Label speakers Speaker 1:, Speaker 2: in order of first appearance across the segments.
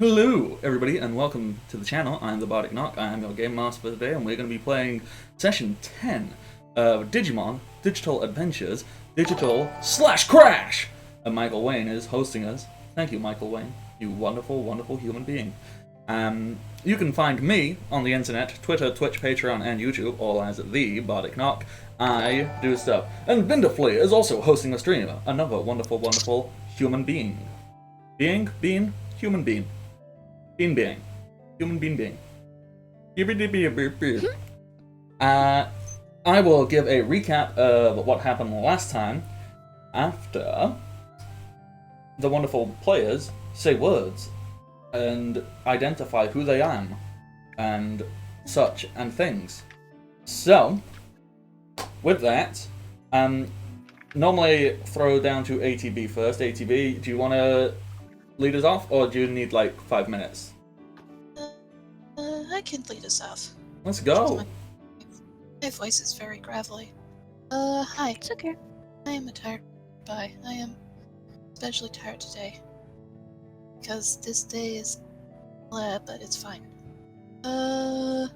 Speaker 1: Hello, everybody, and welcome to the channel. I'm the Bardic Knock. I am your game master for today, and we're going to be playing session 10 of Digimon Digital Adventures Digital / Crash. And Michael Wayne is hosting us. Thank you, Michael Wayne. You wonderful, wonderful human being. You can find me on the internet, Twitter, Twitch, Patreon, and YouTube, all as the Bardic Knock. I do stuff. And Vinderflea is also hosting a stream. Another wonderful, wonderful human being. Being? Human being. Being. Human being. I will give a recap of what happened last time after the wonderful players say words and identify who they are and such and things. So, with that, normally throw down to ATB first. ATB, do you want to lead us off, or do you need like 5 minutes?
Speaker 2: I can lead us off.
Speaker 1: Let's go.
Speaker 2: My voice is very gravelly. Hi.
Speaker 3: It's okay.
Speaker 2: I am a tired guy. I am especially tired today. Because this day is blah, but it's fine. I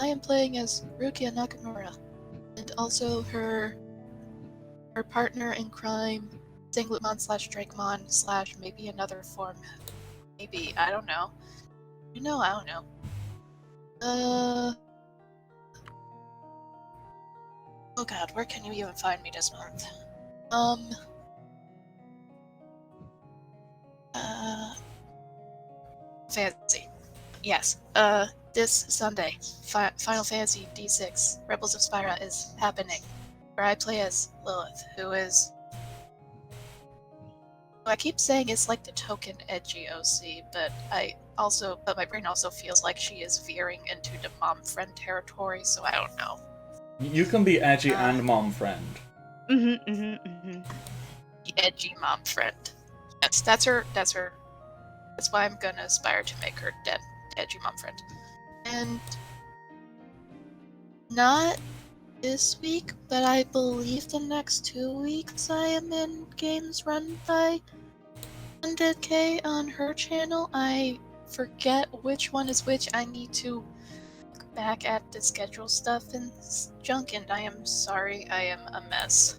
Speaker 2: am playing as Rukia Nakamura. And also her partner in crime, Singletmon / Drakemon / maybe another form. Maybe, I don't know. I don't know. Oh god, where can you even find me this month? Fantasy. Yes. This Sunday, Final Fantasy D6, Rebels of Spyra is happening, where I play as Lilith, who is... I keep saying it's like the token edgy OC, but my brain also feels like she is veering into the mom friend territory, so I don't know.
Speaker 1: You can be edgy and mom friend.
Speaker 2: The edgy mom friend. Yes, that's her. That's why I'm gonna aspire to make her the edgy mom friend. And not this week, but I believe the next 2 weeks I am in games run by 100K on her channel. I forget which one is which. I need to look back at the schedule stuff and junk, and I am sorry, I am a mess.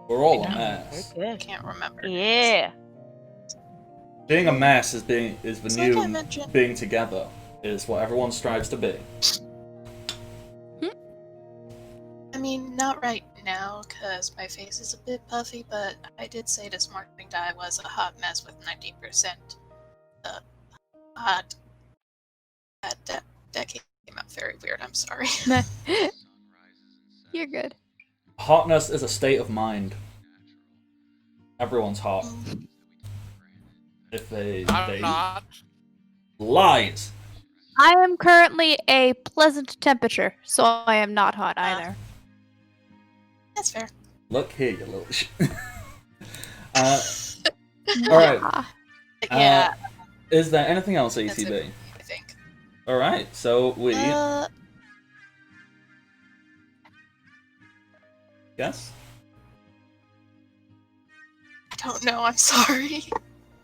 Speaker 1: We're all a mess.
Speaker 2: I can't remember.
Speaker 3: Yeah.
Speaker 1: Being a mess is the
Speaker 2: Like I
Speaker 1: new
Speaker 2: mentioned,
Speaker 1: being together, is what everyone strives to be.
Speaker 2: I mean, not right now, because my face is a bit puffy, but I did say this morning that I was a hot mess with 90% hot. That came out very weird, I'm sorry.
Speaker 3: You're good.
Speaker 1: Hotness is a state of mind. Everyone's hot. If they
Speaker 4: not.
Speaker 1: Lies.
Speaker 3: I am currently a pleasant temperature, so I am not hot either.
Speaker 2: That's fair.
Speaker 1: Look here, you little Alright.
Speaker 2: Yeah,
Speaker 1: Is there anything else,
Speaker 2: that's
Speaker 1: ATB?
Speaker 2: it, I think.
Speaker 1: Alright, so we... Yes?
Speaker 2: I don't know, I'm sorry.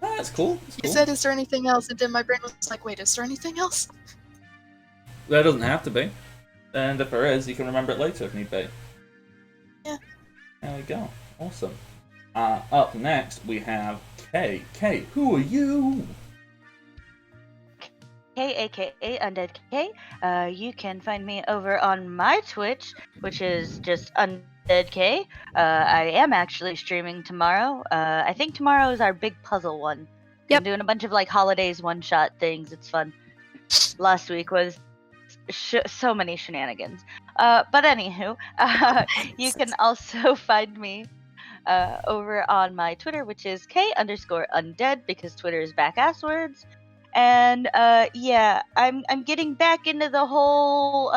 Speaker 1: That's cool. That's
Speaker 2: You
Speaker 1: cool.
Speaker 2: said, is there anything else? And then my brain was like, wait, is there anything else?
Speaker 1: There doesn't have to be. And if there is, you can remember it later if need be.
Speaker 2: Yeah.
Speaker 1: There we go. Awesome. Up next, we have Kay. Kay, who are you?
Speaker 5: K, aka Undead K. You can find me over on my Twitch, which is just Undead K. I am actually streaming tomorrow. I think tomorrow is our big puzzle one.
Speaker 3: Yep.
Speaker 5: I'm doing a bunch of like holidays one-shot things. It's fun. Last week was so many shenanigans. But anywho, you can also find me over on my Twitter, which is K_undead, because Twitter is back-ass words. And yeah, I'm getting back into the whole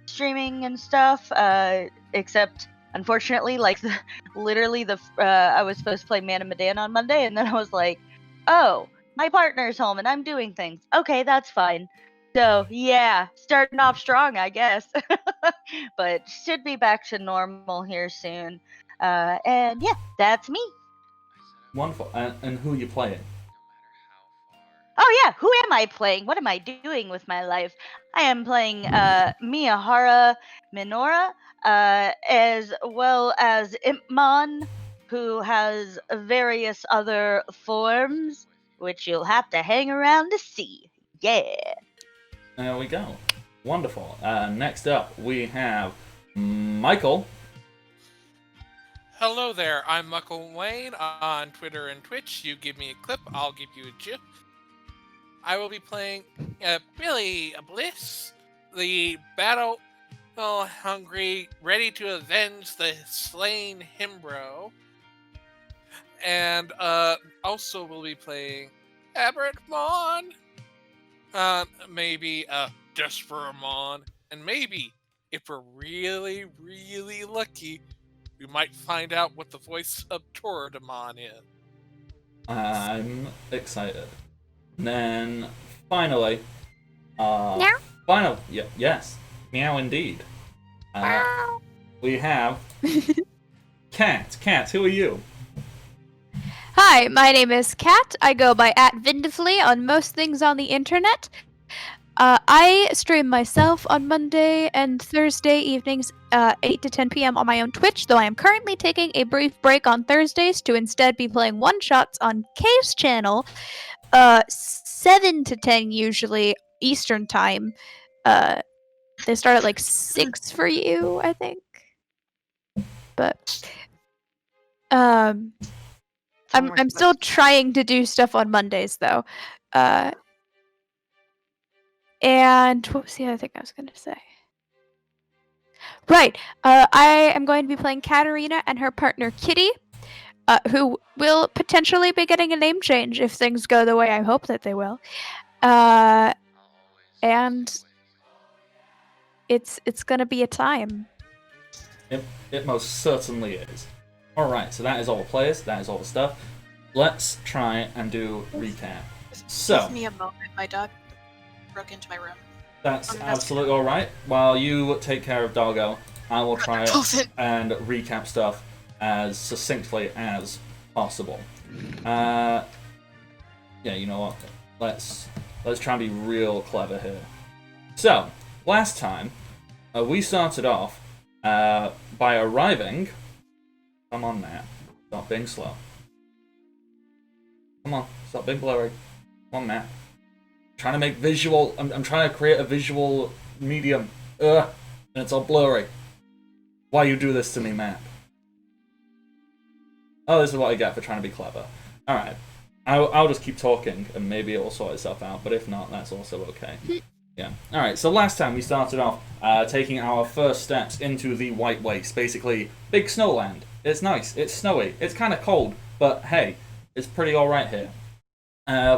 Speaker 5: streaming and stuff. Except unfortunately, like literally I was supposed to play Man of Medan on Monday, and then I was like, oh, my partner's home and I'm doing things. Okay, that's fine. So yeah, starting off strong, I guess. But should be back to normal here soon. And yeah, that's me.
Speaker 1: Wonderful. And who are you playing?
Speaker 5: Oh yeah, who am I playing? What am I doing with my life? I am playing Miyahara Minora, as well as Impmon, who has various other forms, which you'll have to hang around to see. Yeah.
Speaker 1: There we go. Wonderful. Next up, we have Michael.
Speaker 4: Hello there, I'm Muckle Wayne on Twitter and Twitch. You give me a clip, I'll give you a GIF. I will be playing Billy Bliss, the battle-hungry, ready to avenge the slain Himbro. And also will be playing Aberrant Mon, maybe Desperamon, and maybe, if we're really, really lucky, we might find out what the voice of Toradamon is.
Speaker 1: I'm excited. And then finally,
Speaker 3: Meow.
Speaker 1: yes, meow indeed. We have Cat. Cat, who are you?
Speaker 3: Hi, my name is Kat. I go by @Vindifully on most things on the internet. I stream myself on Monday and Thursday evenings, 8 to 10 p.m. on my own Twitch, though I am currently taking a brief break on Thursdays to instead be playing one-shots on K's channel, 7 to 10 usually Eastern time. They start at like 6 for you, I think. But I'm still trying to do stuff on Mondays though. And what was the other thing I was going to say? Right. I am going to be playing Katarina and her partner Kitty, who will potentially be getting a name change if things go the way I hope that they will. And it's going to be a time.
Speaker 1: It most certainly is. Alright, so that is all the players, that is all the stuff. Let's try and do recap. So,
Speaker 2: Give me a moment. My dog broke into my room.
Speaker 1: that's absolutely alright. While you take care of Doggo, I will try and recap stuff as succinctly as possible. Yeah, you know what? Let's try and be real clever here. So, last time, we started off by arriving... Come on, Matt. Stop being slow. Come on, stop being blurry. Come on, Matt. I'm trying to make visual... I'm trying to create a visual medium. And it's all blurry. Why you do this to me, Matt? Oh, this is what I get for trying to be clever. Alright. I'll just keep talking, and maybe it will sort itself out, but if not, that's also okay. Yeah. Alright, so last time we started off taking our first steps into the White Waste. Basically, big snowland. It's nice, it's snowy, it's kind of cold, but hey, it's pretty alright here.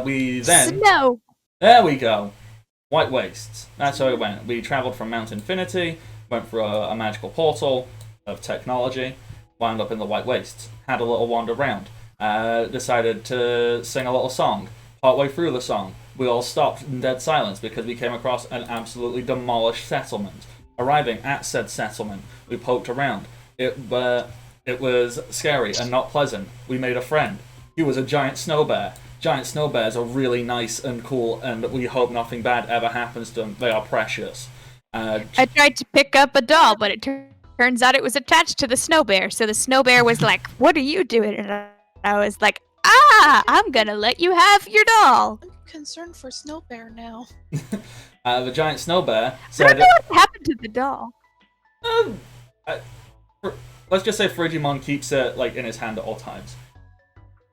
Speaker 1: We then...
Speaker 3: Snow!
Speaker 1: There we go! White Wastes. That's how it went. We travelled from Mount Infinity, went through a magical portal of technology, wound up in the White Wastes, had a little wander around, decided to sing a little song. Partway through the song, we all stopped in dead silence because we came across an absolutely demolished settlement. Arriving at said settlement, we poked around. It was scary and not pleasant. We made a friend. He was a giant snow bear. Giant snow bears are really nice and cool, and we hope nothing bad ever happens to them. They are precious.
Speaker 3: I tried to pick up a doll, but it turns out it was attached to the snow bear. So the snow bear was like, "What are you doing?" And I was like, I'm gonna let you have your doll.
Speaker 2: I'm concerned for Snow Bear now.
Speaker 1: The giant snow bear
Speaker 3: I
Speaker 1: said...
Speaker 3: don't know what happened to the doll.
Speaker 1: Let's just say Frigimon keeps it like in his hand at all times.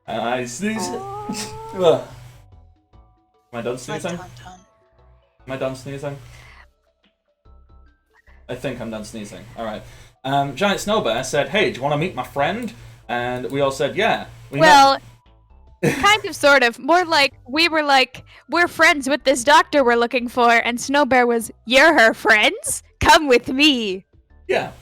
Speaker 1: I sneeze. Am I done sneezing? Am I done sneezing? I think I'm done sneezing. Alright. Giant Snow Bear said, "Hey, do you want to meet my friend?" And we all said, "Yeah."
Speaker 3: Kind of, sort of. More like, we were like, "We're friends with this doctor we're looking for," and Snow Bear was, "You're her friends? Come with me."
Speaker 1: Yeah.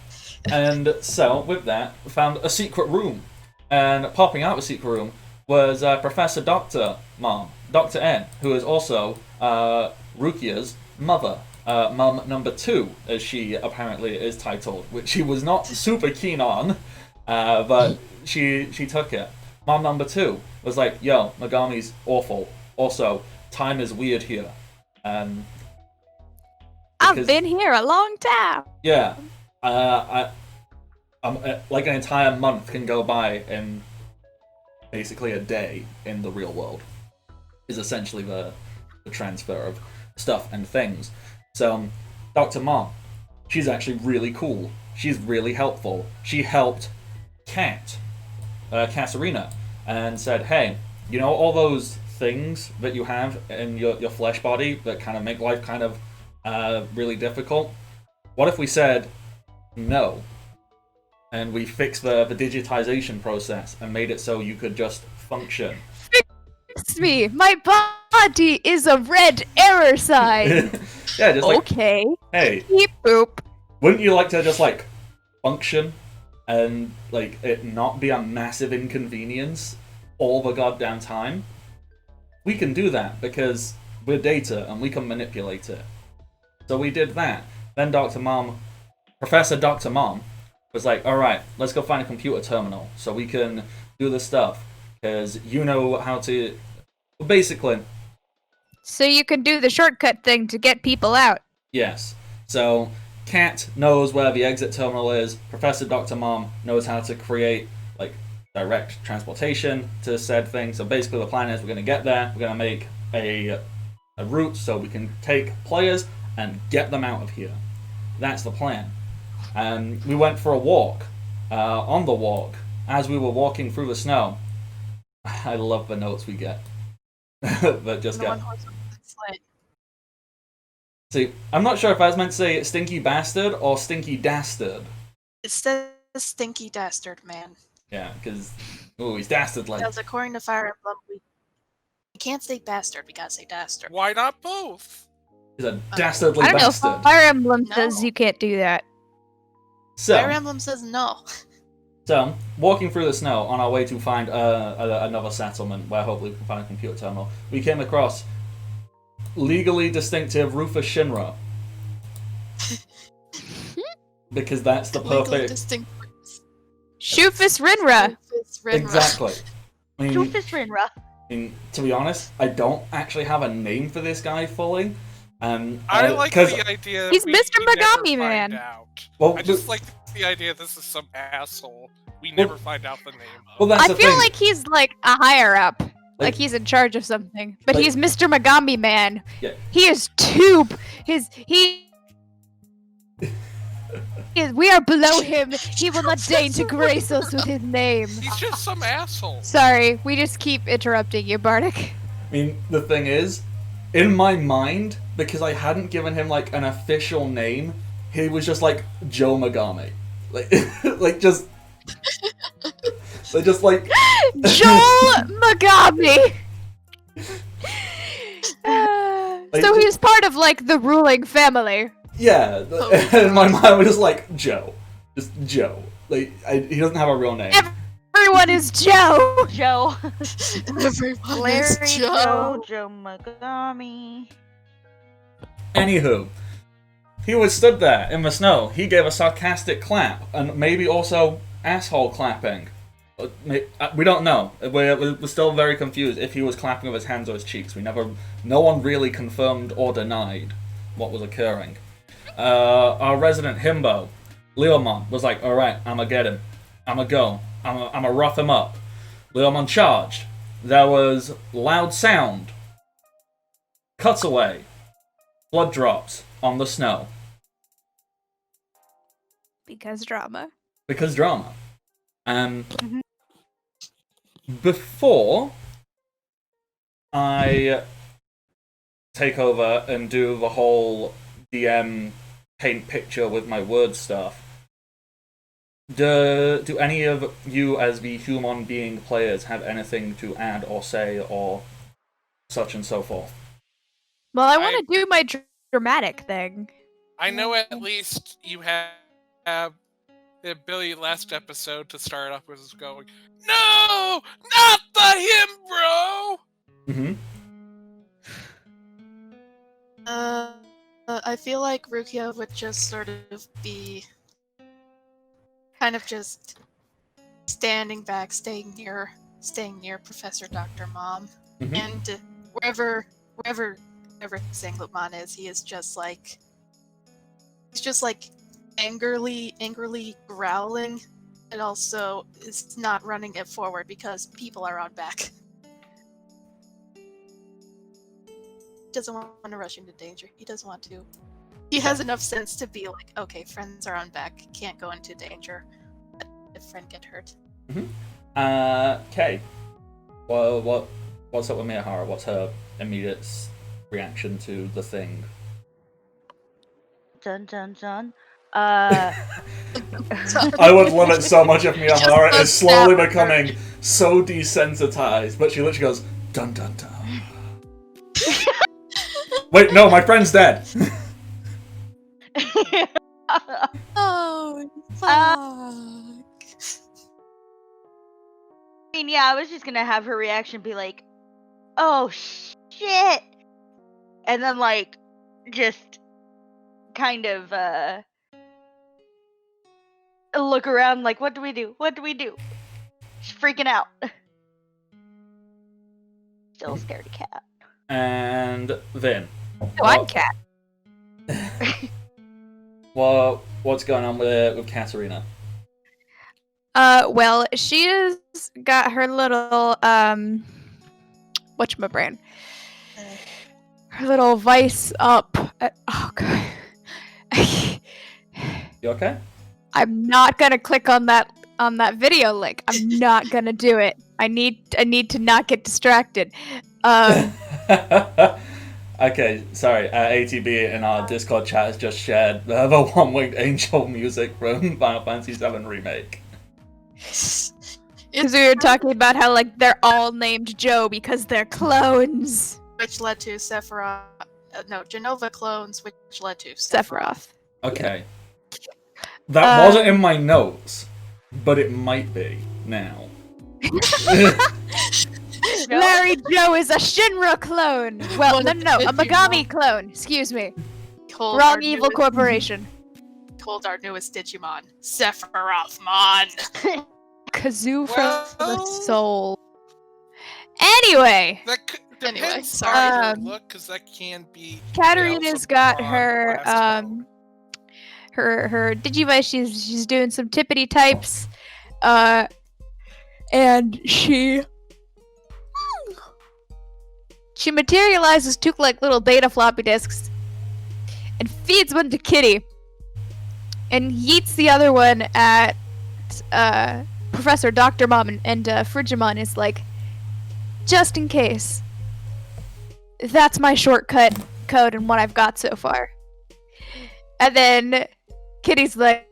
Speaker 1: And so, with that, we found a secret room. And popping out of the secret room was Professor Dr. Mom, Dr. N, who is also Rukia's mother. Mum number 2, as she apparently is titled, which she was not super keen on, but she took it. Mom number 2 was like, "Yo, Megami's awful. Also, time is weird here.
Speaker 3: I've
Speaker 1: Because-
Speaker 3: been here a long time.
Speaker 1: Yeah, like an entire month can go by in basically a day in the real world. Is essentially the transfer of stuff and things. So, Dr. Mom, she's actually really cool. She's really helpful. She helped Katarina, and said, hey, you know all those things that you have in your flesh body that kind of make life kind of really difficult? What if we said no? And we fixed the digitization process and made it so you could just function.
Speaker 3: Fix me. My body is a red error sign.
Speaker 1: Yeah, just like,
Speaker 3: Okay.
Speaker 1: hey,
Speaker 3: Beep boop.
Speaker 1: wouldn't you like to just like function and like it not be a massive inconvenience all the goddamn time? We can do that because we're data and we can manipulate it. So we did that. Then Professor Dr. Mom was like, alright, let's go find a computer terminal so we can do this stuff. Because you know how to... Basically,
Speaker 3: So you can do the shortcut thing to get people out.
Speaker 1: yes. So, Kat knows where the exit terminal is. Professor Dr. Mom knows how to create, like, direct transportation to said thing. So basically the plan is we're going to get there, we're going to make a route so we can take players and get them out of here. That's the plan. We went for a walk. On the walk, as we were walking through the snow, I love the notes we get. that just
Speaker 2: The
Speaker 1: get...
Speaker 2: one horse open sled.
Speaker 1: See, I'm not sure if I was meant to say stinky bastard or stinky dastard.
Speaker 2: It says stinky dastard, man.
Speaker 1: Yeah, because... Ooh, he's dastardly.
Speaker 2: Because according to Fire Emblem, we can't say bastard, we gotta say dastard.
Speaker 4: Why not both?
Speaker 1: He's a dastardly
Speaker 3: I don't
Speaker 1: bastard.
Speaker 3: know. Fire Emblem
Speaker 2: No.
Speaker 3: says you can't do that.
Speaker 2: Fire
Speaker 1: So,
Speaker 2: Emblem says no.
Speaker 1: walking through the snow on our way to find another settlement where hopefully we can find a computer terminal, we came across legally distinctive Rufus Shinra. Because that's the
Speaker 2: Legally
Speaker 1: perfect...
Speaker 2: distinct.
Speaker 3: Shufus Rinra.
Speaker 2: Rufus Rinra.
Speaker 1: Exactly. I mean,
Speaker 5: Rufus Rinra.
Speaker 1: to be honest, I don't actually have a name for this guy fully.
Speaker 4: I like
Speaker 1: 'cause-
Speaker 4: the idea.
Speaker 3: He's
Speaker 4: we
Speaker 3: Mr.
Speaker 4: never
Speaker 3: Megami
Speaker 4: find
Speaker 3: Man.
Speaker 4: out.
Speaker 1: Well,
Speaker 4: I just like the idea this is some asshole we
Speaker 1: Well-
Speaker 4: never find out the name of.
Speaker 1: well, that's
Speaker 3: I
Speaker 1: the
Speaker 3: feel
Speaker 1: thing.
Speaker 3: like he's like a higher up. Like
Speaker 1: Like-
Speaker 3: he's in charge of something. But
Speaker 1: like-
Speaker 3: he's Mr. Megami Man.
Speaker 1: Yeah.
Speaker 3: He is too... We are below him. He will not deign to grace us with his name.
Speaker 4: He's just some asshole.
Speaker 3: Sorry, we just keep interrupting you, Bardic.
Speaker 1: I mean, the thing is, in my mind, because I hadn't given him like an official name, he was just like Joe Megami, like, like just
Speaker 3: Joel Megami! So he's part of like the ruling family.
Speaker 1: yeah. In my mind, was just like Joe, just Joe. Like he doesn't have a real name.
Speaker 3: Everyone is Joe!
Speaker 5: Joe.
Speaker 2: Everyone
Speaker 5: Larry
Speaker 2: is Joe.
Speaker 5: Joe Megami.
Speaker 1: Anywho, he was stood there in the snow. He gave a sarcastic clap and maybe also asshole clapping. We don't know. We're still very confused if he was clapping with his hands or his cheeks. No one really confirmed or denied what was occurring. Our resident himbo, Leomon, was like, alright, I'ma get him. I'ma go. I'ma rough him up. Leomon charged. There was loud sound. Cuts away. Blood drops on the snow.
Speaker 3: Because drama.
Speaker 1: Because drama. Before I take over and do the whole DM paint picture with my word stuff, do any of you as the human being players have anything to add or say or such and so forth?
Speaker 3: Well, I want to do my dramatic thing.
Speaker 4: I know at least you have the ability last episode to start off with going, no, not the him, bro.
Speaker 1: Mm-hmm.
Speaker 2: I feel like Rukia would just sort of be kind of just standing back, staying near Professor Dr. Mom,
Speaker 1: Mhm.
Speaker 2: and wherever wherever Sanglutman is, he is just like he's just like angrily growling, and also is not running it forward because people are on back. Doesn't want to rush into danger. He doesn't want to. He has enough sense to be like, okay, friends are on back, can't go into danger. Let a friend get hurt.
Speaker 1: Okay. Well, what's up with Miyahara? What's her immediate reaction to the thing?
Speaker 5: Dun dun dun.
Speaker 1: I would love it so much if Miyahara is slowly becoming so desensitized, but she literally goes, dun dun dun. Wait, no, my friend's dead.
Speaker 2: Oh, fuck.
Speaker 5: I mean, yeah, I was just gonna have her reaction be like, "Oh shit," and then like just kind of look around like, "What do we do? What do we do?" She's freaking out. Still a scaredy cat.
Speaker 1: And Vin.
Speaker 3: No, I'm Cat.
Speaker 1: Well, what's going on with Katarina?
Speaker 3: Well, she has got her little, whatchamabrain? Her little vice up. Oh, God.
Speaker 1: You okay?
Speaker 3: I'm not gonna click on that video link. I'm not gonna do it. I need to not get distracted.
Speaker 1: Okay, sorry. ATB in our Discord chat has just shared the One-Winged Angel music from Final Fantasy VII Remake.
Speaker 3: Because we were talking about how like they're all named Joe because they're clones.
Speaker 2: Which led to Sephiroth. Genova clones, which led to
Speaker 3: Sephiroth.
Speaker 1: Okay. That wasn't in my notes, but it might be now.
Speaker 3: Larry Joe is a Shinra clone. Well, no, a Megami clone. Excuse me. Wrong evil corporation.
Speaker 2: Called our newest Digimon, Sephirothmon.
Speaker 3: Kazoo for the soul. Anyway.
Speaker 4: Depends
Speaker 2: sorry.
Speaker 4: on your look, because that can be.
Speaker 3: Katarina's got her her Digivice. She's doing some tippity types, and she materializes two like little data floppy disks and feeds one to Kitty and yeets the other one at Professor Dr. Mom, and Frigimon is like, just in case. That's my shortcut code and what I've got so far. And then Kitty's like,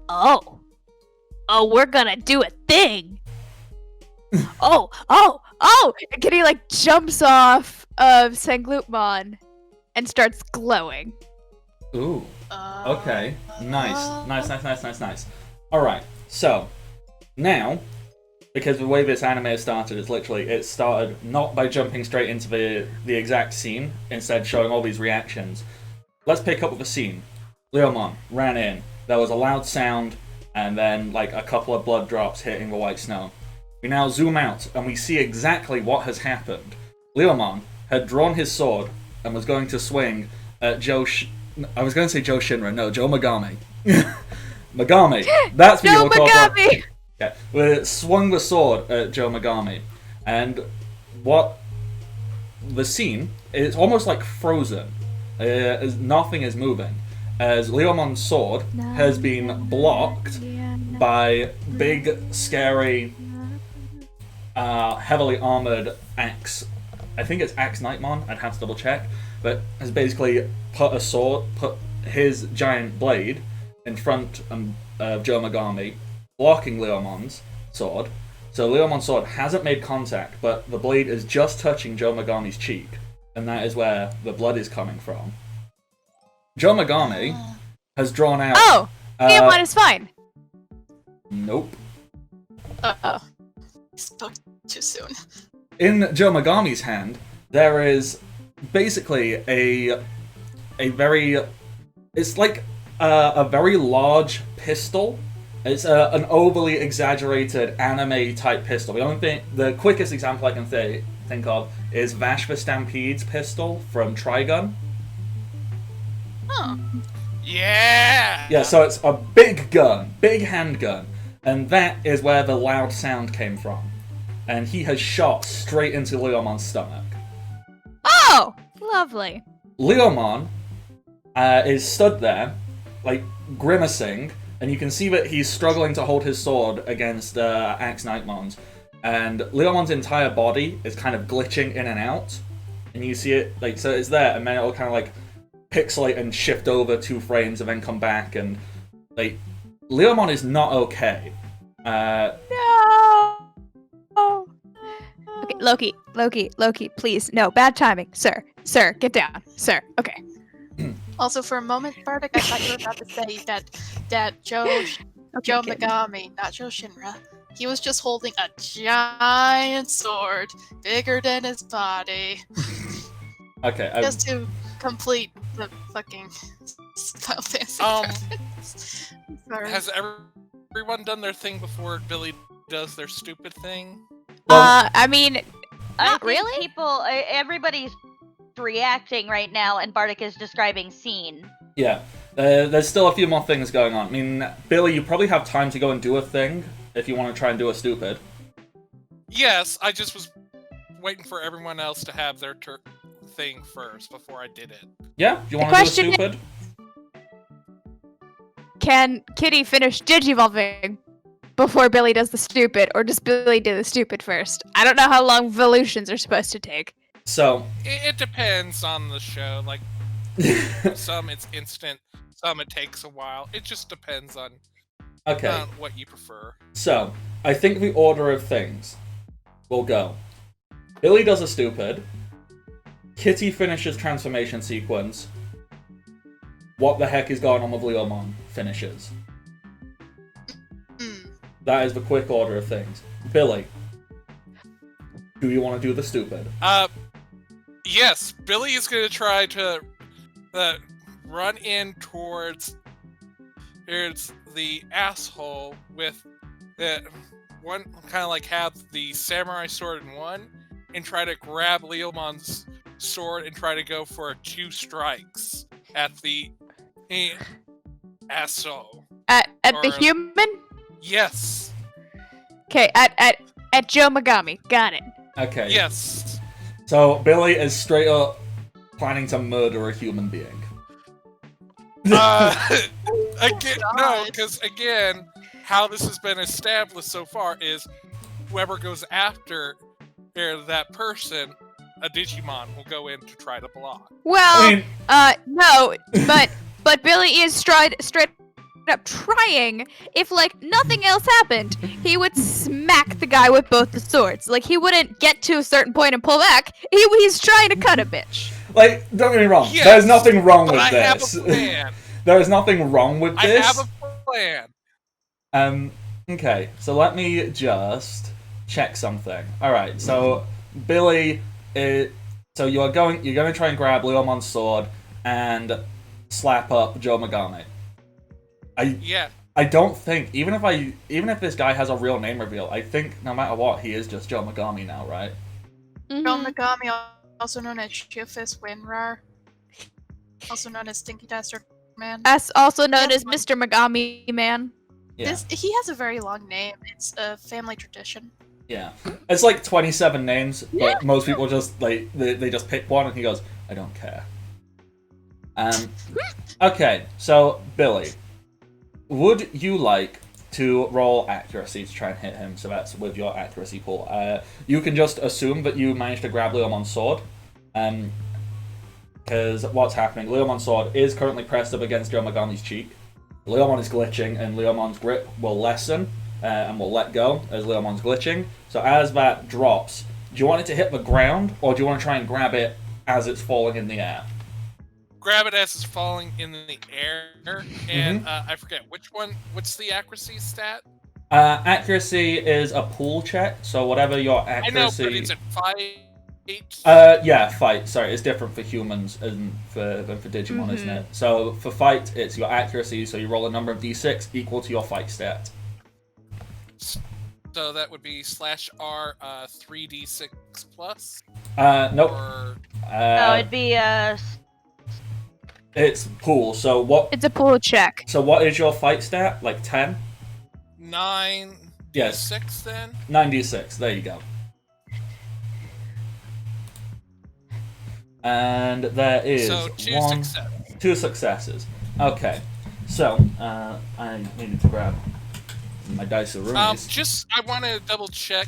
Speaker 3: oh, we're gonna do a thing. oh, and Kitty like jumps off of Sanglutman and starts glowing.
Speaker 1: Ooh. Okay. Nice. Alright, so now, because the way this anime started is literally, it started not by jumping straight into the exact scene, instead showing all these reactions. Let's pick up with the scene. Leomon ran in, there was a loud sound, and then like a couple of blood drops hitting the white snow. We now zoom out, and we see exactly what has happened. Leomon had drawn his sword, and was going to swing at I was going to say Joe Shinra, no, Joe Megami. Megami, that's the
Speaker 3: Joe
Speaker 1: evil corporation.
Speaker 3: Megami!
Speaker 1: Yeah, we swung the sword at Joe Megami, and what the scene is almost like frozen. As nothing is moving, as Leomon's sword has been blocked by big, scary, heavily armored axe. I think it's Axe Nightmon. I'd have to double check, but has basically put his giant blade in front of Joe Megami, blocking Leomon's sword. So Leomon's sword hasn't made contact, but the blade is just touching Joe Megami's cheek, and that is where the blood is coming from. Joe Megami has drawn out...
Speaker 3: Oh! Leomon is fine!
Speaker 1: Nope.
Speaker 2: Uh-oh. Spoke too soon.
Speaker 1: In Joe Megami's hand, there is basically a very... It's like a very large pistol. It's an overly exaggerated anime-type pistol. The quickest example I can think of is Vash the Stampede's pistol from Trigun.
Speaker 2: Huh.
Speaker 4: Yeah!
Speaker 1: Yeah, so it's a big gun, big handgun, and that is where the loud sound came from. And he has shot straight into Leomon's stomach.
Speaker 3: Oh, lovely.
Speaker 1: Leomon is stood there, like, grimacing, and you can see that he's struggling to hold his sword against Axe Nightmons. And Leomon's entire body is kind of glitching in and out. And you see it, like, so it's there, and then it'll kind of, like, pixelate and shift over 2 frames and then come back, and, like, Leomon is not okay.
Speaker 3: No. Okay, Loki, please. No, bad timing. Sir, get down. Sir, okay.
Speaker 2: Also, for a moment, Bardic, I thought you were about to say that Joe
Speaker 3: kid.
Speaker 2: Megami, not Joe Shinra, he was just holding a giant sword, bigger than his body,
Speaker 1: Okay,
Speaker 2: just to complete the fucking Final Fantasy reference. Sorry.
Speaker 4: Has everyone done their thing before Billy does their stupid thing?
Speaker 1: well,
Speaker 3: I mean,
Speaker 5: I
Speaker 3: not
Speaker 5: think
Speaker 3: really.
Speaker 5: everybody's reacting right now, and Bardic is describing scene.
Speaker 1: yeah. There's still a few more things going on. I mean, Billy, you probably have time to go and do a thing if you want to try and do a stupid.
Speaker 4: Yes, I just was waiting for everyone else to have their thing first before I did it.
Speaker 1: Yeah? Do you want to do a
Speaker 3: question
Speaker 1: stupid?
Speaker 3: Can Kitty finish digivolving before Billy does the stupid, or does Billy do the stupid first? I don't know how long evolutions are supposed to take.
Speaker 1: So,
Speaker 4: It depends on the show. Like, some it's instant, some it takes a while. It just depends on
Speaker 1: okay.
Speaker 4: what you prefer.
Speaker 1: So, I think the order of things will go. Billy does a stupid. Kitty finishes transformation sequence. What the heck is going on with Leomon finishes. That is the quick order of things. Billy, do you want to do the stupid?
Speaker 4: Yes, Billy is going to try to run in towards the asshole with one, kind of like have the samurai sword in one, and try to grab Leomon's sword and try to go for 2 strikes at the asshole.
Speaker 3: At the human?
Speaker 4: Yes.
Speaker 3: Okay, at Joe Megami. Got it.
Speaker 1: Okay.
Speaker 4: Yes.
Speaker 1: So, Billy is straight up planning to murder a human being.
Speaker 4: Again, no, because again, how this has been established so far is whoever goes after that person, a Digimon will go in to try to block.
Speaker 3: Well,
Speaker 1: I mean,
Speaker 3: no, but Billy is straight up trying. If like nothing else happened, he would smack the guy with both the swords. Like he wouldn't get to a certain point and pull back. He's trying to cut a bitch.
Speaker 1: like, don't get me wrong.
Speaker 4: Yes,
Speaker 1: There's nothing wrong
Speaker 4: but
Speaker 1: with
Speaker 4: I have
Speaker 1: this.
Speaker 4: a plan.
Speaker 1: There is nothing wrong with
Speaker 4: I
Speaker 1: this.
Speaker 4: have a plan.
Speaker 1: Okay, so let me just check something. Alright, so Billy so you're going to try and grab Leomon's sword and slap up Joe Megami.
Speaker 4: Yeah.
Speaker 1: I don't think even if this guy has a real name reveal, I think no matter what, he is just Joe Megami now, right?
Speaker 2: Joe Megami, also known as Shifus Winrar, also known as Stinky Dastard Man.
Speaker 3: As also known as Mr. Megami Man.
Speaker 1: Yeah.
Speaker 2: He has a very long name. It's a family tradition.
Speaker 1: Yeah. It's like 27 names, but most people just like they just pick one and he goes, I don't care. Okay, so Billy, would you like to roll accuracy to try and hit him? So that's with your accuracy pool. You can just assume that you managed to grab Leomon's sword. Because what's happening, Leomon's sword is currently pressed up against Joe Megami's cheek. Leomon is glitching, and Leomon's grip will lessen and will let go as Leomon's glitching. So as that drops, do you want it to hit the ground, or do you want to try and grab it as it's falling in the air?
Speaker 4: Grab it as it's falling in the air, and I forget which one. What's the accuracy stat?
Speaker 1: Accuracy is a pool check, so whatever your accuracy...
Speaker 4: I know, but it's at 5...
Speaker 1: Yeah, fight. Sorry, it's different for humans than for Digimon, isn't it? So for fight, it's your accuracy, so you roll a number of d6 equal to your fight stat.
Speaker 4: So that would be /R 3d6 plus?
Speaker 1: Nope.
Speaker 4: Or
Speaker 5: No, it'd be
Speaker 1: It's pool. So what?
Speaker 3: It's a pool check.
Speaker 1: So what is your fight stat? Like 10?
Speaker 4: 9d6
Speaker 1: Yes.
Speaker 4: then?
Speaker 1: 9d6. There you go. And there is
Speaker 4: So two
Speaker 1: one,
Speaker 4: successes.
Speaker 1: 2 successes. Okay. So I needed to grab my dice of roomies.
Speaker 4: I want to double check.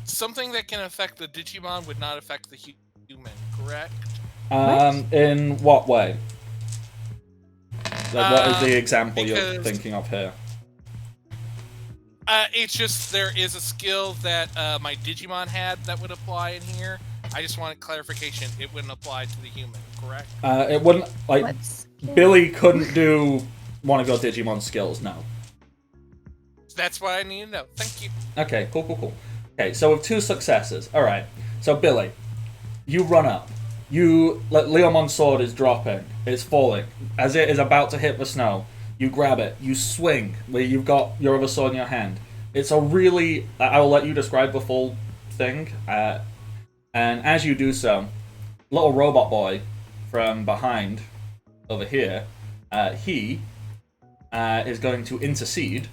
Speaker 4: Something that can affect the Digimon would not affect the human, correct?
Speaker 1: In what way? Like, what is the example you're
Speaker 4: because-
Speaker 1: thinking of here?
Speaker 4: It's just there is a skill that my Digimon had that would apply in here. I just wanted clarification. It wouldn't apply to the human, correct?
Speaker 1: It wouldn't, like,
Speaker 3: Let's.
Speaker 1: Billy couldn't do one of your Digimon skills, no.
Speaker 4: That's what I need to know. Thank you.
Speaker 1: Okay, cool. Okay, so with 2 successes. Alright, so Billy, you run up. Leomon's sword is dropping. It's falling. As it is about to hit the snow, you grab it. You swing, where you've got your other sword in your hand. It's a really... I will let you describe the full thing. And as you do so, little robot boy from behind, over here, he is going to intercede.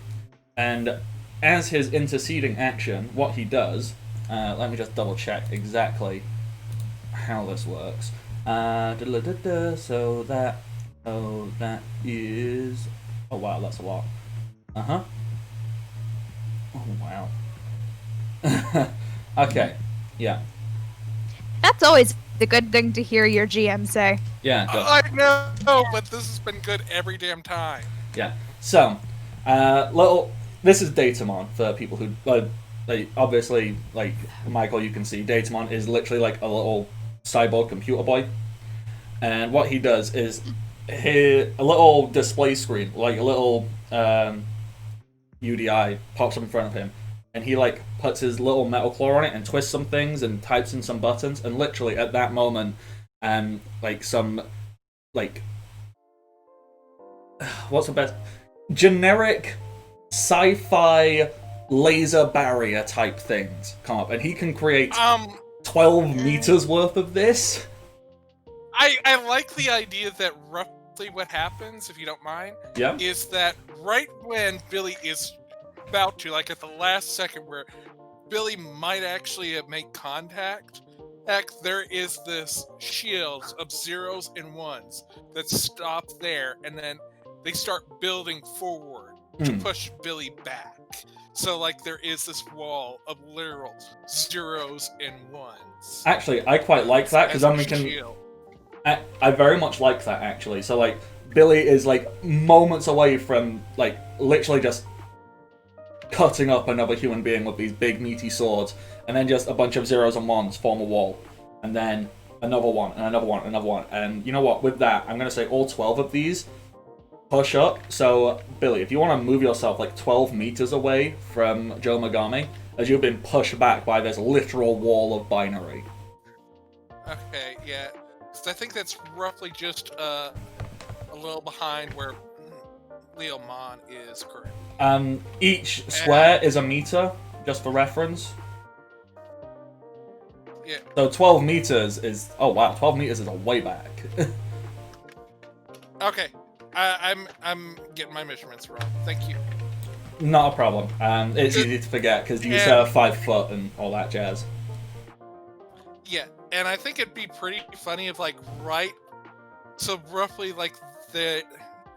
Speaker 1: And as his interceding action, what he does... let me just double check exactly how this works. So that is... Oh wow, that's a lot. Oh wow. Okay, yeah.
Speaker 3: That's always a good thing to hear your GM say.
Speaker 1: Yeah, good.
Speaker 4: I know, but this has been good every damn time.
Speaker 1: Yeah. So, this is Datamon for people who like obviously, like Michael, you can see Datamon is literally like a little cyborg computer boy, and what he does is a little display screen, like a little UDI, pops up in front of him, and he like puts his little metal claw on it and twists some things and types in some buttons, and literally at that moment, like some like what's the best generic sci-fi laser barrier type things come up, and he can create 12 meters worth of this.
Speaker 4: I like the idea that roughly what happens, if you don't mind,
Speaker 1: Yeah.
Speaker 4: is that right when Billy is about to, like at the last second where Billy might actually make contact, there is this shield of zeros and ones that stop there, and then they start building forward to push Billy back. So, like, there is this wall of literal zeros and ones.
Speaker 1: Actually, I quite like that, because then we can... I very much like that, actually. So, like, Billy is, like, moments away from, like, literally just cutting up another human being with these big, meaty swords, and then just a bunch of zeros and ones form a wall. And then another one, and another one, and another one. And you know what? With that, I'm going to say all 12 of these push up. So, Billy, if you want to move yourself like 12 meters away from Joe Megami, as you've been pushed back by this literal wall of binary.
Speaker 4: Okay, yeah. So I think that's roughly just a little behind where Leomon is currently.
Speaker 1: Each square is a meter, just for reference.
Speaker 4: Yeah.
Speaker 1: So 12 meters is... Oh wow, 12 meters is a way back.
Speaker 4: Okay. I'm getting my measurements wrong. Thank you.
Speaker 1: Not a problem. It's easy to forget, because you said 5 foot and all that jazz.
Speaker 4: Yeah, and I think it'd be pretty funny if, like, so roughly, like,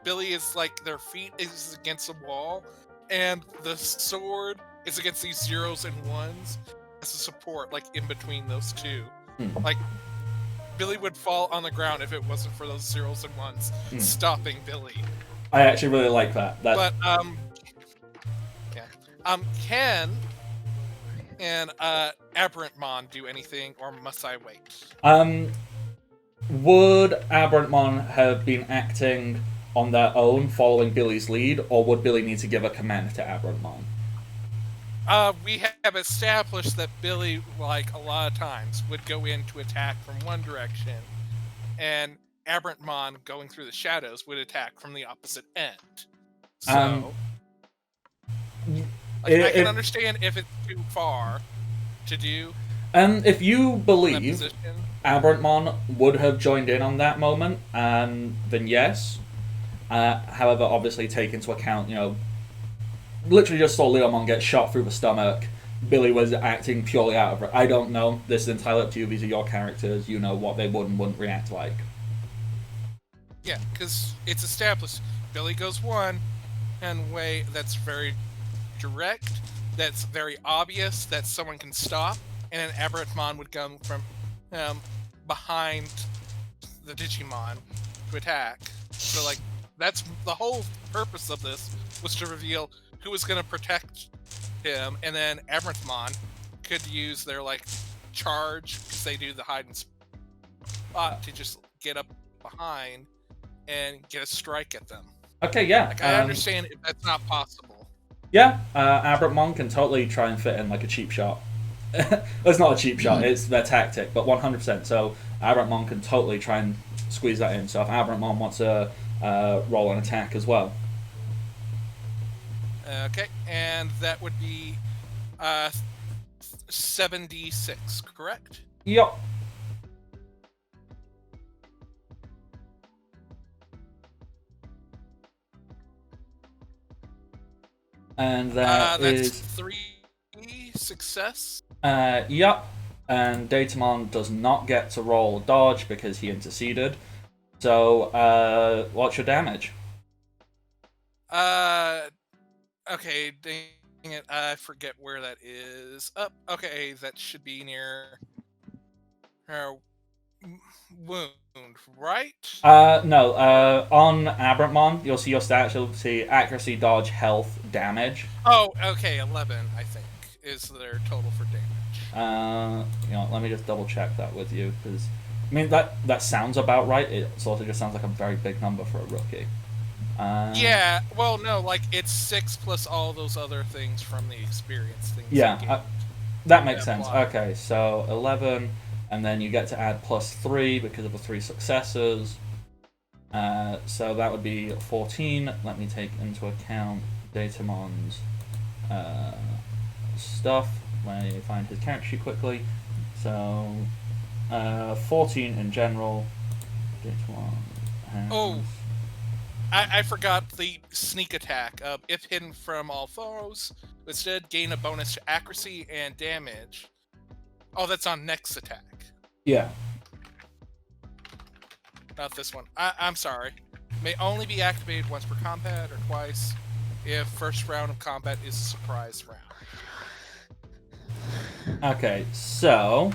Speaker 4: Billy is, like, their feet is against the wall, and the sword is against these zeros and ones as a support, like, in between those two. Like, Billy would fall on the ground if it wasn't for those zeros and ones stopping Billy.
Speaker 1: I actually really like that.
Speaker 4: But, yeah. Can and Aberrantmon do anything, or must I wait?
Speaker 1: Would Aberrantmon have been acting on their own, following Billy's lead, or would Billy need to give a command to Aberrantmon?
Speaker 4: We have established that Billy, like a lot of times, would go in to attack from one direction, and Aberrantmon, going through the shadows, would attack from the opposite end. So, Like, I can
Speaker 1: If
Speaker 4: understand if it's too far to do
Speaker 1: if you
Speaker 4: in that
Speaker 1: believe
Speaker 4: position.
Speaker 1: Abrantmon would have joined in on that moment, then yes. However, obviously take into account, literally just saw Leomon get shot through the stomach. Billy was acting purely out of it. I don't know. This is entirely up to you. These are your characters. You know what they would and wouldn't react like.
Speaker 4: Yeah, because it's established. Billy goes one, and way that's very direct, that's very obvious, that someone can stop, and then Aberratmon would come from behind the Digimon to attack. So, like, that's the whole purpose of this, was to reveal who was going to protect him, and then Aberratmon could use their, like, charge, because they do the hide and spot, to just get up behind and get a strike at them.
Speaker 1: Okay, yeah.
Speaker 4: Like, I understand if that's not possible.
Speaker 1: Yeah, Aberratmon can totally try and fit in like a cheap shot. It's not a cheap shot, it's their tactic, but 100%. So Aberratmon can totally try and squeeze that in. So if Aberratmon wants to roll an attack as well.
Speaker 4: Okay, and that would be 7d6, correct?
Speaker 1: Yup. And that's is
Speaker 4: 3 success.
Speaker 1: Yup. And Datamon does not get to roll dodge because he interceded. So, what's your damage?
Speaker 4: Okay, dang it, I forget where that is. Okay, that should be near her wound, right?
Speaker 1: No, on Aberratmon, you'll see your stats, you'll see accuracy, dodge, health, damage.
Speaker 4: Oh, okay, 11, I think, is their total for damage.
Speaker 1: Let me just double check that with you, because, I mean, that sounds about right. It also just sounds like a very big number for a rookie.
Speaker 4: Yeah, well, no, like, it's 6 plus all those other things from the experience things.
Speaker 1: Yeah, that makes sense.
Speaker 4: Apply.
Speaker 1: Okay, so 11, and then you get to add +3 because of the 3 successes. So that would be 14. Let me take into account Datamon's stuff. Let me find his character sheet quickly. So 14 in general. Datamon has...
Speaker 4: Oh, I forgot the sneak attack. If hidden from all foes, instead gain a bonus to accuracy and damage. Oh, that's on next attack.
Speaker 1: Yeah.
Speaker 4: Not this one. I'm sorry. May only be activated once per combat or twice if first round of combat is a surprise round.
Speaker 1: Okay, so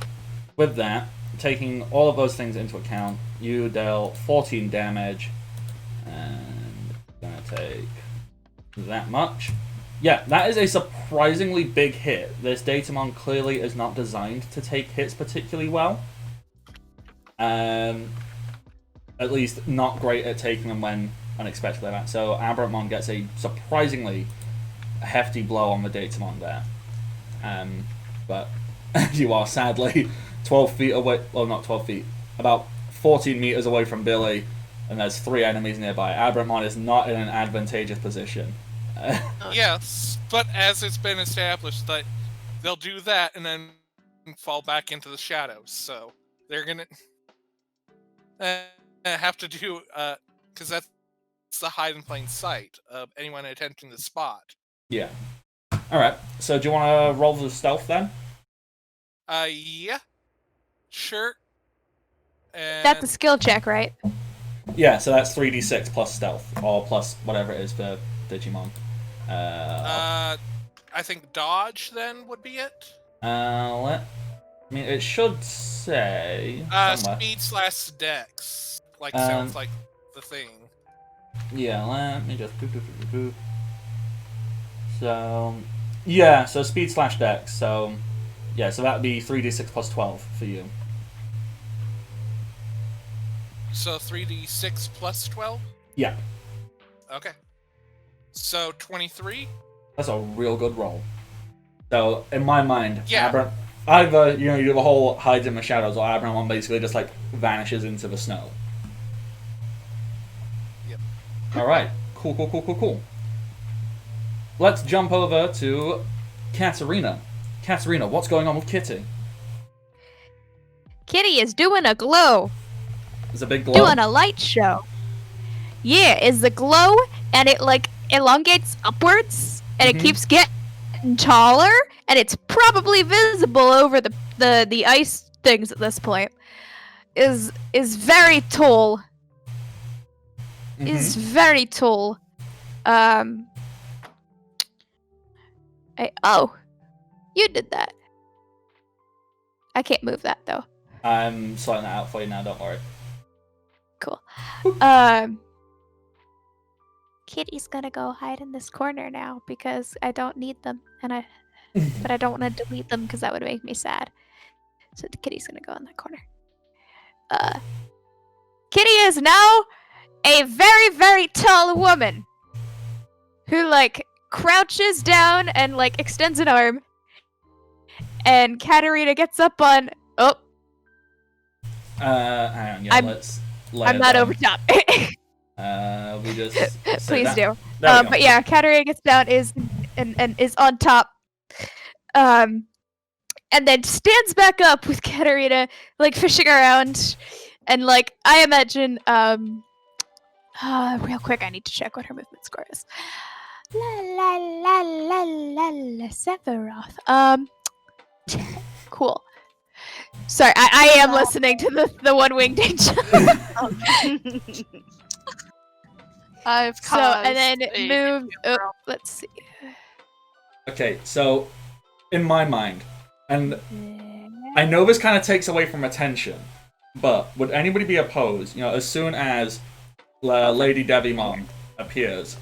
Speaker 1: with that, taking all of those things into account, you deal 14 damage, and gonna take that much. Yeah, that is a surprisingly big hit. This Datamon clearly is not designed to take hits particularly well. At least not great at taking them when unexpected like that. So Aberratmon gets a surprisingly hefty blow on the Datamon there. But you are sadly 12 feet away, well, not 12 feet, about 14 meters away from Billy, and there's 3 enemies nearby. Aberratmon is not in an advantageous position.
Speaker 4: Yes, but as it's been established that they'll do that and then fall back into the shadows, so they're gonna have to do, because that's the hide in plain sight of anyone attempting to spot.
Speaker 1: Yeah. Alright, so do you want to roll the stealth then?
Speaker 4: Yeah. Sure. And
Speaker 3: That's a skill check, right?
Speaker 1: Yeah, so that's 3d6 plus stealth, or plus whatever it is for Digimon.
Speaker 4: I think dodge then would be it.
Speaker 1: I mean, it should say somewhere.
Speaker 4: Speed/dex. Like, sounds like the thing.
Speaker 1: Yeah, let me just... So, yeah, so speed/dex, so... Yeah, so that would be 3d6 plus 12 for you.
Speaker 4: So 3d6 plus 12?
Speaker 1: Yeah.
Speaker 4: Okay. So 23?
Speaker 1: That's a real good roll. So, in my mind,
Speaker 4: Yeah.
Speaker 1: either, you do the whole hides in the shadows, or Aberratmon basically just, like, vanishes into the snow.
Speaker 4: Yep.
Speaker 1: Alright. Cool. let's jump over to Katarina. Katarina, what's going on with Kitty?
Speaker 3: Kitty is doing a glow.
Speaker 1: There's a big glow.
Speaker 3: Doing a light show. Yeah, it's the glow, and it like elongates upwards, and it keeps getting taller, and it's probably visible over the ice things at this point. Is very tall. Is very tall. Oh, you did that. I can't move that though.
Speaker 1: I'm sorting that out for you now. Don't worry.
Speaker 3: Cool. Kitty's gonna go hide in this corner now because I don't need them, but I don't want to delete them because that would make me sad. So the kitty's gonna go in that corner. Kitty is now a very, very tall woman who like crouches down and like extends an arm, and Katarina gets up on. Oh,
Speaker 1: hang on. Yeah, let's.
Speaker 3: I'm not over top.
Speaker 1: We just.
Speaker 3: Please do.
Speaker 1: There we go.
Speaker 3: But yeah, Katarina gets down is on top. And then stands back up with Katarina like fishing around, and like I imagine real quick I need to check what her movement score is. La la la la la la Sephiroth. Cool. Sorry, I am listening to the one winged angel.
Speaker 2: I've
Speaker 3: So and then move. Oh, let's see.
Speaker 1: Okay, so in my mind, and I know this kind of takes away from attention, but would anybody be opposed? As soon as Lady Devimon appears,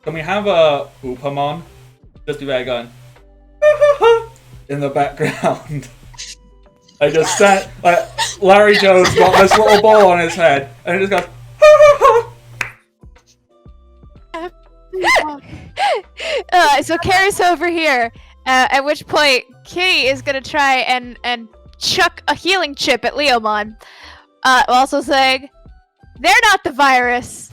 Speaker 1: can we have a Upamon just be there going in the background? I just said, like, Larry Jones got this little ball on his head, and it just goes.
Speaker 3: So Kara's over here, at which point Kitty is gonna try and chuck a healing chip at Leomon, also saying, "They're not the virus.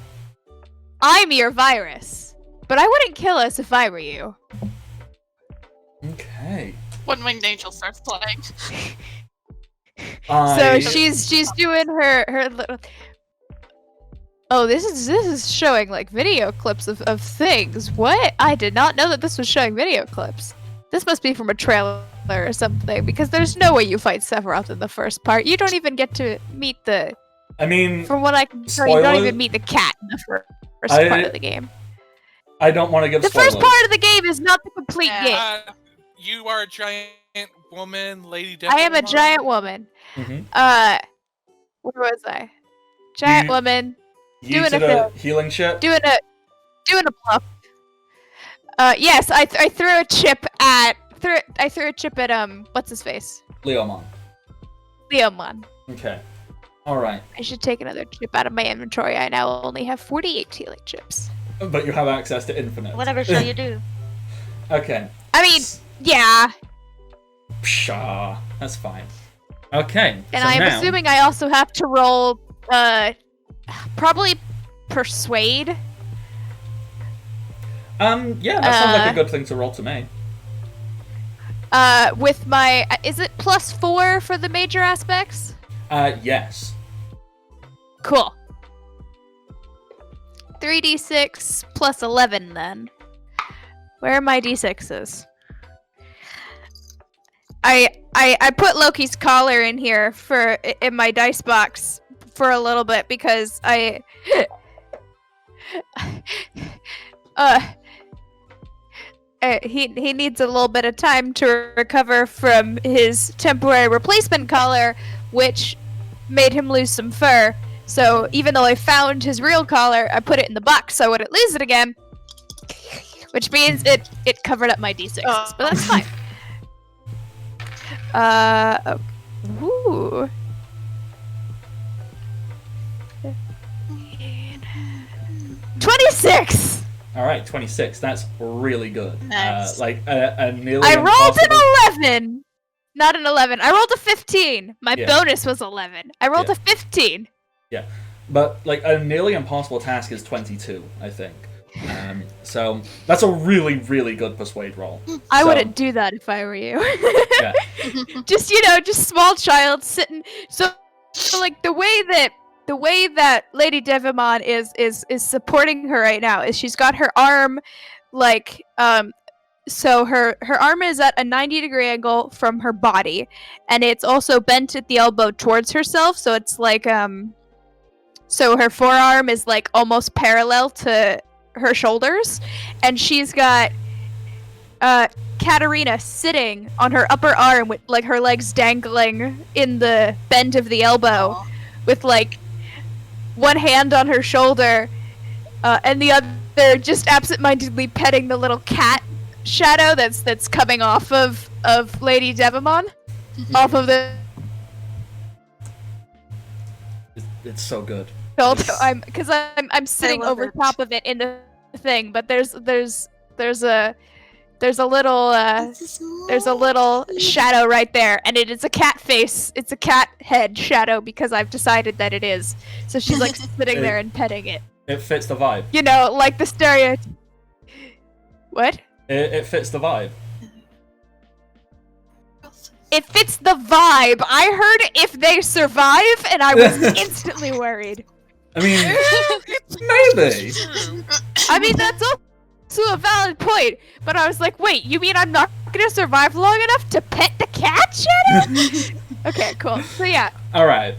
Speaker 3: I'm your virus, but I wouldn't kill us if I were you."
Speaker 1: Okay.
Speaker 2: One winged angel starts playing.
Speaker 3: So she's doing her little. Oh, this is showing like video clips of things. What? I did not know that this was showing video clips. This must be from a trailer or something, because there's no way you fight Sephiroth in the first part. You don't even get to meet the.
Speaker 1: I mean,
Speaker 3: from what I can tell, you don't even meet the cat in the first part of the game.
Speaker 1: I don't want to give
Speaker 3: the
Speaker 1: spoilers.
Speaker 3: first part of the game is not the complete game.
Speaker 4: You are a giant woman, Lady Devil.
Speaker 3: I am a giant woman. Where was I? Giant woman. Doing
Speaker 1: a healing chip.
Speaker 3: Doing a bluff. Yes, I threw a chip at what's his face?
Speaker 1: Leomon. Okay. All right.
Speaker 3: I should take another chip out of my inventory. I now only have 48 healing chips.
Speaker 1: But you have access to infinite.
Speaker 5: Whatever shall you do?
Speaker 1: Okay.
Speaker 3: I mean, yeah.
Speaker 1: Pshaw. That's fine. Okay.
Speaker 3: And
Speaker 1: so
Speaker 3: I'm
Speaker 1: now...
Speaker 3: assuming I also have to roll, probably persuade.
Speaker 1: Yeah, that sounds like a good thing to roll to me.
Speaker 3: With my, is it +4 for the major aspects?
Speaker 1: Yes.
Speaker 3: Cool. 3d6 plus 11 then. Where are my d6s? I put Loki's collar in here in my dice box for a little bit because he needs a little bit of time to recover from his temporary replacement collar, which made him lose some fur. So even though I found his real collar, I put it in the box so I wouldn't lose it again. Which means it covered up my d6s, but that's fine. Ooh. 26!
Speaker 1: Alright, 26. That's really good.
Speaker 2: Nice.
Speaker 1: A nearly
Speaker 3: I rolled
Speaker 1: impossible...
Speaker 3: an 11! Not an 11. I rolled a 15. My
Speaker 1: Yeah.
Speaker 3: bonus was 11. I rolled
Speaker 1: Yeah.
Speaker 3: a 15.
Speaker 1: Yeah. But, a nearly impossible task is 22, I think. So that's a really, really good persuade roll.
Speaker 3: I
Speaker 1: So,
Speaker 3: wouldn't do that if I were you.
Speaker 1: Yeah.
Speaker 3: Just just small child sitting. So like the way that Lady Devimon is supporting her right now is she's got her arm like so her arm is at a 90-degree angle from her body, and it's also bent at the elbow towards herself, so it's like so her forearm is like almost parallel to her shoulders, and she's got Katarina sitting on her upper arm with like her legs dangling in the bend of the elbow,
Speaker 2: Aw.
Speaker 3: with like one hand on her shoulder and the other just absentmindedly petting the little cat shadow that's coming off of Lady Devimon, off of the
Speaker 1: It's so good.
Speaker 3: shoulder.
Speaker 1: It's-
Speaker 3: I'm sitting
Speaker 2: love
Speaker 3: over
Speaker 2: it.
Speaker 3: top of it in the thing, but there's a little there's a little shadow right there, and it is a cat face. It's a cat head shadow because I've decided that it is. So she's like sitting there and petting it.
Speaker 1: It fits the vibe.
Speaker 3: You know, like the stereotype. What?
Speaker 1: It fits the vibe.
Speaker 3: It fits the vibe. I heard if they survive, and I was instantly worried.
Speaker 1: I mean, maybe.
Speaker 4: True.
Speaker 3: I mean, that's also a valid point, but I was like, wait, you mean I'm not gonna survive long enough to pet the cat, Shadow? Okay, cool. So yeah,
Speaker 1: All right.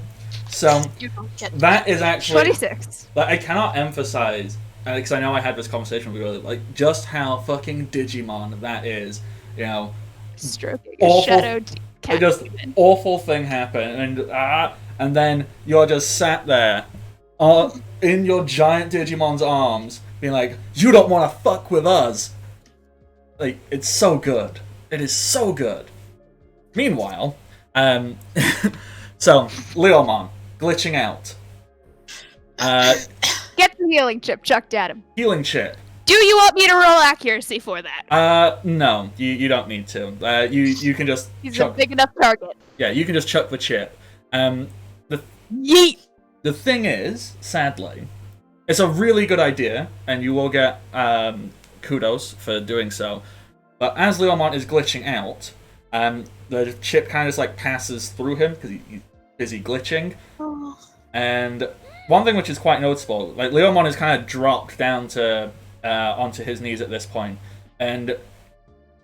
Speaker 1: So
Speaker 2: You don't get
Speaker 1: that is actually
Speaker 3: 26.
Speaker 1: like I cannot emphasize because I know I had this conversation with you earlier, like just how fucking Digimon that is. You know,
Speaker 3: Stroking
Speaker 1: Awful-
Speaker 3: a shadow
Speaker 1: it
Speaker 3: cat.
Speaker 1: just
Speaker 3: demon.
Speaker 1: awful thing happened, and then you're just sat there, in your giant Digimon's arms, being like, "You don't want to fuck with us." Like it's so good. It is so good. Meanwhile, so Leomon glitching out.
Speaker 3: Get the healing chip chucked at him.
Speaker 1: Healing chip.
Speaker 3: Do you want me to roll accuracy for that?
Speaker 1: No, you don't need to. You can just
Speaker 3: He's a
Speaker 1: chuck.
Speaker 3: big enough target.
Speaker 1: Yeah, you can just chuck the chip.
Speaker 3: Yeet!
Speaker 1: The thing is, sadly, it's a really good idea, and you will get kudos for doing so. But as Leomon is glitching out, the chip kind of just like passes through him because he's busy glitching.
Speaker 2: Oh.
Speaker 1: And one thing which is quite noticeable, like Leomon is kind of dropped down to onto his knees at this point, and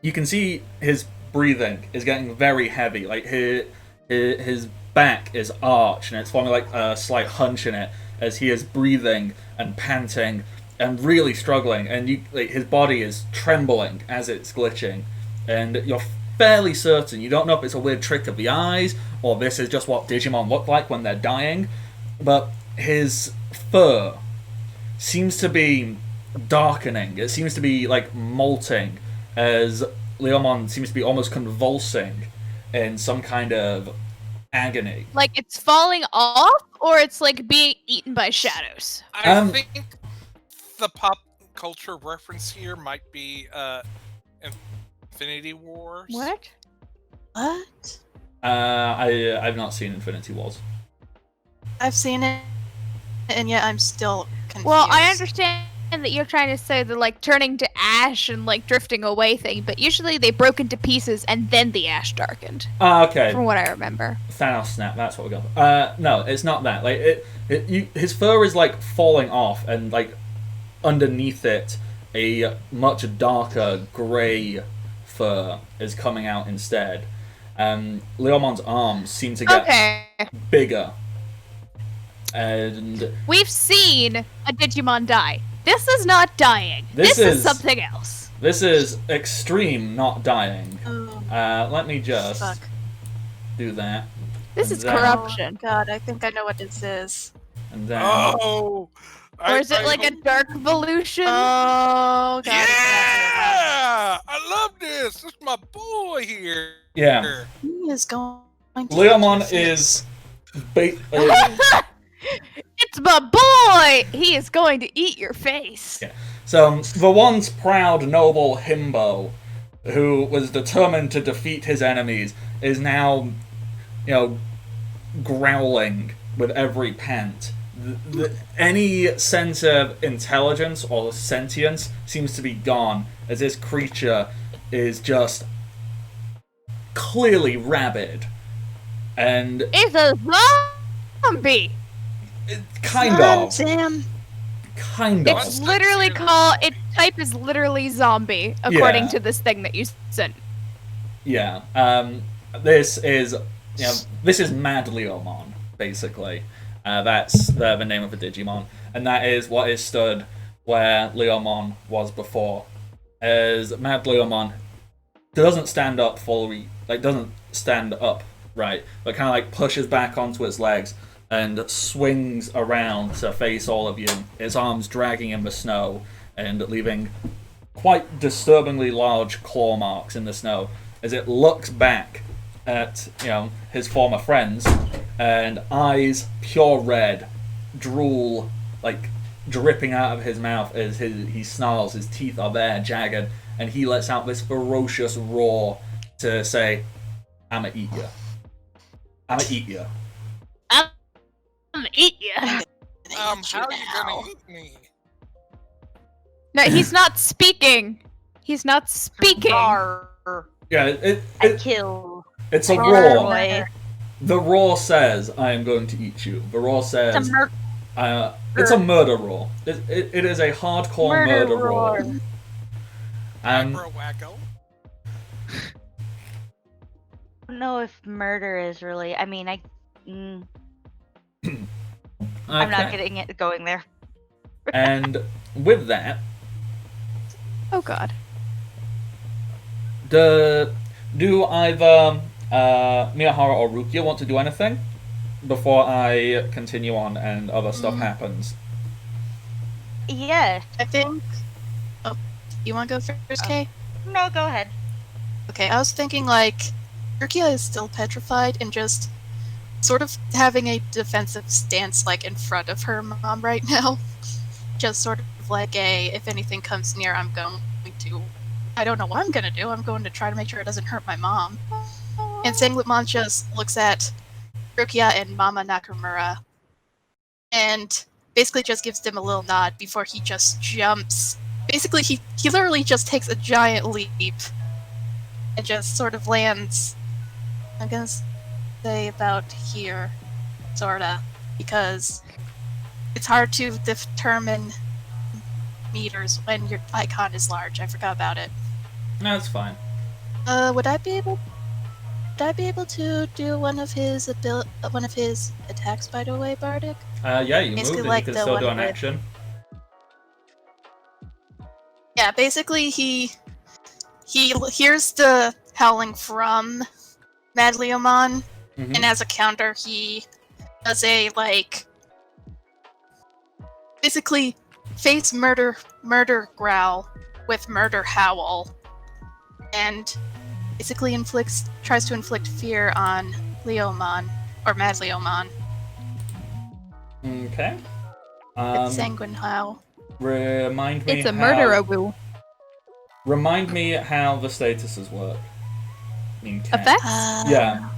Speaker 1: you can see his breathing is getting very heavy. Like his back is arched, and it's forming like a slight hunch in it as he is breathing and panting and really struggling. And his body is trembling as it's glitching, and you're fairly certain, you don't know if it's a weird trick of the eyes or this is just what Digimon look like when they're dying, but his fur seems to be darkening. It seems to be like molting as Leomon seems to be almost convulsing in some kind of agony.
Speaker 3: Like it's falling off, or it's like being eaten by shadows?
Speaker 4: I think the pop culture reference here might be Infinity Wars.
Speaker 3: What?
Speaker 2: What?
Speaker 1: I've not seen Infinity Wars.
Speaker 2: I've seen it, and yet I'm still confused.
Speaker 3: Well, I understand that you're trying to say the like turning to ash and like drifting away thing, but usually they broke into pieces and then the ash darkened,
Speaker 1: Okay.
Speaker 3: from what I remember.
Speaker 1: Thanos snap, that's what we got. No, it's not that. Like his fur is like falling off, and like underneath it, a much darker grey fur is coming out instead. Leomon's arms seem to get
Speaker 3: Okay.
Speaker 1: bigger, and
Speaker 3: We've seen a Digimon die. This is not dying.
Speaker 1: This
Speaker 3: This is
Speaker 1: is-
Speaker 3: something else.
Speaker 1: this is extreme not dying.
Speaker 2: Oh,
Speaker 1: Let me just
Speaker 2: fuck.
Speaker 1: do that,
Speaker 3: This
Speaker 1: And
Speaker 3: is
Speaker 1: then-
Speaker 3: corruption.
Speaker 2: Oh, God, I think I know what this is.
Speaker 1: and then
Speaker 4: Oh!
Speaker 3: Or is it like a dark evolution?
Speaker 2: Oh, God.
Speaker 4: Yeah! I love this! This is my boy here!
Speaker 1: yeah,
Speaker 2: He is going to
Speaker 1: Leomon
Speaker 2: get your
Speaker 1: is.
Speaker 2: face.
Speaker 3: It's my boy! He is going to eat your face.
Speaker 1: Yeah. So, the once proud, noble himbo, who was determined to defeat his enemies, is now, growling with every pant. any sense of intelligence or sentience seems to be gone, as this creature is just clearly rabid. And
Speaker 3: It's a zombie.
Speaker 1: kind of.
Speaker 2: Sam.
Speaker 1: Kind of.
Speaker 3: It's literally called. Its type is literally zombie, according
Speaker 1: Yeah.
Speaker 3: to this thing that you sent.
Speaker 1: Yeah. This is this is Mad Leomon, basically. That's the name of the Digimon, and that is what is stood where Leomon was before. As Mad Leomon doesn't stand up fully, doesn't stand up right, but kind of pushes back onto its legs and swings around to face all of you, its arms dragging in the snow and leaving quite disturbingly large claw marks in the snow as it looks back at his former friends, and eyes pure red, drool dripping out of his mouth as he snarls. His teeth are there, jagged, and he lets out this ferocious roar to say, "I'ma eat you. I'ma eat you."
Speaker 3: I'm gonna eat you.
Speaker 4: How are you gonna eat me?
Speaker 3: No, he's not speaking. He's not speaking.
Speaker 5: Roar.
Speaker 1: Yeah,
Speaker 5: I kill.
Speaker 1: it's a
Speaker 5: Roar,
Speaker 1: roar.
Speaker 5: boy.
Speaker 1: The roar says, "I am going to eat you." The roar
Speaker 5: It's a
Speaker 1: says,
Speaker 5: murder.
Speaker 1: it's a murder roar. It is a hardcore murder roar.
Speaker 4: Bro wacko.
Speaker 5: I don't know if murder is really. I mean, I'm not getting it going there.
Speaker 1: And with that,
Speaker 3: Oh God.
Speaker 1: do either Miyahara or Rukia want to do anything before I continue on and other stuff happens?
Speaker 5: Yeah.
Speaker 2: I think. Oh, you want to go first, Kay?
Speaker 5: No, go ahead.
Speaker 2: Okay, I was thinking Rukia is still petrified and just sort of having a defensive stance in front of her mom right now. Just sort of if anything comes near, I'm going to. I don't know what I'm going to do. I'm going to try to make sure it doesn't hurt my mom. And Sangwitmon just looks at Rukia and Mama Nakamura and basically just gives them a little nod before he just jumps. Basically, he literally just takes a giant leap and just sort of lands, I'm gonna say about here, sorta, because it's hard to determine meters when your icon is large. I forgot about it.
Speaker 1: No, it's fine.
Speaker 2: Would I be able to do one of his attacks, by the way, Bardic?
Speaker 1: Yeah, you
Speaker 2: Basically
Speaker 1: moved, and
Speaker 2: like
Speaker 1: you can
Speaker 2: the
Speaker 1: still do
Speaker 2: one
Speaker 1: an
Speaker 2: with-
Speaker 1: action.
Speaker 2: Yeah, basically he hears the howling from Mad Leomon,
Speaker 1: Mhm.
Speaker 2: and as a counter, he does a basically face murder growl with murder howl, and basically tries to inflict fear on Leomon or Mad Leomon
Speaker 1: Okay.
Speaker 2: with Sanguine Howl.
Speaker 1: Remind me.
Speaker 3: It's a murderer woo.
Speaker 1: Remind me how the statuses work. Cat.
Speaker 3: Effects?
Speaker 1: Yeah.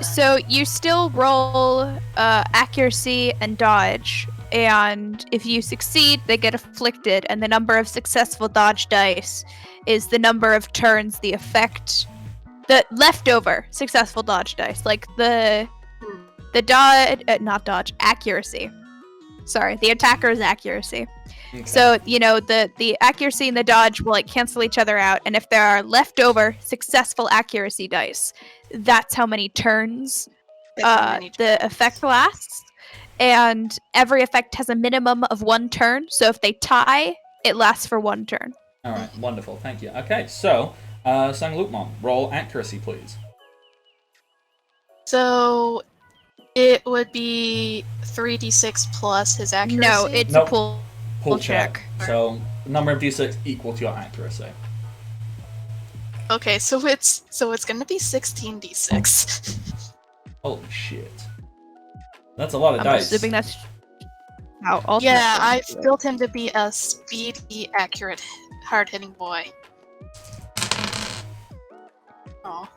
Speaker 3: So you still roll accuracy and dodge, and if you succeed, they get afflicted, and the number of successful dodge dice is the number of turns the effect, the leftover successful dodge dice, the dodge, not dodge, accuracy. Sorry, the attacker's accuracy.
Speaker 1: Okay.
Speaker 3: So, the accuracy and the dodge will cancel each other out, and if there are leftover successful accuracy dice, that's how many turns the effect lasts. And every effect has a minimum of 1 turn, so if they tie, it lasts for 1 turn.
Speaker 1: Alright, wonderful, thank you. Okay, so, Sangwitmon, roll accuracy, please.
Speaker 2: So it would be 3d6 plus his accuracy.
Speaker 3: No, it's
Speaker 1: Nope.
Speaker 3: a pull
Speaker 1: Pull
Speaker 3: check.
Speaker 1: So, the number of d6 equal to your accuracy.
Speaker 2: Okay, so it's gonna be 16d6.
Speaker 1: Holy shit. That's a lot of
Speaker 3: I'm
Speaker 1: dice.
Speaker 3: assuming that's how all
Speaker 2: Yeah, I built him to be a speedy, accurate, hard-hitting boy. Oh.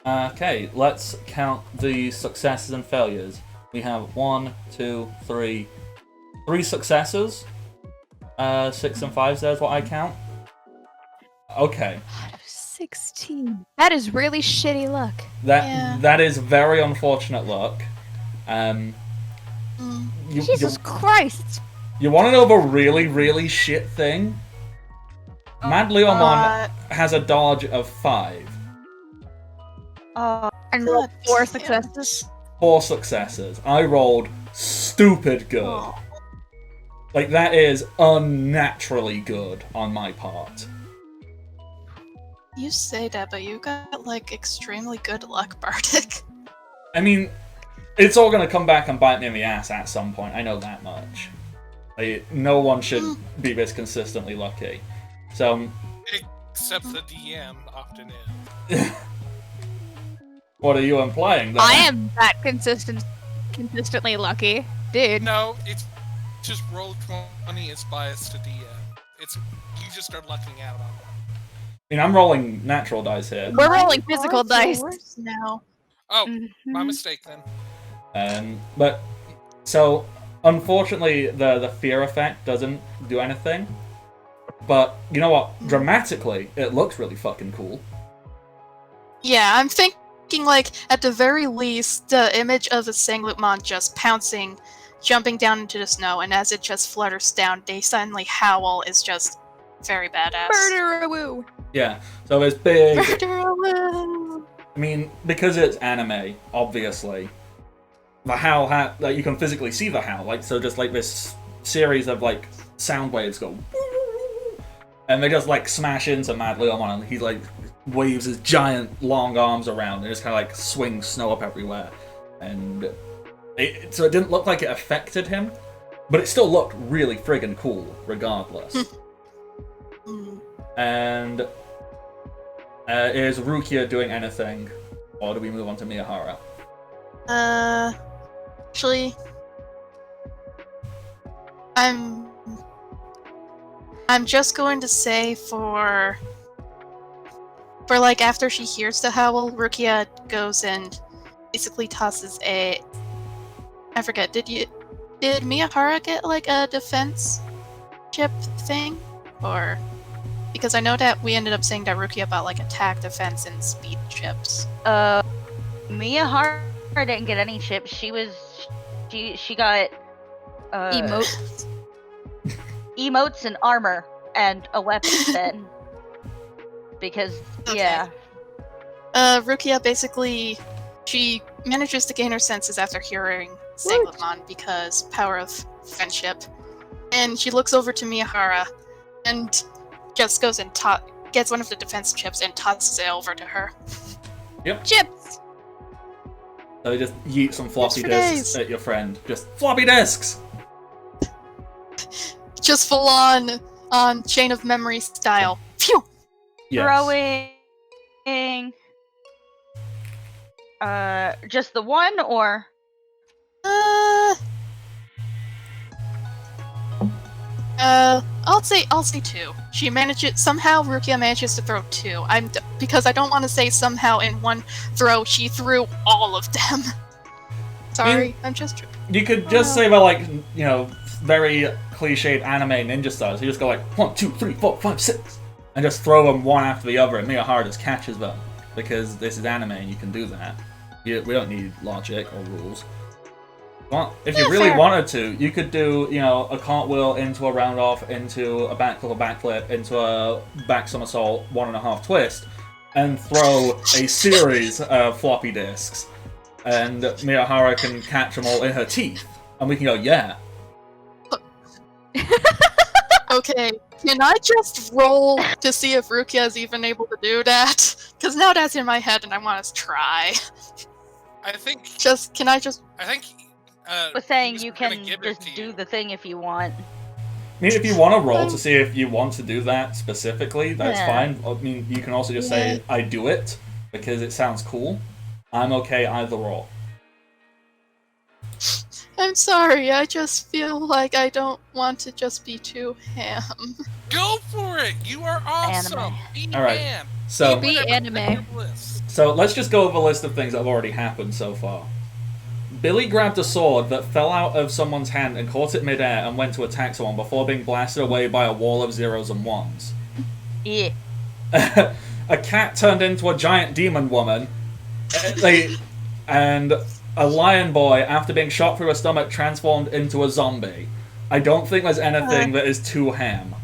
Speaker 1: Okay, let's count the successes and failures. We have 1, 2, 3, 3 successes. 6 and 5 is what I count. Okay.
Speaker 3: Out of 16. That is really shitty luck.
Speaker 1: That is very unfortunate luck.
Speaker 3: Jesus Christ!
Speaker 1: You want to know the really, really shit thing? Mad Leomon has a dodge of 5.
Speaker 3: And rolled 4 successes.
Speaker 1: 4 successes. I rolled stupid good.
Speaker 2: Oh.
Speaker 1: Like, that is unnaturally good on my part.
Speaker 2: You say that, but you got, like, extremely good luck, Bardic.
Speaker 1: I mean, it's all gonna come back and bite me in the ass at some point. I know that much. Like, no one should be this consistently lucky. So,
Speaker 4: Except the DM often is.
Speaker 1: what are you implying? That
Speaker 3: I am that consistently lucky. Dude.
Speaker 4: No, it's just roll 20 is biased to DM. It's you just are lucking out on it.
Speaker 1: I mean, I'm rolling natural dice here.
Speaker 3: We're rolling physical dice.
Speaker 2: Now.
Speaker 4: Oh, my mistake then.
Speaker 1: But, so, unfortunately, the fear effect doesn't do anything. But, you know what? Dramatically, it looks really fucking cool.
Speaker 2: Yeah, I'm thinking, like, at the very least, the image of the Sanglutmon just pouncing, jumping down into the snow, and as it just flutters down, they suddenly howl is just very badass.
Speaker 3: Murder-a-woo!
Speaker 1: Yeah, so it's big.
Speaker 2: Murder-a-woo!
Speaker 1: I mean, because it's anime, obviously, the howl like you can physically see the howl, like so, just like this series of like sound waves go, and they just like smash into Mad Leomon, and he like waves his giant long arms around and just kind of like swings snow up everywhere, and so it didn't look like it affected him, but it still looked really friggin' cool regardless. And is Rukia doing anything, or do we move on to Miyahara?
Speaker 2: Actually, I'm just going to say for like after she hears the howl, Rukia goes and basically tosses a. I forget. Did Miyahara get like a defense chip thing, or because I know that we ended up saying that Rukia about like attack, defense, and speed chips.
Speaker 5: Miyahara didn't get any chips. She got
Speaker 3: Emotes.
Speaker 5: emotes and armor and a weapon then. Because yeah.
Speaker 2: Rukia basically she manages to gain her senses after hearing Sanglutmon because power of friendship. And she looks over to Miyahara and just goes and gets one of the defense chips and tosses it over to her.
Speaker 1: Yep.
Speaker 3: Chips!
Speaker 1: So you just yeet some floppy
Speaker 2: for
Speaker 1: disks
Speaker 2: days.
Speaker 1: at your friend. Just floppy disks!
Speaker 2: Just full on chain of memory style. Phew!
Speaker 1: Yes.
Speaker 5: Throwing just the one or
Speaker 2: I'll say 2. She manages somehow. Rukia manages to throw 2. Because I don't want to say somehow in one throw she threw all of them. Sorry, I'm just.
Speaker 1: You could just say about like very cliched anime ninja styles. You just go like 1, 2, 3, 4, 5, 6, and just throw them one after the other, and Miyahara just catches them because this is anime and you can do that. We don't need logic or rules. Well, if you really wanted to, you could do, a cartwheel into a round off, into a backflip, into a back somersault, 1.5 twist, and throw a series of floppy disks. And Miyahara can catch them all in her teeth. And we can go, yeah.
Speaker 2: Okay, can I just roll to see if Rukia is even able to do that? Because now that's in my head and I want to try.
Speaker 4: I think
Speaker 5: was saying
Speaker 4: he's
Speaker 5: you
Speaker 4: gonna
Speaker 5: can
Speaker 4: give it
Speaker 5: just
Speaker 4: to
Speaker 5: do
Speaker 4: you.
Speaker 5: the thing if you want.
Speaker 1: I mean, if you want to roll to see if you want to do that specifically, that's fine. I mean, you can also just say, I do it, because it sounds cool. I'm okay either or.
Speaker 2: I'm sorry, I just feel like I don't want to just be too ham.
Speaker 4: Go for it! You are awesome!
Speaker 5: Anime.
Speaker 4: Be
Speaker 1: All right.
Speaker 4: man.
Speaker 1: So,
Speaker 3: Be
Speaker 4: Whatever,
Speaker 3: anime.
Speaker 4: pick your bliss.
Speaker 1: so let's just go over a list of things that have already happened so far. Billy grabbed a sword that fell out of someone's hand and caught it midair and went to attack someone before being blasted away by a wall of zeros and ones.
Speaker 5: Yeah.
Speaker 1: A cat turned into a giant demon woman. And a lion boy, after being shot through a stomach, transformed into a zombie. I don't think there's anything that is too ham.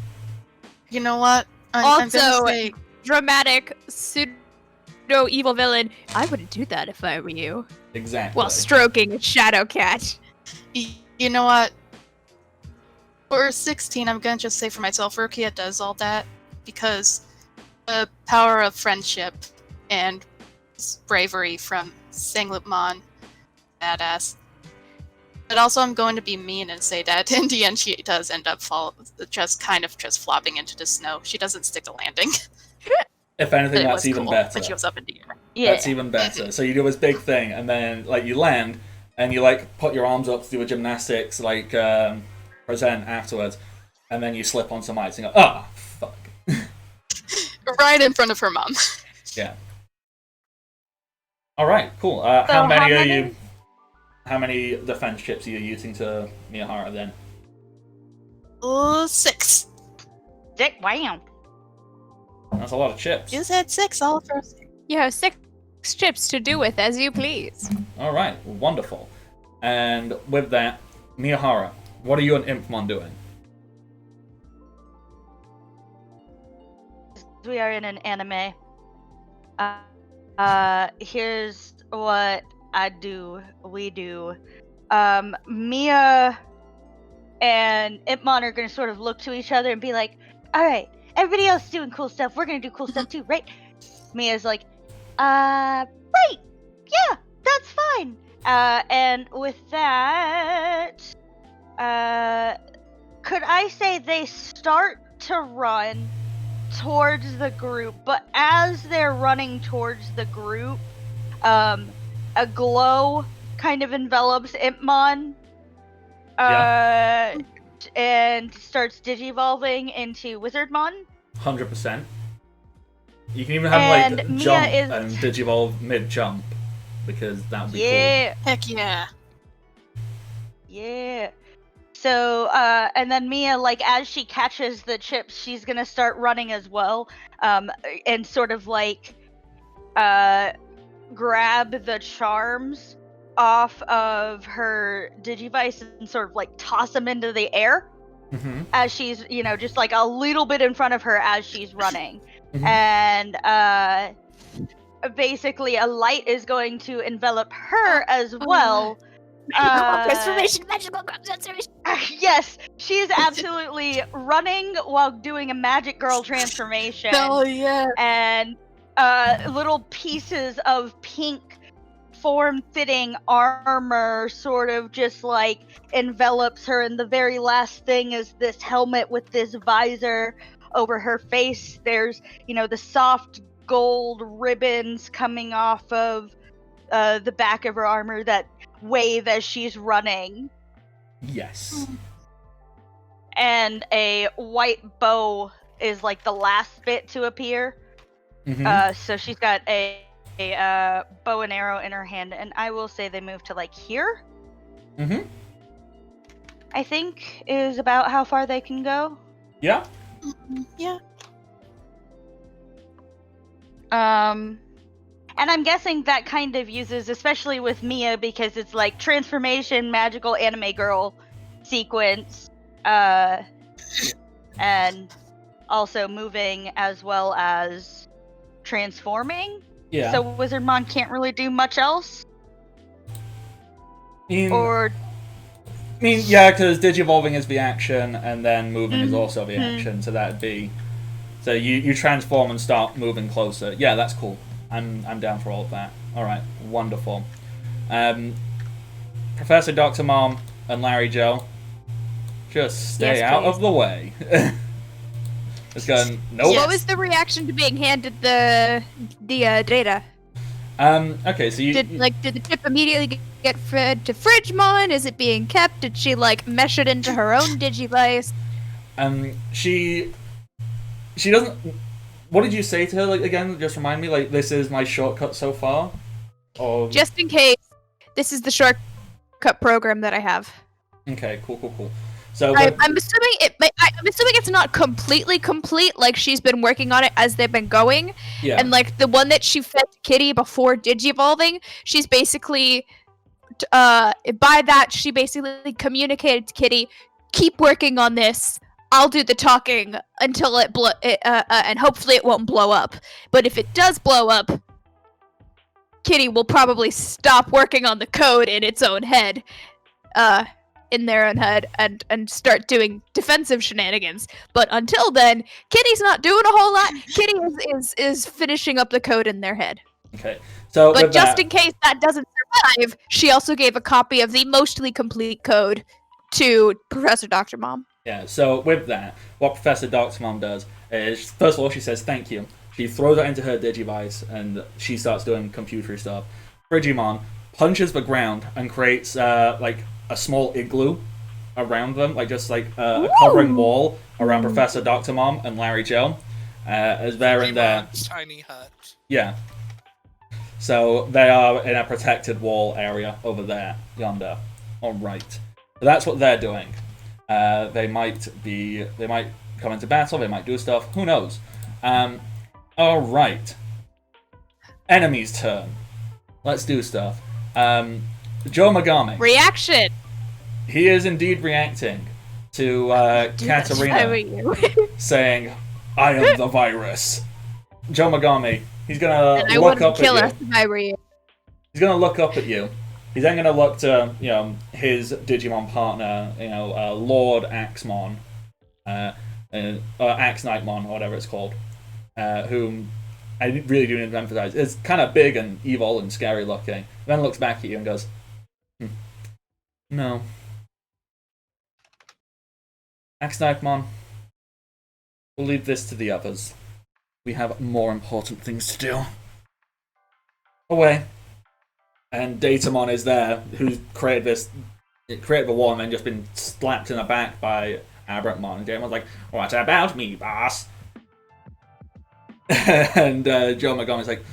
Speaker 2: You know what? I'm
Speaker 3: Also,
Speaker 2: gonna say,
Speaker 3: dramatic pseudo evil villain. I wouldn't do that if I were you.
Speaker 1: Exactly.
Speaker 3: While stroking a shadow cat.
Speaker 2: you know what? For 16, I'm gonna just say for myself, Rukia does all that because the power of friendship and bravery from Sangloopmon, badass. But also, I'm going to be mean and say that in the end, she does end up just flopping into the snow. She doesn't stick the landing.
Speaker 1: If anything,
Speaker 2: It
Speaker 1: that's
Speaker 2: was
Speaker 1: even
Speaker 2: cool
Speaker 1: better.
Speaker 2: when she was up in the air.
Speaker 5: Yeah.
Speaker 1: That's even better. So you do this big thing, and then like you land, and you like put your arms up to do a gymnastics like present afterwards, and then you slip on some ice and go, ah, fuck.
Speaker 2: Right in front of her mom.
Speaker 1: Yeah. All right, cool. How many are you? How many defense chips are you using to Miyahara then?
Speaker 2: 6.
Speaker 5: Dick, wow.
Speaker 1: That's a lot of chips.
Speaker 2: You said 6 all first.
Speaker 3: You have 6 chips to do with as you please.
Speaker 1: All right, wonderful. And with that, Miyahara, what are you and Impmon doing?
Speaker 5: We are in an anime. Here's what we do. Mia and Impmon are gonna sort of look to each other and be like, alright, everybody else is doing cool stuff, we're gonna do cool stuff too, right? Mia's like, right, yeah, that's fine. And with that, could I say they start to run towards the group, but as they're running towards the group, a glow kind of envelops Impmon, and starts digivolving into Wizardmon.
Speaker 1: 100%. You can even have
Speaker 5: And
Speaker 1: like
Speaker 5: Mia
Speaker 1: jump
Speaker 5: is-
Speaker 1: and digivolve mid-jump, because that would be
Speaker 5: Yeah,
Speaker 2: Heck yeah.
Speaker 5: yeah. So, and then Mia, like, as she catches the chips, she's gonna start running as well, and sort of like, grab the charms off of her Digivice and sort of like toss them into the air
Speaker 1: cool. Mm-hmm.
Speaker 5: as she's, just like a little bit in front of her as she's running.
Speaker 1: Mhm.
Speaker 5: And basically a light is going to envelop her as well.
Speaker 3: Magical transformation.
Speaker 5: Yes, she is absolutely running while doing a magic girl transformation.
Speaker 2: Hell yeah.
Speaker 5: And little pieces of pink form-fitting armor sort of just like envelops her, and the very last thing is this helmet with this visor over her face. There's, the soft gold ribbons coming off of the back of her armor that wave as she's running,
Speaker 1: Yes.
Speaker 5: and a white bow is like the last bit to appear.
Speaker 1: Mm-hmm.
Speaker 5: So she's got a bow and arrow in her hand, and I will say they move to like here.
Speaker 1: Mm-hmm.
Speaker 5: I think is about how far they can go.
Speaker 1: Yeah.
Speaker 2: Yeah.
Speaker 5: And I'm guessing that kind of uses, especially with Mia, because it's like transformation, magical anime girl sequence, and also moving as well as transforming.
Speaker 1: Yeah.
Speaker 5: So Wizardmon can't really do much else. Or
Speaker 1: yeah, because digivolving is the action, and then moving is also the action, so that'd be... So you transform and start moving closer. Yeah, that's cool. I'm down for all of that. Alright, wonderful. Professor Dr. Mom and Larry Joe, just stay
Speaker 3: Yes,
Speaker 1: out
Speaker 3: please.
Speaker 1: of the way. Just going, nope.
Speaker 3: What was the reaction to being handed the data?
Speaker 1: Okay, so you...
Speaker 3: Did the chip immediately get fed to Fridgemon? Is it being kept? Did she like mesh it into her own Digivice?
Speaker 1: She doesn't... What did you say to her, like, again? Just remind me, like, this is my shortcut so far? Or...
Speaker 3: Just in case, this is the shortcut shortcut program that I have.
Speaker 1: Okay, cool. So
Speaker 3: I'm assuming I'm assuming it's not completely complete. Like she's been working on it as they've been going,
Speaker 1: yeah,
Speaker 3: and like the one that she fed to Kitty before Digivolving, she's basically by that she basically communicated to Kitty, keep working on this. I'll do the talking until and hopefully it won't blow up. But if it does blow up, Kitty will probably stop working on the code in its own head. In their own head and start doing defensive shenanigans. But until then, Kitty's not doing a whole lot. Kitty is finishing up the code in their head.
Speaker 1: okay. So
Speaker 3: But
Speaker 1: with
Speaker 3: just
Speaker 1: that,
Speaker 3: in case that doesn't survive, she also gave a copy of the mostly complete code to Professor Dr. Mom.
Speaker 1: yeah, so with that, what Professor Dr. Mom does is, first of all, she says thank you. She throws it into her Digivice, and she starts doing computery stuff. Digimon punches the ground and creates, like, a small igloo around them, like just like a covering wall around Professor Dr. Mom and Larry Joe, as they're in their
Speaker 4: tiny hut.
Speaker 1: yeah. So they are in a protected wall area over there, yonder. All right. So that's what they're doing. They might come into battle. They might do stuff. Who knows? All right. Enemy's turn. Let's do stuff. Joe Megami.
Speaker 3: Reaction!
Speaker 1: He is indeed reacting to Katarina saying, I am the virus. Joe Megami, he's going to look up
Speaker 3: kill
Speaker 1: at
Speaker 3: us
Speaker 1: you.
Speaker 3: if I were you.
Speaker 1: He's going to look up at you. He's then going to look to, his Digimon partner, Lord Axmon, Axnightmon, or whatever it's called, whom I really do need to emphasize is kind of big and evil and scary looking. Then looks back at you and goes, no. Axnightmon, we'll leave this to the others. We have more important things to do. Away. And Datamon is there, who's created the wall and then just been slapped in the back by Abramon. And Datamon's like, what about me, boss? And Joe Megame's like,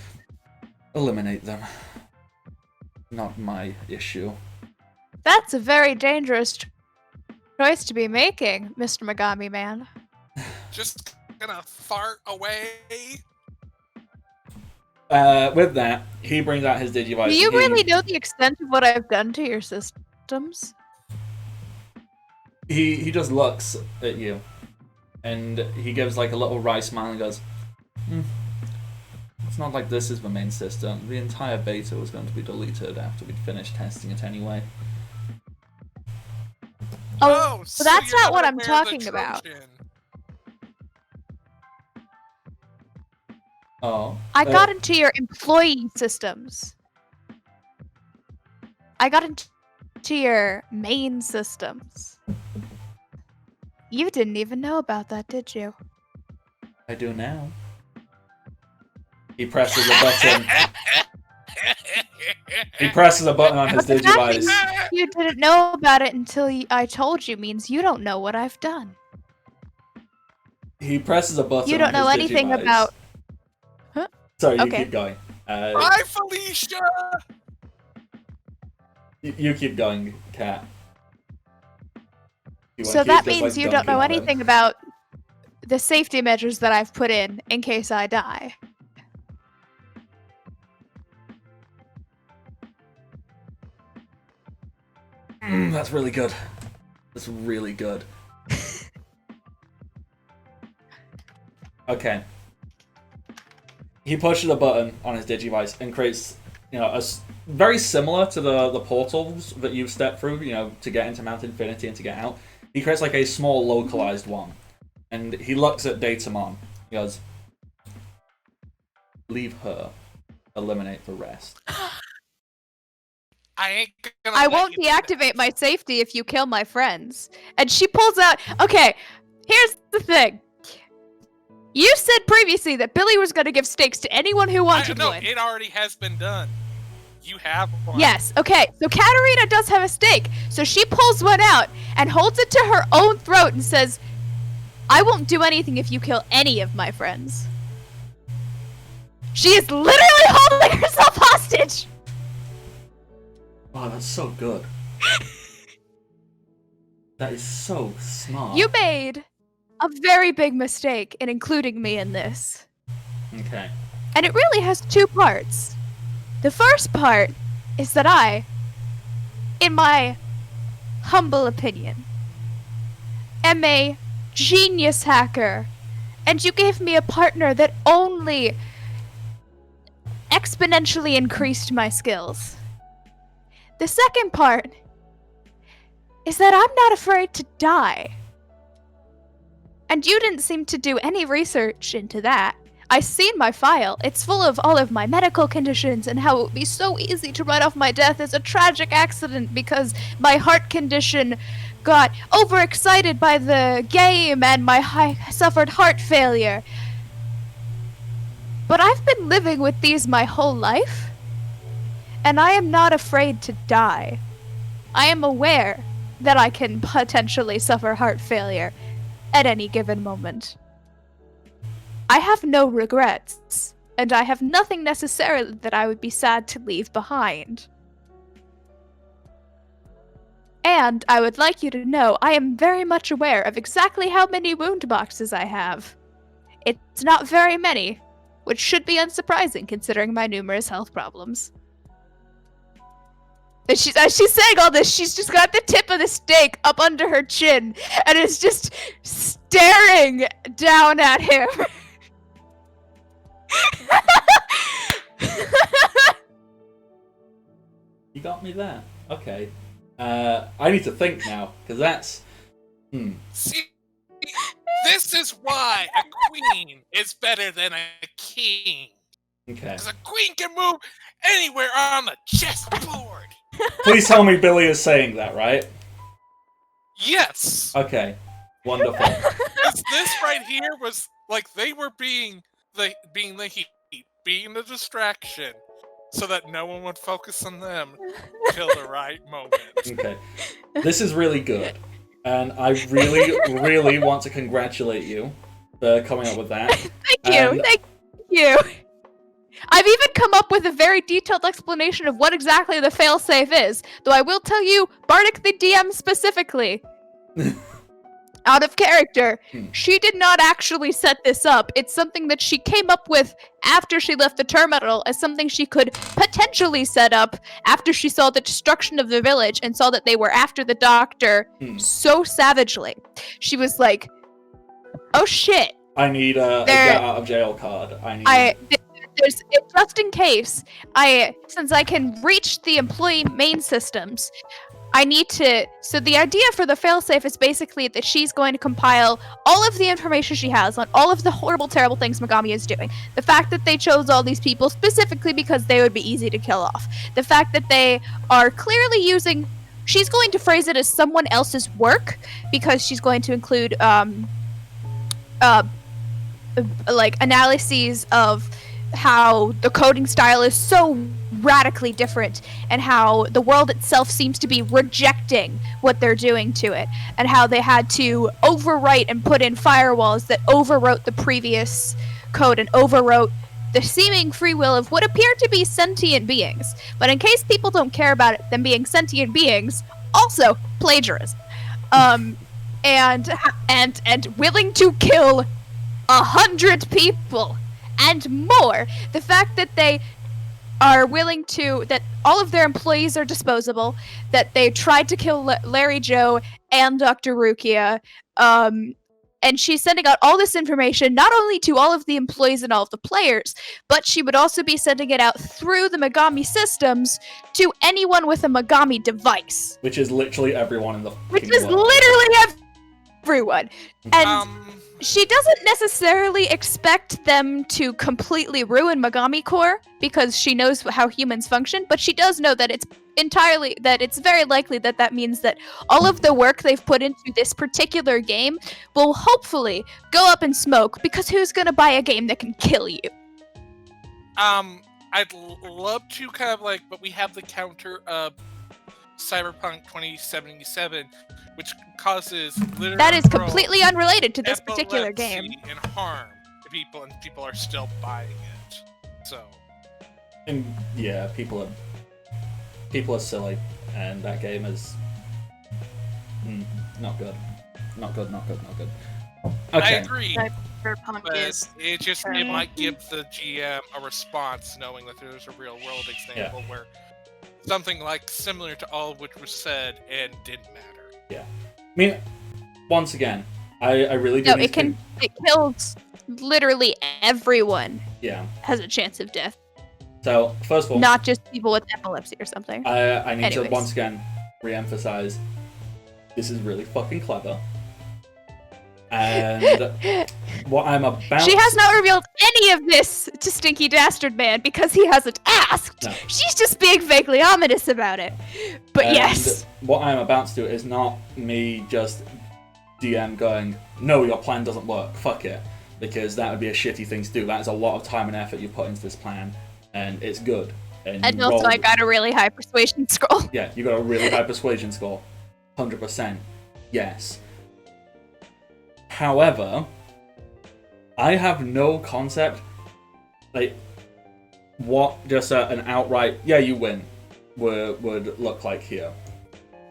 Speaker 1: eliminate them. Not my issue.
Speaker 3: That's a very dangerous choice to be making, Mr. Megami Man.
Speaker 4: Just gonna fart away.
Speaker 1: With that, he brings out his Digivice.
Speaker 3: Do you really know the extent of what I've done to your systems?
Speaker 1: He just looks at you, and he gives like a little wry smile and goes, it's not like this is the main system. The entire beta was going to be deleted after we'd finished testing it anyway.
Speaker 4: Oh,
Speaker 3: so that's
Speaker 4: you're
Speaker 3: not what I'm
Speaker 4: aware of
Speaker 3: talking
Speaker 4: the
Speaker 3: about.
Speaker 4: Trojan.
Speaker 1: Oh.
Speaker 3: I got into your employee systems. I got into your main systems. You didn't even know about that, did you?
Speaker 1: I do now. He presses a button. He presses a button on his
Speaker 3: But the fact that
Speaker 1: Digivice.
Speaker 3: you didn't know about it until I told you means you don't know what I've done.
Speaker 1: He presses a button.
Speaker 3: You don't
Speaker 1: on
Speaker 3: know
Speaker 1: his
Speaker 3: anything
Speaker 1: Digivice.
Speaker 3: about... Huh?
Speaker 1: Sorry, you
Speaker 3: Okay.
Speaker 1: keep going.
Speaker 4: Bye, Felicia!
Speaker 1: You keep going, Kat.
Speaker 3: So that means you don't know anything about the safety measures that I've put in case I die.
Speaker 1: That's really good. That's really good. Okay. He pushes a button on his Digivice and creates, very similar to the portals that you've stepped through, to get into Mount Infinity and to get out. He creates like a small localized one. And he looks at Datamon. He goes, leave her. Eliminate the rest.
Speaker 4: I ain't gonna
Speaker 3: I
Speaker 4: let
Speaker 3: won't
Speaker 4: you do that.
Speaker 3: deactivate my safety if you kill my friends. And she pulls out... Okay, here's the thing. You said previously that Billy was going to give stakes to anyone who wanted
Speaker 4: No,
Speaker 3: one.
Speaker 4: it already has been done. You have one.
Speaker 3: Yes, okay. So Katarina does have a stake. So she pulls one out and holds it to her own throat and says, I won't do anything if you kill any of my friends. She is literally holding herself hostage!
Speaker 1: Wow, that's so good. That is so smart.
Speaker 3: You made a very big mistake in including me in this.
Speaker 1: Okay.
Speaker 3: And it really has two parts. The first part is that I, in my humble opinion, am a genius hacker. And you gave me a partner that only exponentially increased my skills. The second part is that I'm not afraid to die. And you didn't seem to do any research into that. I seen my file. It's full of all of my medical conditions and how it would be so easy to write off my death as a tragic accident because my heart condition got overexcited by the game and I suffered heart failure. But I've been living with these my whole life, and I am not afraid to die. I am aware that I can potentially suffer heart failure at any given moment. I have no regrets, and I have nothing necessarily that I would be sad to leave behind. And I would like you to know I am very much aware of exactly how many wound boxes I have. It's not very many, which should be unsurprising considering my numerous health problems. And as she's saying all this, she's just got the tip of the stake up under her chin and is just staring down at him.
Speaker 1: You got me there. Okay. I need to think now, because that's...
Speaker 4: See, this is why a queen is better than a king.
Speaker 1: Okay.
Speaker 4: Because a queen can move anywhere on the chessboard.
Speaker 1: Please tell me Billy is saying that, right?
Speaker 4: Yes.
Speaker 1: Okay. Wonderful.
Speaker 4: 'Cause this right here was like they were being the heat, being the distraction, so that no one would focus on them till the right moment.
Speaker 1: Okay. This is really good. And I really, really want to congratulate you for coming up with that.
Speaker 3: Thank you. I've even come up with a very detailed explanation of what exactly the failsafe is, though I will tell you, Bardic the DM specifically, out of character, she did not actually set this up. It's something that she came up with after she left the terminal as something she could potentially set up after she saw the destruction of the village and saw that they were after the doctor so savagely. She was like, oh shit.
Speaker 1: I need a get out of jail card. There's
Speaker 3: just in case, since I can reach the employee main systems, I need to... So the idea for the failsafe is basically that she's going to compile all of the information she has on all of the horrible, terrible things Megami is doing. The fact that they chose all these people specifically because they would be easy to kill off. The fact that they are clearly using... She's going to phrase it as someone else's work because she's going to include like analyses of how the coding style is so radically different and how the world itself seems to be rejecting what they're doing to it and how they had to overwrite and put in firewalls that overwrote the previous code and overwrote the seeming free will of what appear to be sentient beings. But in case people don't care about it, them being sentient beings, also plagiarism. And willing to kill 100 people and more. The fact that they are willing to, that all of their employees are disposable, that they tried to kill Larry Joe and Dr. Rukia, and she's sending out all this information not only to all of the employees and all of the players, but she would also be sending it out through the Megami systems to anyone with a Megami device.
Speaker 1: Which is literally everyone in the
Speaker 3: Which
Speaker 1: fucking
Speaker 3: is
Speaker 1: world.
Speaker 3: literally everyone. And she doesn't necessarily expect them to completely ruin Megami Core because she knows how humans function, but she does know that it's very likely that means that all of the work they've put into this particular game will hopefully go up in smoke because who's gonna buy a game that can kill you?
Speaker 4: I'd love to kind of like, but we have the counter of Cyberpunk 2077, which causes literal
Speaker 3: That is completely unrelated to this particular game.
Speaker 4: And harm to people, and people are still buying it. So,
Speaker 1: And yeah, people are silly, and that game is Not good. Not good.
Speaker 4: I
Speaker 1: Okay.
Speaker 4: agree,
Speaker 2: Cyberpunk
Speaker 4: but
Speaker 2: is
Speaker 4: it might give the GM a response knowing that there's a real world example where something like similar to all of which was said and didn't matter.
Speaker 1: Yeah. I mean, once again, I really do.
Speaker 3: No, it kills literally everyone.
Speaker 1: Yeah.
Speaker 3: Has a chance of death.
Speaker 1: So first of all,
Speaker 3: Not just people with epilepsy or something.
Speaker 1: I need to
Speaker 3: Anyways.
Speaker 1: once again re-emphasize this is really fucking clever. And what I'm about
Speaker 3: She has not revealed any of this to Stinky Dastard Man because he hasn't asked.
Speaker 1: No.
Speaker 3: She's just being vaguely ominous about it. But
Speaker 1: and
Speaker 3: yes.
Speaker 1: what I'm about to do is not me just DM going, no, your plan doesn't work, fuck it. Because that would be a shitty thing to do. That is a lot of time and effort you put into this plan, and it's good. And
Speaker 3: And
Speaker 1: you
Speaker 3: also, I
Speaker 1: rolled-
Speaker 3: got a really high persuasion score.
Speaker 1: Yeah, you got a really high persuasion score. 100%. Yes. However, I have no concept, like, what just an outright, yeah, you win, would look like here.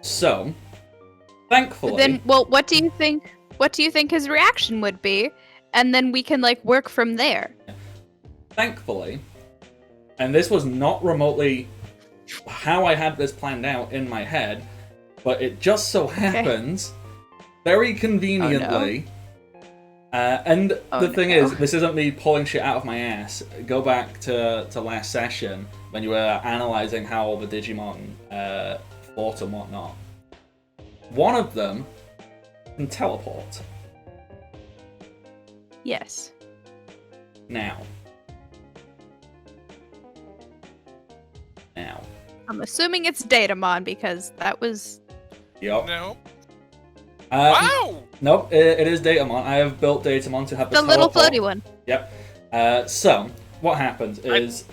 Speaker 1: So, thankfully...
Speaker 3: Then, well, what do you think? What do you think his reaction would be? And then we can, like, work from there.
Speaker 1: Thankfully, and this was not remotely how I had this planned out in my head, but it just so happens, very conveniently, and the thing is, this isn't me pulling shit out of my ass. Go back to last session when you were analysing how the Digimon fought and whatnot. One of them can teleport.
Speaker 3: Yes.
Speaker 1: Now.
Speaker 3: I'm assuming it's Datamon because that was...
Speaker 1: Yup.
Speaker 4: No. Wow!
Speaker 1: Nope, it is Datamon. I have built Datamon to have
Speaker 3: the little
Speaker 1: teleport.
Speaker 3: floaty one.
Speaker 1: Yep. So, what happens is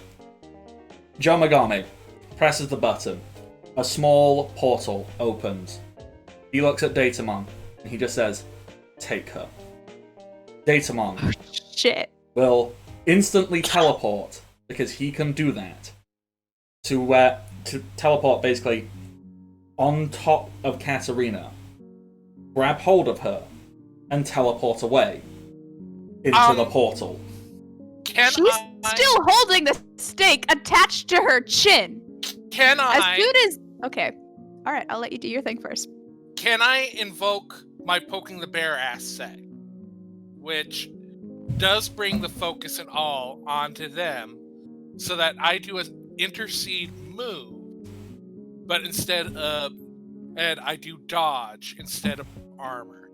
Speaker 1: Joe Megami presses the button. A small portal opens. He looks at Datamon, and he just says, take her. Datamon
Speaker 3: Shit.
Speaker 1: will instantly teleport, because he can do that, to teleport basically on top of Katarina, grab hold of her, and teleport away into the portal.
Speaker 4: Can
Speaker 3: She's
Speaker 4: I?
Speaker 3: still holding the stake attached to her chin.
Speaker 4: Can
Speaker 3: As
Speaker 4: I?
Speaker 3: soon as... Okay. Alright, I'll let you do your thing first.
Speaker 4: Can I invoke my poking the bear ass say, which does bring the focus and all onto them, so that I do an intercede move, but instead of, and I do dodge instead of armor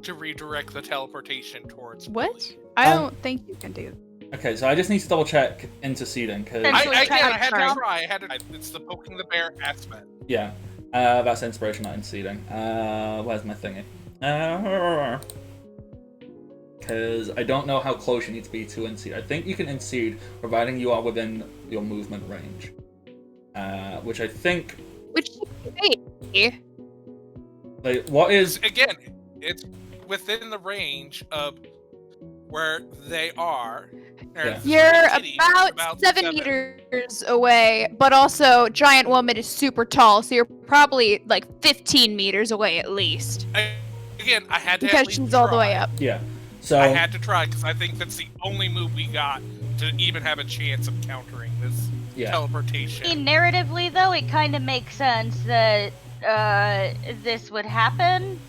Speaker 4: to redirect the teleportation towards
Speaker 3: What?
Speaker 4: Billy.
Speaker 3: I don't think you can do
Speaker 1: Okay, so I just need to double check interceding, because...
Speaker 5: Essentially
Speaker 4: I
Speaker 5: try to
Speaker 4: had
Speaker 5: turn.
Speaker 4: to try. It's the poking the bear aspect.
Speaker 1: Yeah, that's inspiration, not interceding. Where's my thingy? Because I don't know how close you need to be to intercede. I think you can intercede, providing you are within your movement range. Which I think...
Speaker 3: Which hey,
Speaker 1: Like, what is...
Speaker 4: Again, it's within the range of where they are.
Speaker 1: Yeah.
Speaker 3: you're about 7 meters away, but also Giant Woman is super tall, so you're probably like 15 meters away at least.
Speaker 4: Again, I had to at
Speaker 3: Because
Speaker 4: least
Speaker 3: she's all the way
Speaker 4: try.
Speaker 3: up.
Speaker 1: Yeah. So...
Speaker 4: I had to try because I think that's the only move we got to even have a chance of countering this teleportation.
Speaker 5: I mean, narratively, though, it kind of makes sense that this would happen.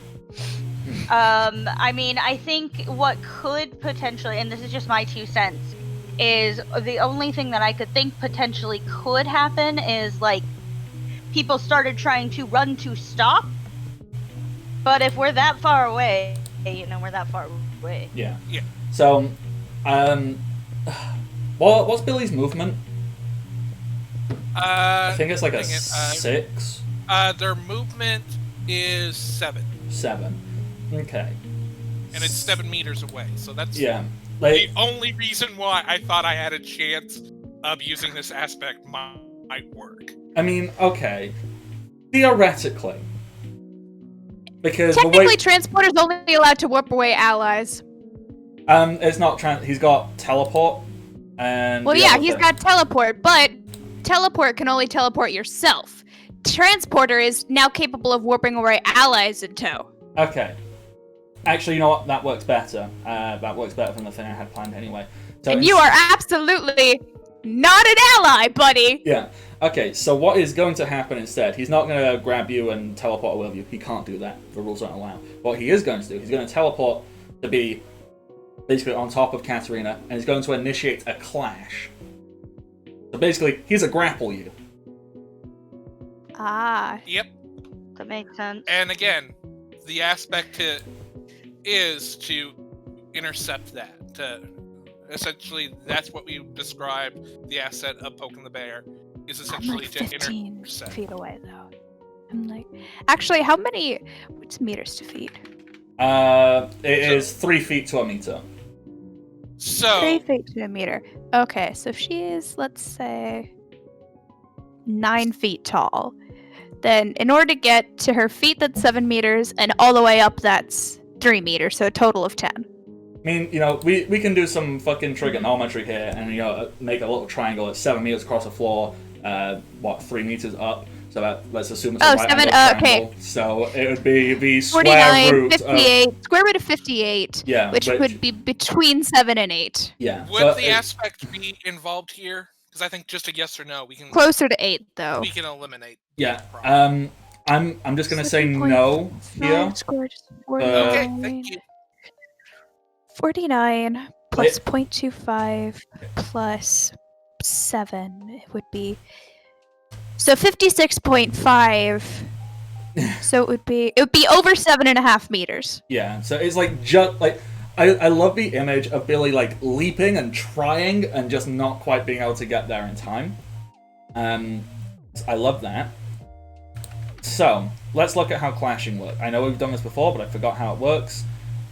Speaker 5: I mean, I think what could potentially, and this is just my 2 cents, is the only thing that I could think potentially could happen is, like, people started trying to run to stop. But if we're that far away, you know, we're that far away.
Speaker 1: Yeah.
Speaker 4: Yeah.
Speaker 1: So, what's Billy's movement? I think it's like a 6?
Speaker 4: Their movement is 7.
Speaker 1: 7. Okay.
Speaker 4: And it's 7 meters away, so that's
Speaker 1: Yeah.
Speaker 4: the
Speaker 1: Like,
Speaker 4: only reason why I thought I had a chance of using this aspect might work.
Speaker 1: I mean, okay. Theoretically. Because the
Speaker 3: Technically,
Speaker 1: way...
Speaker 3: transporter's only allowed to warp away allies.
Speaker 1: It's not... He's got teleport, and...
Speaker 3: Well,
Speaker 1: the
Speaker 3: yeah,
Speaker 1: other
Speaker 3: he's
Speaker 1: thing.
Speaker 3: got teleport, but teleport can only teleport yourself. Transporter is now capable of warping away allies in tow.
Speaker 1: Okay. Actually, you know what? That works better. That works better than the thing I had planned anyway. So
Speaker 3: And you are absolutely not an ally, buddy!
Speaker 1: Yeah. Okay, so what is going to happen instead? He's not going to grab you and teleport away with you. He can't do that. The rules don't allow. What he is going to do, he's going to teleport to be basically on top of Katarina, and he's going to initiate a clash. So basically, he's a grapple you.
Speaker 3: Ah.
Speaker 4: Yep.
Speaker 5: That makes sense.
Speaker 4: And again, the aspect is to intercept that. Essentially, that's what we describe the asset of poking the bear, is
Speaker 3: I'm
Speaker 4: essentially
Speaker 3: like
Speaker 4: to
Speaker 3: 15
Speaker 4: intercept.
Speaker 3: feet away, though. I'm like... Actually, what's meters to feet?
Speaker 1: It is 3 feet to a meter.
Speaker 4: So
Speaker 3: 3 feet to a meter. Okay, so she is, let's say, 9 feet tall. Then, in order to get to her feet, that's 7 meters, and all the way up, that's 3 meters, so a total of 10.
Speaker 1: I mean, you know, we can do some fucking trigonometry here and, you know, make a little triangle at 7 meters across the floor, 3 meters up? So that, let's assume it's a right
Speaker 3: 7,
Speaker 1: angle
Speaker 3: okay.
Speaker 1: triangle. So it would be the square
Speaker 3: 49,
Speaker 1: root
Speaker 3: 58, square root of 58,
Speaker 1: yeah,
Speaker 3: which would be between 7 and 8.
Speaker 1: Yeah.
Speaker 4: would
Speaker 1: so
Speaker 4: the aspect be involved here? Because I think just a yes or no, we can
Speaker 3: Closer to 8, though.
Speaker 4: we can eliminate.
Speaker 1: Yeah.
Speaker 4: that problem.
Speaker 1: I'm just gonna say no here.
Speaker 3: Scored
Speaker 4: Okay,
Speaker 3: 49.
Speaker 4: thank you.
Speaker 3: 49 plus 0.25 plus 7 it would be so 56.5. So it would be over 7.5 meters.
Speaker 1: Yeah. So it's like just like I love the image of Billy like leaping and trying and just not quite being able to get there in time. I love that. So let's look at how clashing works. I know we've done this before, but I forgot how it works.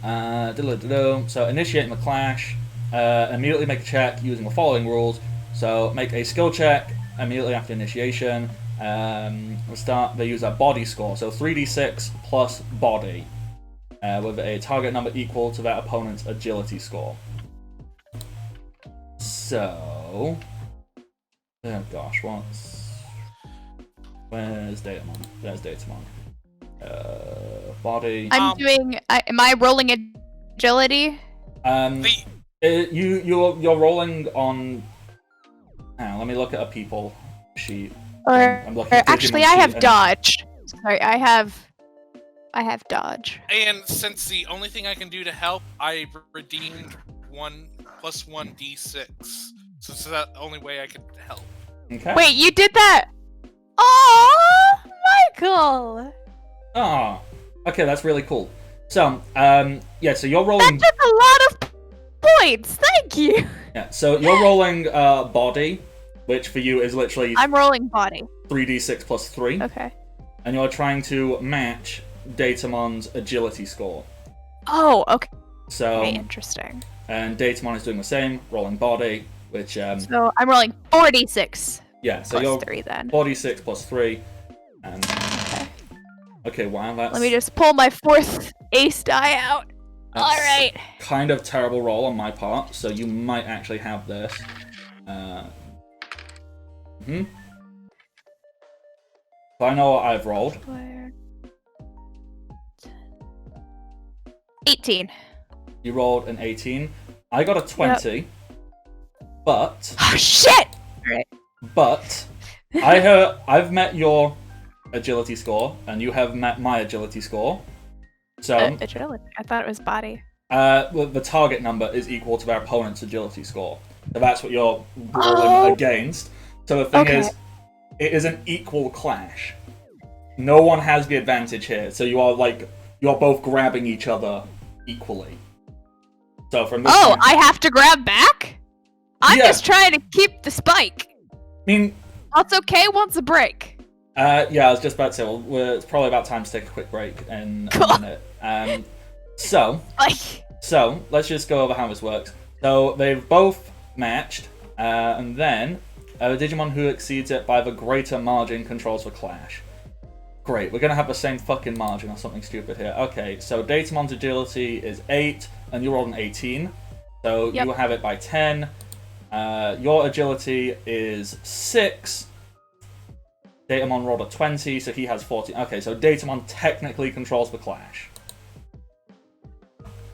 Speaker 1: So initiating the clash, immediately make a check using the following rules. So make a skill check immediately after initiation. They use a body score, so 3d6 plus body, with a target number equal to that opponent's agility score. So, oh gosh, where's Datamon? There's Datamon. Body.
Speaker 3: Am I rolling agility?
Speaker 1: You're rolling on. Hang on, let me look at a people sheet. I'm looking at
Speaker 3: Actually,
Speaker 1: Digimon
Speaker 3: I
Speaker 1: sheet
Speaker 3: have
Speaker 1: and-
Speaker 3: dodge. Sorry, I have dodge.
Speaker 4: And since the only thing I can do to help, I redeemed 1 plus 1 d6. So it's the only way I can help.
Speaker 1: Okay.
Speaker 3: Wait, you did that? Oh, Michael!
Speaker 1: Ah, okay, that's really cool. So, yeah, so you're rolling.
Speaker 3: That took a lot of points. Thank you.
Speaker 1: Yeah, so you're rolling body, which for you is literally
Speaker 3: I'm rolling body.
Speaker 1: 3d6 plus 3,
Speaker 3: Okay.
Speaker 1: and you're trying to match Datamon's agility score.
Speaker 3: Oh, okay.
Speaker 1: So,
Speaker 3: Interesting.
Speaker 1: and Datamon is doing the same, rolling body, which
Speaker 3: So I'm rolling 46
Speaker 1: yeah, so
Speaker 3: plus
Speaker 1: you're
Speaker 3: 3 then.
Speaker 1: body 6 plus 3, and okay, wow, that's
Speaker 3: Let me just pull my 4th ace die out.
Speaker 1: that's
Speaker 3: All right.
Speaker 1: kind of terrible roll on my part, so you might actually have this. So I know what I've rolled.
Speaker 3: 18.
Speaker 1: You rolled an 18. I got a 20. But
Speaker 3: Oh shit!
Speaker 1: But I've met your agility score, and you have met my agility score. So
Speaker 3: Agility. I thought it was body.
Speaker 1: the target number is equal to their opponent's agility score. So that's what you're rolling against. So the thing is, it is an equal clash. No one has the advantage here. So you're both grabbing each other equally. So from this point,
Speaker 3: I have to grab back? I'm
Speaker 1: Yeah.
Speaker 3: just trying to keep the spike.
Speaker 1: I mean,
Speaker 3: That's okay once a break.
Speaker 1: yeah, I was just about to say, well, it's probably about time to take a quick break in a minute. So let's just go over how this works. So they've both matched, and then the Digimon who exceeds it by the greater margin controls the clash. Great, we're gonna have the same fucking margin or something stupid here. Okay, so Datamon's agility is 8, and you rolled an 18, so you have it by 10. Your agility is 6. Datamon rolled a 20, so he has 14. Okay, so Datamon technically controls the clash.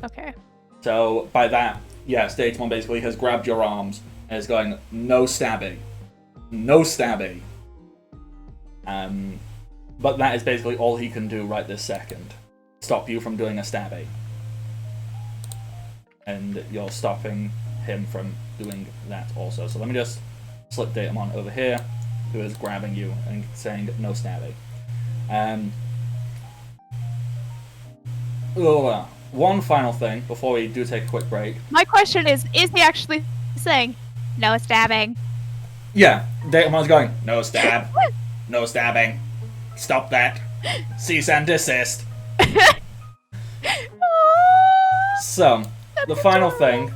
Speaker 3: Okay.
Speaker 1: So by that, yes, Digimon basically has grabbed your arms and is going, no stabby. No stabby. But that is basically all he can do right this second. Stop you from doing a stabby. And you're stopping him from doing that also. So let me just slip Digimon over here, who is grabbing you and saying no stabby. One final thing before we do take a quick break.
Speaker 3: My question is he actually saying no stabbing?
Speaker 1: Yeah, Datamon's going, no stab, no stabbing, stop that, cease and desist. So, the final thing,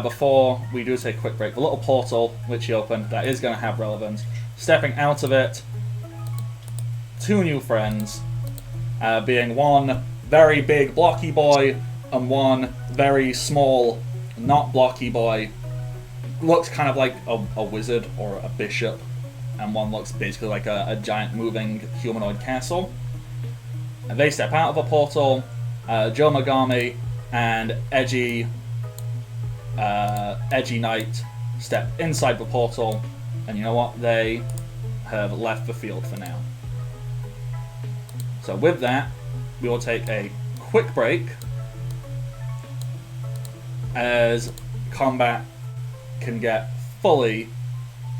Speaker 1: before we do take a quick break, the little portal which you opened, that is going to have relevance. Stepping out of it, 2 new friends, being one very big blocky boy and one very small, not blocky boy. Looks kind of like a wizard or a bishop, and one looks basically like a giant moving humanoid castle. And they step out of a portal. Joe Megami and Edgy Knight step inside the portal, and you know what? They have left the field for now. So with that, we will take a quick break as combat can get fully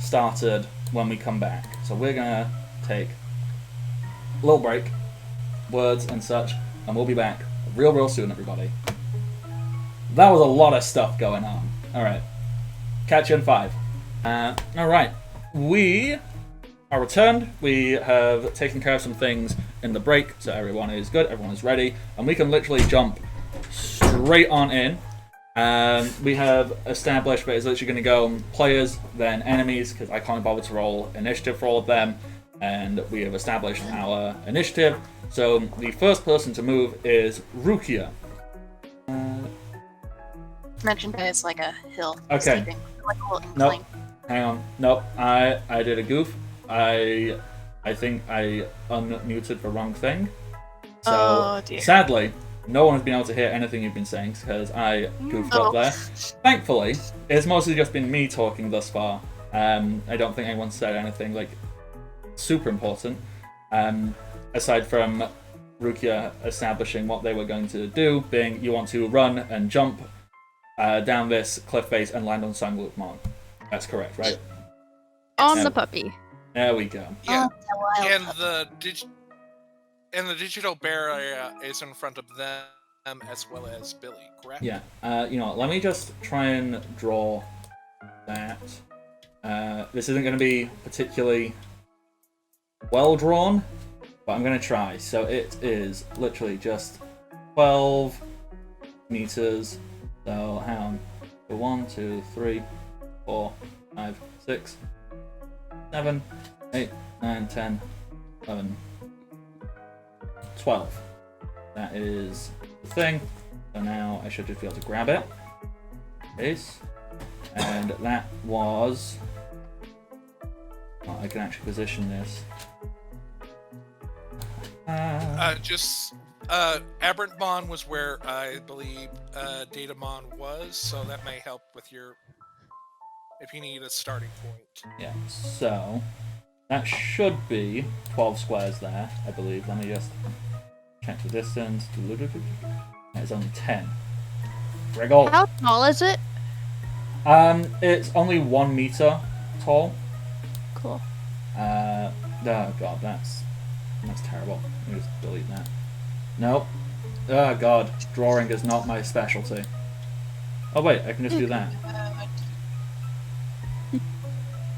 Speaker 1: started when we come back. So we're gonna take a little break, words and such, and we'll be back real soon, everybody. That was a lot of stuff going on. Alright, catch you in 5. Alright, we are returned. We have taken care of some things in the break, so everyone is good, everyone is ready, and we can literally jump straight on in. We have established that it's literally going to go players, then enemies, because I can't bother to roll initiative for all of them, and we have established our initiative. So the first person to move is Rukia.
Speaker 2: Mentioned that it's like a hill.
Speaker 1: Okay.
Speaker 2: Steeping, like a little
Speaker 1: Nope.
Speaker 2: incline.
Speaker 1: Hang on. Nope. I did a goof. I think I unmuted the wrong thing. So
Speaker 2: Oh, dear.
Speaker 1: sadly, no one has been able to hear anything you've been saying because I goofed up there. Thankfully, it's mostly just been me talking thus far. I don't think anyone said anything like super important, aside from Rukia establishing what they were going to do, being you want to run and jump down this cliff face and land on Sangloopmon. That's correct, right?
Speaker 3: On
Speaker 1: Yeah.
Speaker 3: the puppy.
Speaker 1: There we go.
Speaker 4: Yeah,
Speaker 2: Oh, the wild
Speaker 4: and
Speaker 2: puppy.
Speaker 4: the digital barrier is in front of them as well as Billy, correct?
Speaker 1: Yeah. You know what, let me just try and draw that. This isn't going to be particularly well drawn, but I'm going to try. So it is literally just 12 meters. So hang on. So 1, 2, 3, 4, 5, 6, 7, 8, 9, 10, 11, 12. That is the thing. So now I should just be able to grab it. Ace. And that was... Oh, I can actually position this.
Speaker 4: Aberntmon was where I believe Datamon was, so that may help with your if you need a starting point.
Speaker 1: Yeah, so that should be 12 squares there, I believe. Let me just check the distance. It's only 10. Wriggle.
Speaker 3: How tall is it?
Speaker 1: It's only 1 meter tall.
Speaker 3: Cool.
Speaker 1: Oh god, that's terrible. Let me just delete that. Nope. Oh god, drawing is not my specialty. Oh wait, I can just do that.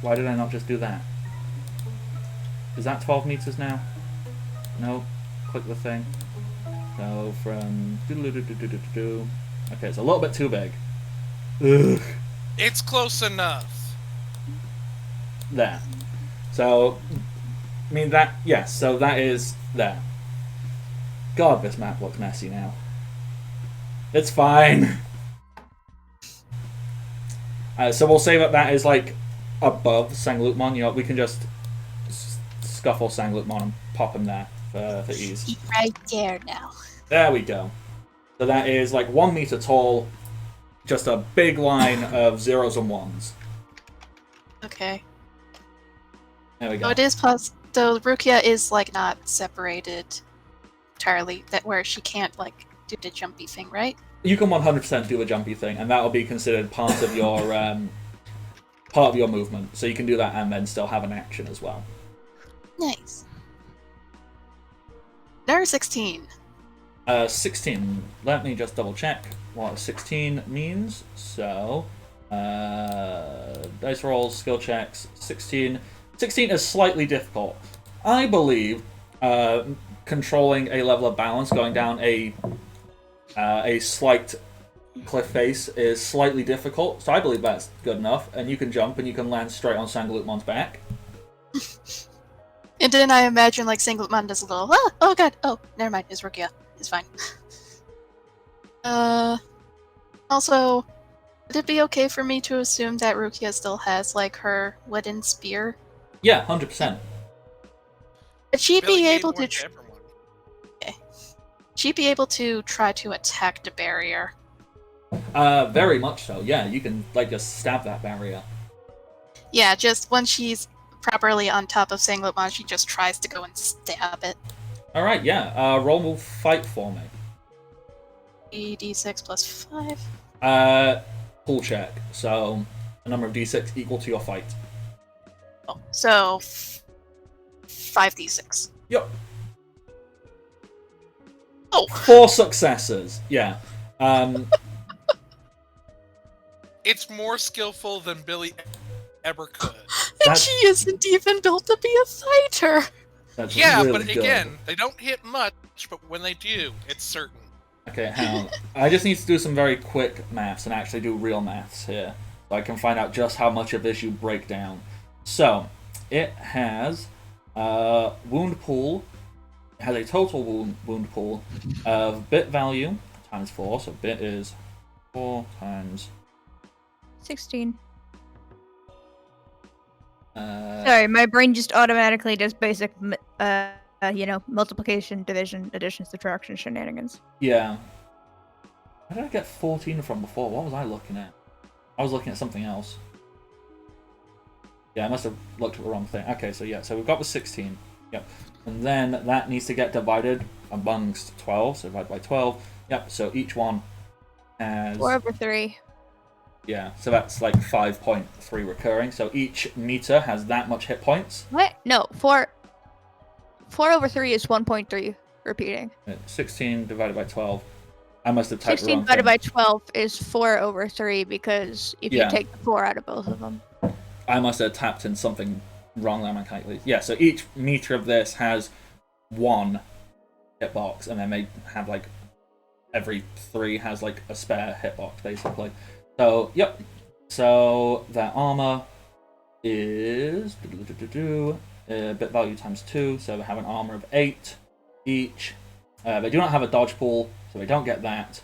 Speaker 1: Why did I not just do that? Is that 12 meters now? No. Click the thing. So from... Okay, it's a little bit too big. Ugh.
Speaker 4: It's close enough.
Speaker 1: There. So, I mean that, yes, so that is there. God, this map looks messy now. It's fine. So we'll say that is like above Sangloopmon. You know, we can just scuffle Sangloopmon and pop him there for ease.
Speaker 2: He's right there now.
Speaker 1: There we go. So that is like 1 meter tall, just a big line of zeros and ones.
Speaker 2: Okay.
Speaker 1: There we go.
Speaker 2: So it is so Rukia is like not separated entirely, that where she can't like do the jumpy thing, right?
Speaker 1: You can 100% do a jumpy thing, and that will be considered part of your movement. So you can do that and then still have an action as well.
Speaker 2: Nice. Number 16.
Speaker 1: 16. Let me just double check what 16 means. So, dice rolls, skill checks. 16. 16 is slightly difficult. I believe controlling a level of balance, going down a slight cliff face is slightly difficult. So I believe that's good enough. And you can jump and you can land straight on Sanglumon's back.
Speaker 2: And then I imagine like Sangluman does a little, oh god, oh, never mind, it's Rukia. It's fine. Also, would it be okay for me to assume that Rukia still has like her wooden spear?
Speaker 1: Yeah, 100%.
Speaker 2: Would she
Speaker 4: Billy
Speaker 2: be
Speaker 4: gave
Speaker 2: able
Speaker 4: one
Speaker 2: to?
Speaker 4: everyone.
Speaker 2: She'd be able to try to attack the barrier.
Speaker 1: Very much so. Yeah, you can like just stab that barrier.
Speaker 2: Yeah, just once she's properly on top of Sangluman, she just tries to go and stab it.
Speaker 1: All right, yeah. Roll move fight for me.
Speaker 2: D6 plus 5.
Speaker 1: Pull check. So a number of d6 equal to your fight.
Speaker 2: Oh, so 5d6.
Speaker 1: Yep.
Speaker 2: Oh,
Speaker 1: 4 successes. Yeah.
Speaker 4: It's more skillful than Billy ever could.
Speaker 2: and she isn't even built to be a fighter.
Speaker 1: That's
Speaker 4: Yeah,
Speaker 1: really
Speaker 4: but
Speaker 1: good.
Speaker 4: again, they don't hit much, but when they do, it's certain.
Speaker 1: Okay, hang on. I just need to do some very quick maths and actually do real maths here, so I can find out just how much of this you break down. So it has wound pool. It has a total wound pool of bit value times 4. So bit is 4 times
Speaker 3: 16. Sorry, my brain just automatically does basic, multiplication, division, addition, subtraction shenanigans.
Speaker 1: Yeah. Where did I get 14 from before? What was I looking at? I was looking at something else. Yeah, I must have looked at the wrong thing. Okay, so yeah, so we've got the 16. Yep. And then that needs to get divided amongst 12, so divide by 12. Yep, so each one has...
Speaker 3: 4/3.
Speaker 1: Yeah, so that's like 5.3 recurring. So each meter has that much hit points.
Speaker 3: What? No, 4/3 is 1.3 repeating.
Speaker 1: 16 divided by 12. I must have typed the
Speaker 3: 16
Speaker 1: wrong
Speaker 3: divided
Speaker 1: thing.
Speaker 3: by 12 is 4/3 because if
Speaker 1: Yeah.
Speaker 3: you take the 4 out of both of them.
Speaker 1: I must have tapped in something wrong on my calculator. Yeah, so each meter of this has 1 hitbox, and then they have like every 3 has like a spare hitbox basically. So yep. So that armor is bit value times 2. So they have an armor of 8 each. They do not have a dodge pool, so they don't get that.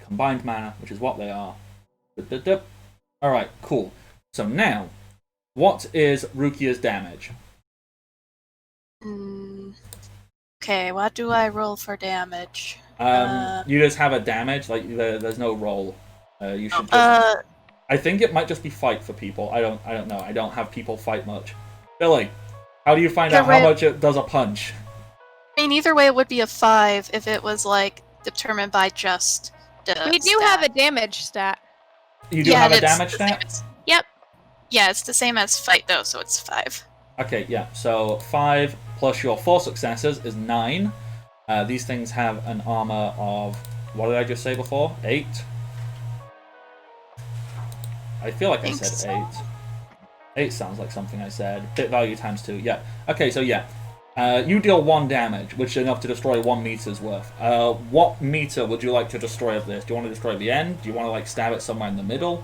Speaker 1: Combined mana, which is what they are. Alright, cool. So now, what is Rukia's damage?
Speaker 2: Okay, what do I roll for damage?
Speaker 1: You just have a damage, like there's no roll. You should just... I think it might just be fight for people. I don't know. I don't have people fight much. Billy, how do you find out how much it does a punch?
Speaker 2: I mean, either way, it would be a 5 if it was like determined by just the
Speaker 3: We do
Speaker 2: stat.
Speaker 3: have a damage stat.
Speaker 1: You do have a damage stat?
Speaker 3: Yep.
Speaker 2: Yeah, it's the same as fight though, so it's 5.
Speaker 1: Okay, yeah. So 5 plus your 4 successes is 9. These things have an armor of... What did I just say before? 8? I feel like I said 8. 8 sounds like something I said. Bit value times 2, yeah. Okay, so yeah. You deal 1 damage, which is enough to destroy 1 meter's worth. What meter would you like to destroy of this? Do you want to destroy the end? Do you want to like stab it somewhere in the middle?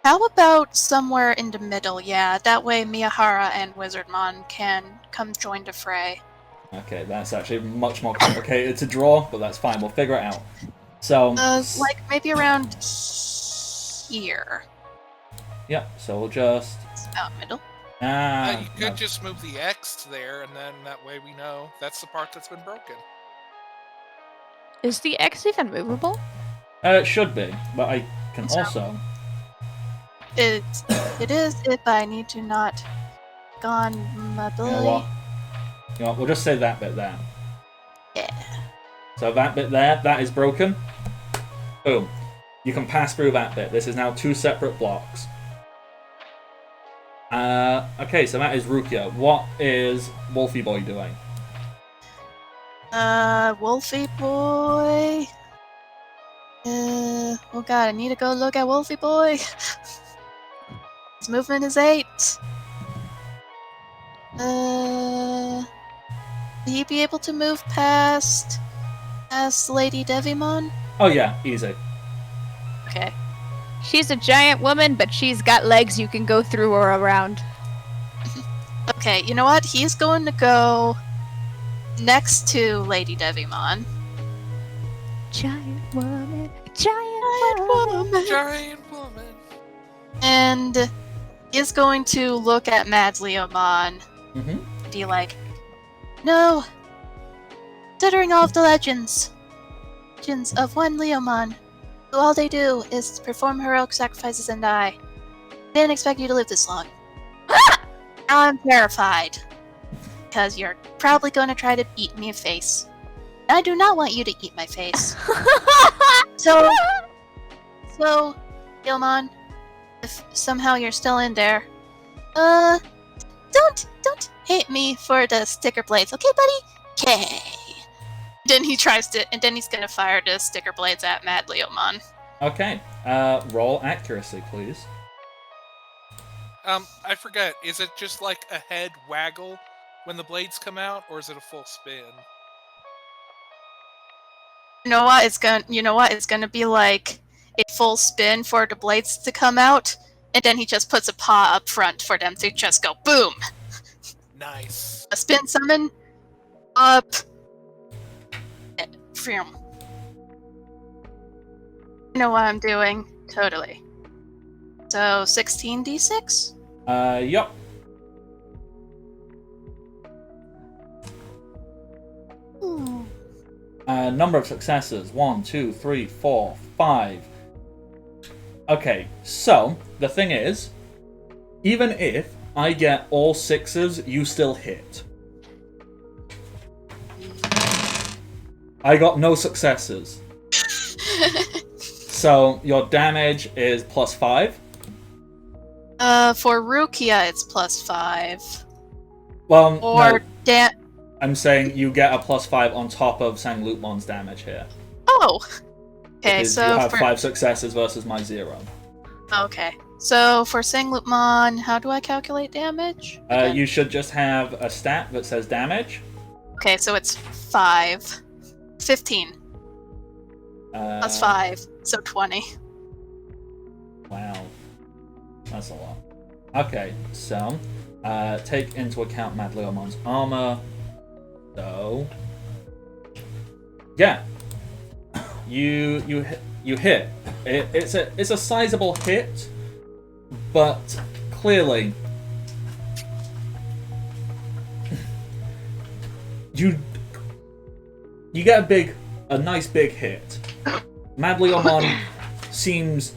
Speaker 2: How about somewhere in the middle? Yeah, that way Miyahara and Wizardmon can come join the fray.
Speaker 1: Okay, that's actually much more complicated to draw, but that's fine. We'll figure it out. So,
Speaker 2: like maybe around here.
Speaker 1: yeah. So we'll just
Speaker 2: It's about middle.
Speaker 4: You could
Speaker 1: No.
Speaker 4: just move the X there, and then that way we know that's the part that's been broken.
Speaker 3: Is the X even movable?
Speaker 1: It should be, but I can
Speaker 2: So-
Speaker 1: also.
Speaker 2: It is if I need to not gone my
Speaker 1: You know
Speaker 2: ability.
Speaker 1: what? You know what? We'll just say that bit there.
Speaker 2: Yeah.
Speaker 1: So that bit there, that is broken. Boom. You can pass through that bit. This is now 2 separate blocks. Okay, so that is Rukia. What is Wolfie Boy doing?
Speaker 2: Wolfie boy. Oh god, I need to go look at Wolfie boy. His movement is 8. Will he be able to move past Lady Devimon?
Speaker 1: Oh yeah, easy.
Speaker 2: Okay.
Speaker 3: She's a giant woman, but she's got legs you can go through or around.
Speaker 2: Okay, you know what? He's going to go next to Lady Devimon.
Speaker 3: Giant woman, giant woman.
Speaker 4: Giant woman.
Speaker 2: And he's going to look at Mad Leomon
Speaker 1: Mm-hmm.
Speaker 2: be like, no! Considering all of the legends of one Leomon, who all they do is perform heroic sacrifices and die. Didn't expect you to live this long. Now I'm terrified. Because you're probably going to try to eat me a face. I do not want you to eat my face. So, Leomon, if somehow you're still in there, don't hate me for the sticker blades, okay, buddy? Okay. Then he tries to, and then he's gonna fire the sticker blades at Mad Leomon.
Speaker 1: Okay. Roll accuracy, please.
Speaker 4: I forget. Is it just like a head waggle when the blades come out, or is it a full spin?
Speaker 2: You know what? It's gonna be like a full spin for the blades to come out, and then he just puts a paw up front for them to just go boom.
Speaker 4: Nice.
Speaker 2: A spin summon up. Vroom. You know what I'm doing? Totally. So 16d6?
Speaker 1: Yup.
Speaker 2: Ooh.
Speaker 1: Number of successes. 1, 2, 3, 4, 5. Okay, so the thing is, even if I get all 6s, you still hit. I got no successes. So your damage is +5.
Speaker 2: For Rukia, it's +5.
Speaker 1: Well,
Speaker 2: Or
Speaker 1: no, I'm saying you get a +5 on top of Sang Lutmon's damage here.
Speaker 2: Oh! Okay,
Speaker 1: Because
Speaker 2: so
Speaker 1: you have
Speaker 2: for...
Speaker 1: 5 successes versus my 0.
Speaker 2: Okay. So for Sanglutmon, how do I calculate damage? again?
Speaker 1: You should just have a stat that says damage.
Speaker 2: Okay, so it's 5. 15 plus 5, so 20.
Speaker 1: Wow. That's a lot. Okay, so take into account Mad Leomon's armor. So yeah. You hit. It's a sizable hit, but clearly you get a nice big hit. Mad Leomon seems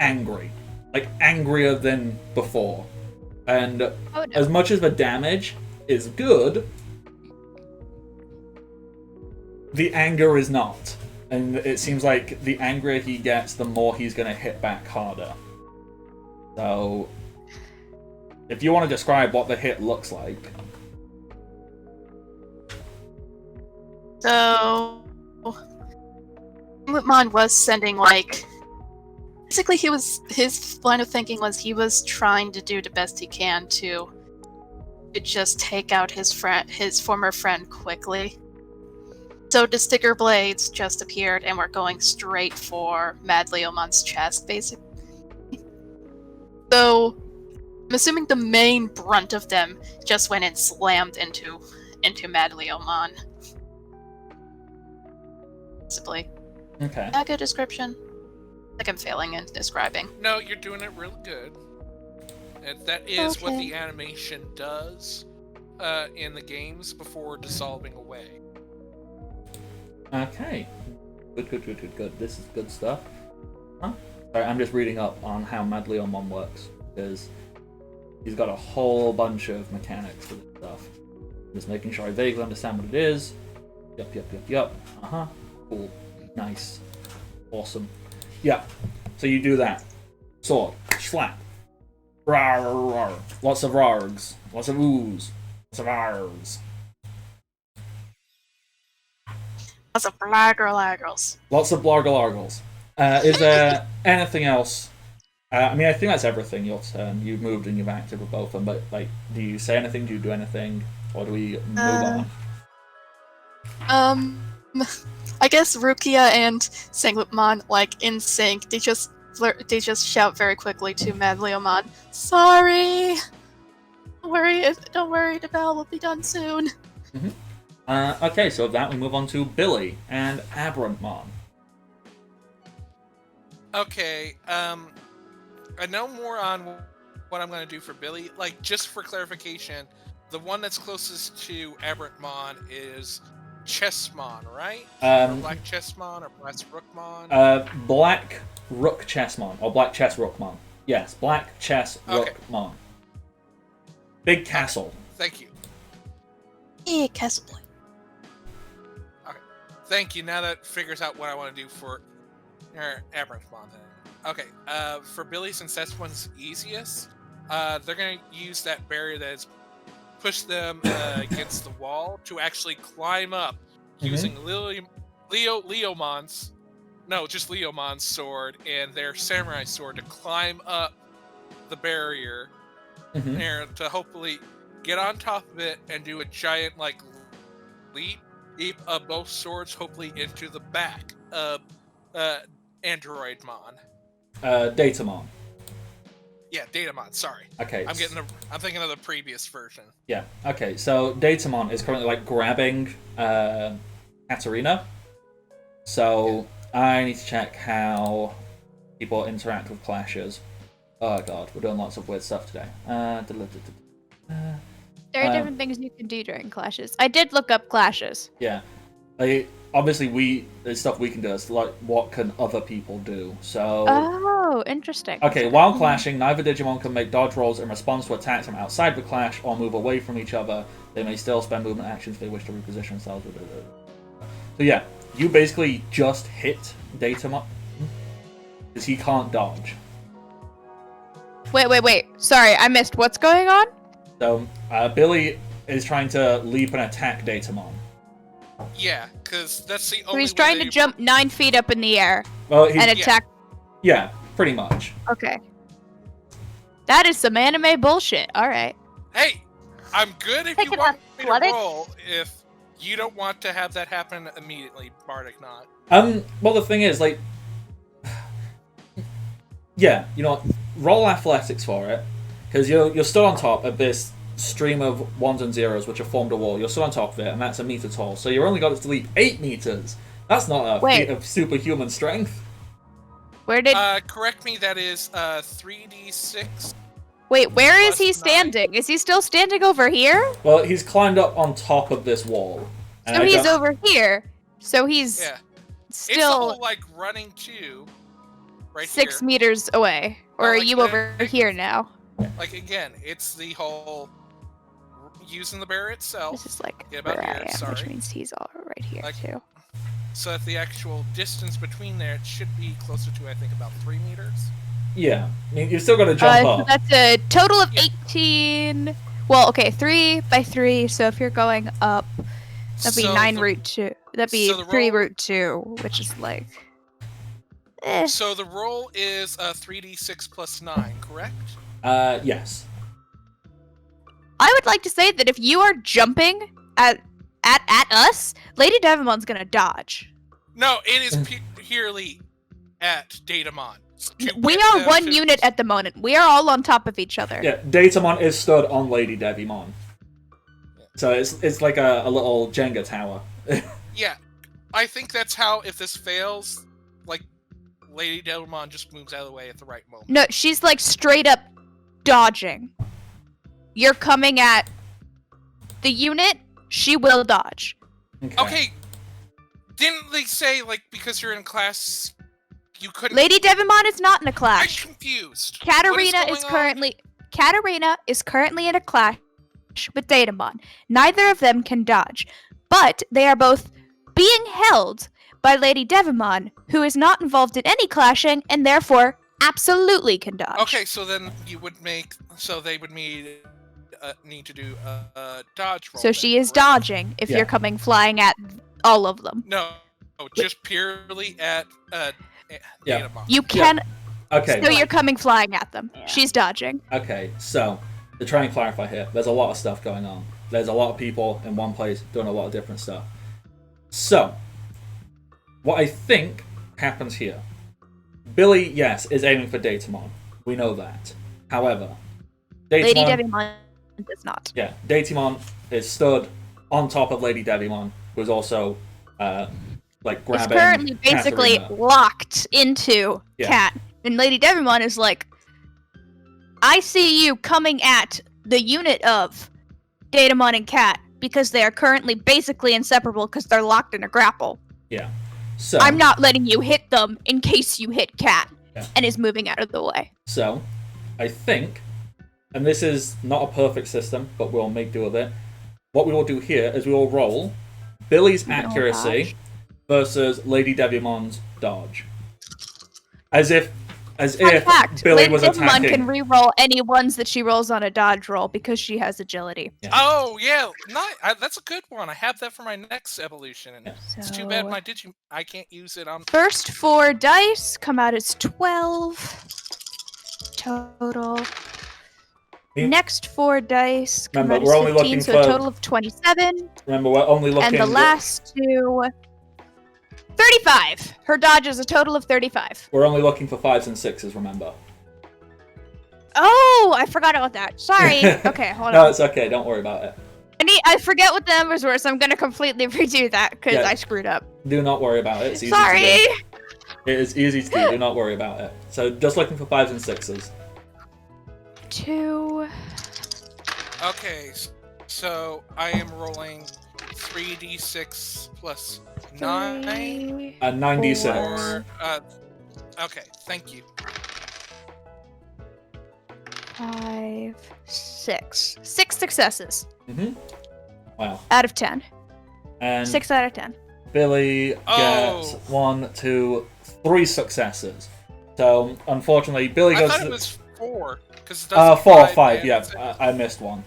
Speaker 1: angry, like angrier than before, and
Speaker 3: Oh, no.
Speaker 1: as much as the damage is good, the anger is not. And it seems like the angrier he gets, the more he's going to hit back harder. So, if you want to describe what the hit looks like.
Speaker 2: So Sanglutmon was sending like... Basically, his line of thinking was he was trying to do the best he can to just take out his former friend quickly. So the sticker blades just appeared and were going straight for Mad Leomon's chest, basically. So I'm assuming the main brunt of them just went and slammed into Mad Leomon. Possibly.
Speaker 1: Okay.
Speaker 2: Is that a good description? Like I'm failing in describing.
Speaker 4: No, you're doing it real good. And that is what
Speaker 3: Okay.
Speaker 4: the animation does in the games before dissolving away.
Speaker 1: Okay. Good. This is good stuff. Huh? Sorry, I'm just reading up on how Mad Leomon works, because he's got a whole bunch of mechanics for this stuff. Just making sure I vaguely understand what it is. Yup. Cool. Nice. Awesome. Yeah. So you do that. Sword. Slap. Rar, rar, rar. Lots of rargs. Lots of oohs. Lots of args.
Speaker 2: Lots of blagger-laggers.
Speaker 1: Lots of blargalargles. Is there anything else? I mean, I think that's everything. Your turn. You've moved and you've acted with both of them, but, like, do you say anything? Do you do anything? Or do we move on?
Speaker 2: I guess Rukia and Sanglipmon, like, in sync, they just shout very quickly to Mad Leomon, "Sorry! Don't worry, the battle will be done soon."
Speaker 1: Okay, so with that, we move on to Billy and Abrantmon.
Speaker 4: Okay, I know more on what I'm going to do for Billy. Like, just for clarification, the one that's closest to Abertmon is Chessmon, right? Or Black Chessmon or Black Rookmon?
Speaker 1: Black Rook Chessmon, or Black Chess Rookmon. Yes, Black Chess
Speaker 4: Okay.
Speaker 1: Rookmon. Big castle.
Speaker 4: Thank you.
Speaker 2: Yeah, Castle Boy.
Speaker 4: Thank you. Now that figures out what I want to do for Abertmon. Okay, for Billy, since that's one's easiest, they're going to use that barrier that has pushed them against the wall to actually climb up using Leomon's sword and their samurai sword to climb up the barrier and to hopefully get on top of it and do a giant, like, leap of both swords, hopefully into the back of Androidmon.
Speaker 1: Datamon.
Speaker 4: Yeah, Datamon. Sorry.
Speaker 1: Okay.
Speaker 4: I'm thinking of the previous version.
Speaker 1: Yeah. Okay. So Datamon is currently, like, grabbing Katarina. So I need to check how people interact with clashes. Oh god, we're doing lots of weird stuff today.
Speaker 3: There are different things you can do during clashes. I did look up clashes.
Speaker 1: Yeah. Obviously, there's stuff we can do. It's like, what can other people do? So.
Speaker 3: Oh, interesting.
Speaker 1: Okay, while clashing, neither Digimon can make dodge rolls in response to attacks from outside the clash or move away from each other. They may still spend movement actions if they wish to reposition themselves. So yeah, you basically just hit Datamon because he can't dodge.
Speaker 3: Wait. Sorry, I missed. What's going on?
Speaker 1: So Billy is trying to leap and attack Datamon.
Speaker 4: Yeah, because that's the only.
Speaker 3: So he's
Speaker 4: way
Speaker 3: trying
Speaker 4: they-
Speaker 3: to jump 9 feet up in the air
Speaker 1: Well,
Speaker 3: and attack.
Speaker 1: Yeah, pretty much.
Speaker 3: Okay. That is some anime bullshit. All right.
Speaker 4: Hey, I'm good if you
Speaker 5: Thinking
Speaker 4: want me to
Speaker 5: athletics?
Speaker 4: roll. If you don't want to have that happen immediately, Bardic not.
Speaker 1: Well, the thing is, like, yeah, you know what? Roll athletics for it, because you're still on top of this stream of ones and zeros which have formed a wall. You're still on top of it, and that's a meter tall. So you're only got to leap 8 meters. That's not a feat of superhuman strength.
Speaker 3: Where did?
Speaker 4: Correct me. That is 3d6.
Speaker 3: Wait, where is
Speaker 4: plus
Speaker 3: he
Speaker 4: 9.
Speaker 3: standing? Is he still standing over here?
Speaker 1: Well, he's climbed up on top of this wall. and
Speaker 3: So
Speaker 1: I
Speaker 3: he's
Speaker 1: don't-
Speaker 3: over here. So he's
Speaker 4: Yeah, it's the
Speaker 3: still
Speaker 4: whole, like, running to right
Speaker 3: 6
Speaker 4: here.
Speaker 3: meters away. Or
Speaker 4: Oh,
Speaker 3: are
Speaker 4: like
Speaker 3: you
Speaker 4: that-
Speaker 3: over here now?
Speaker 4: Like, again, it's the whole using the barrier itself.
Speaker 3: This is like
Speaker 4: Get about
Speaker 3: where
Speaker 4: here,
Speaker 3: I am, which
Speaker 4: sorry.
Speaker 3: means he's all right here
Speaker 4: Like,
Speaker 3: too.
Speaker 4: So that the actual distance between there, it should be closer to, I think, about 3 meters.
Speaker 1: Yeah, I mean, you've still got to jump
Speaker 3: So
Speaker 1: up.
Speaker 3: that's a total of
Speaker 4: Yeah.
Speaker 3: 18. Well, okay, 3 by 3. So if you're going up, that'd be
Speaker 4: So
Speaker 3: 9
Speaker 4: the-
Speaker 3: root 2. That'd be
Speaker 4: so the
Speaker 3: 3
Speaker 4: roll-
Speaker 3: root 2, which is like. Eh.
Speaker 4: So the roll is 3d6 plus 9, correct?
Speaker 1: Yes.
Speaker 3: I would like to say that if you are jumping at us, Lady Devimon's gonna dodge.
Speaker 4: No, it is purely at Datamon.
Speaker 3: We are one unit at the moment. We are all on top of each other.
Speaker 1: Yeah, Datamon is stood on Lady Devimon. So it's like a little Jenga tower.
Speaker 4: Yeah, I think that's how, if this fails, like, Lady Datamon just moves out of the way at the right moment.
Speaker 3: No, she's like straight up dodging. You're coming at the unit, she will dodge.
Speaker 4: Okay. Didn't they say, like, because you're in class, you couldn't...
Speaker 3: Lady Devimon is not in a
Speaker 4: I'm
Speaker 3: clash.
Speaker 4: confused.
Speaker 3: Katarina
Speaker 4: What
Speaker 3: is
Speaker 4: going on?
Speaker 3: currently in a clash with Datamon. Neither of them can dodge, but they are both being held by Lady Devimon, who is not involved in any clashing and therefore absolutely can dodge.
Speaker 4: Okay, so then you would make... So they would need to do a dodge roll.
Speaker 3: So
Speaker 4: then,
Speaker 3: she is
Speaker 4: correct?
Speaker 3: dodging if
Speaker 1: Yeah.
Speaker 3: you're coming flying at all of them.
Speaker 4: No, just purely at
Speaker 1: Yeah.
Speaker 4: Datamon.
Speaker 3: You can.
Speaker 1: Okay.
Speaker 3: So you're coming flying at them.
Speaker 5: Yeah.
Speaker 3: She's dodging.
Speaker 1: Okay, so to try and clarify here, there's a lot of stuff going on. There's a lot of people in one place doing a lot of different stuff. So, what I think happens here, Billy, yes, is aiming for Datamon. We know that. However,
Speaker 3: Lady
Speaker 1: Datamon,
Speaker 3: Devimon does not.
Speaker 1: yeah, Datamon is stood on top of Lady Devimon, who's also like
Speaker 3: It's
Speaker 1: grabbing.
Speaker 3: currently basically
Speaker 1: Katarina.
Speaker 3: locked into
Speaker 1: Yeah.
Speaker 3: Cat. And Lady Devimon is like, I see you coming at the unit of Datamon and Cat because they are currently basically inseparable because they're locked in a grapple.
Speaker 1: Yeah. So
Speaker 3: I'm not letting you hit them in case you hit Cat.
Speaker 1: Yeah.
Speaker 3: And is moving out of the way.
Speaker 1: So, I think, and this is not a perfect system, but we'll make do with it. What we will do here is we will roll Billy's
Speaker 3: We can all
Speaker 1: accuracy
Speaker 3: dodge.
Speaker 1: versus Lady Devimon's dodge. As if
Speaker 3: Fun fact,
Speaker 1: Billy
Speaker 3: Lady
Speaker 1: was
Speaker 3: Devimon
Speaker 1: attacking.
Speaker 3: can re-roll any ones that she rolls on a dodge roll because she has agility.
Speaker 1: Yeah.
Speaker 4: Oh, yeah. That's a good one. I have that for my next evolution. And
Speaker 1: Yeah.
Speaker 4: it's too bad I can't use it on...
Speaker 3: First 4 dice come out as 12 total.
Speaker 1: Yeah.
Speaker 3: Next 4 dice come
Speaker 1: Remember,
Speaker 3: out
Speaker 1: we're
Speaker 3: as
Speaker 1: only
Speaker 3: 15,
Speaker 1: looking
Speaker 3: so
Speaker 1: for-
Speaker 3: a total of 27.
Speaker 1: Remember, we're only looking.
Speaker 3: And the last 2... 35! Her dodge is a total of 35.
Speaker 1: We're only looking for 5s and 6s. Remember.
Speaker 3: Oh, I forgot about that. Sorry. Okay, hold
Speaker 1: No,
Speaker 3: on.
Speaker 1: it's okay. Don't worry about it.
Speaker 3: I forget what the numbers were, so I'm gonna completely redo that because
Speaker 1: Yeah.
Speaker 3: I screwed up.
Speaker 1: Do not worry about it. It's easy
Speaker 3: Sorry!
Speaker 1: to do. It is easy to do. Do not worry about it. So just looking for 5s and 6s.
Speaker 3: 2...
Speaker 4: Okay, so I am rolling 3d6 plus 9.
Speaker 3: 3...
Speaker 1: A 96.
Speaker 4: Or, okay, thank you.
Speaker 3: 5, 6. 6 successes
Speaker 1: Mm-hmm. Wow.
Speaker 3: out of 10.
Speaker 1: And
Speaker 3: 6 out of 10.
Speaker 1: Billy gets
Speaker 4: Oh.
Speaker 1: 1, 2, 3 successes. So unfortunately, Billy
Speaker 4: I
Speaker 1: goes.
Speaker 4: thought it was 4. Because it does
Speaker 1: 4 or
Speaker 4: 5,
Speaker 1: 5.
Speaker 4: and
Speaker 1: Yeah,
Speaker 4: six.
Speaker 1: I missed one.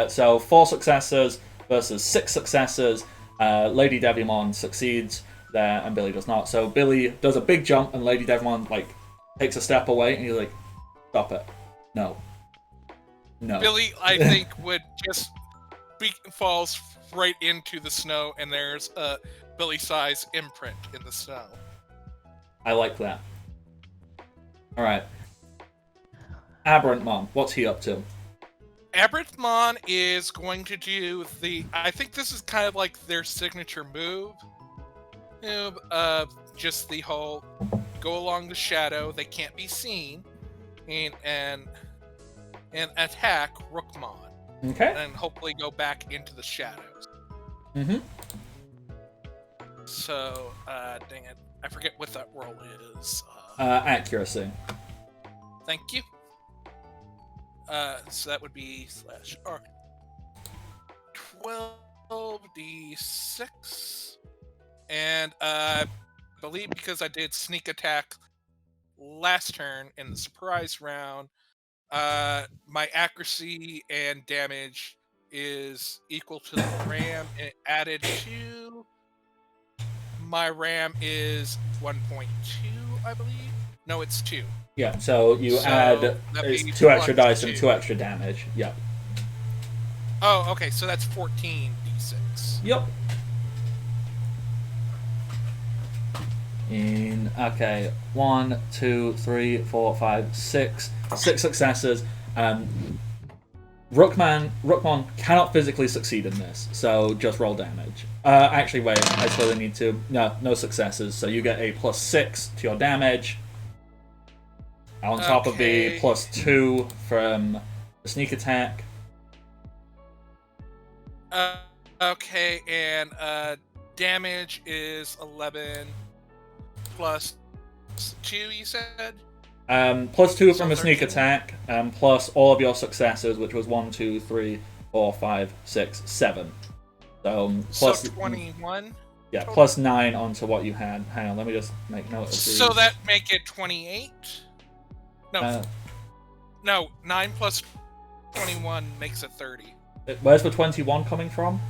Speaker 1: So 4 successes versus 6 successes. Lady Devimon succeeds there, and Billy does not. So Billy does a big jump, and Lady Devimon takes a step away, and he's like, "Stop it! No, no."
Speaker 4: Billy, I think, would just falls right into the snow, and there's a Billy-size imprint in the snow.
Speaker 1: I like that. All right. Aberrantmon, what's he up to?
Speaker 4: Aberrantmon is going to do I think this is kind of like their signature move. Just the whole go along the shadow, they can't be seen, and attack Rookmon,
Speaker 1: Okay.
Speaker 4: and hopefully go back into the shadows.
Speaker 1: Mm-hmm.
Speaker 4: So, dang it, I forget what that roll is.
Speaker 1: Accuracy.
Speaker 4: Thank you. So that would be /R. 12d6. And I believe because I did sneak attack last turn in the surprise round, my accuracy and damage is equal to the RAM, and added to my RAM is 1.2, I believe. No, it's 2.
Speaker 1: Yeah. So you
Speaker 4: So,
Speaker 1: add
Speaker 4: that'd
Speaker 1: it's
Speaker 4: be
Speaker 1: 2 extra
Speaker 4: 1,
Speaker 1: dice and
Speaker 4: 2.
Speaker 1: 2 extra damage. Yep.
Speaker 4: Oh, okay, so that's 14d6.
Speaker 1: Yep. Okay, 1, 2, 3, 4, 5, 6. 6 successes. Rookmon cannot physically succeed in this, so just roll damage. Actually, wait, I still need to. No successes, so you get a +6 to your damage. On top of the
Speaker 4: Okay.
Speaker 1: +2 from the sneak attack.
Speaker 4: Okay, and damage is 11 plus 2, you said?
Speaker 1: +2
Speaker 4: So
Speaker 1: from a sneak
Speaker 4: 13.
Speaker 1: attack, plus all of your successes, which was 1, 2, 3, 4, 5, 6, 7. So plus
Speaker 4: So 21?
Speaker 1: yeah,
Speaker 4: total?
Speaker 1: plus 9 onto what you had. Hang on, let me just make note of these.
Speaker 4: So that make it 28? No, no, 9 plus 21 makes it 30.
Speaker 1: Where's the 21 coming from?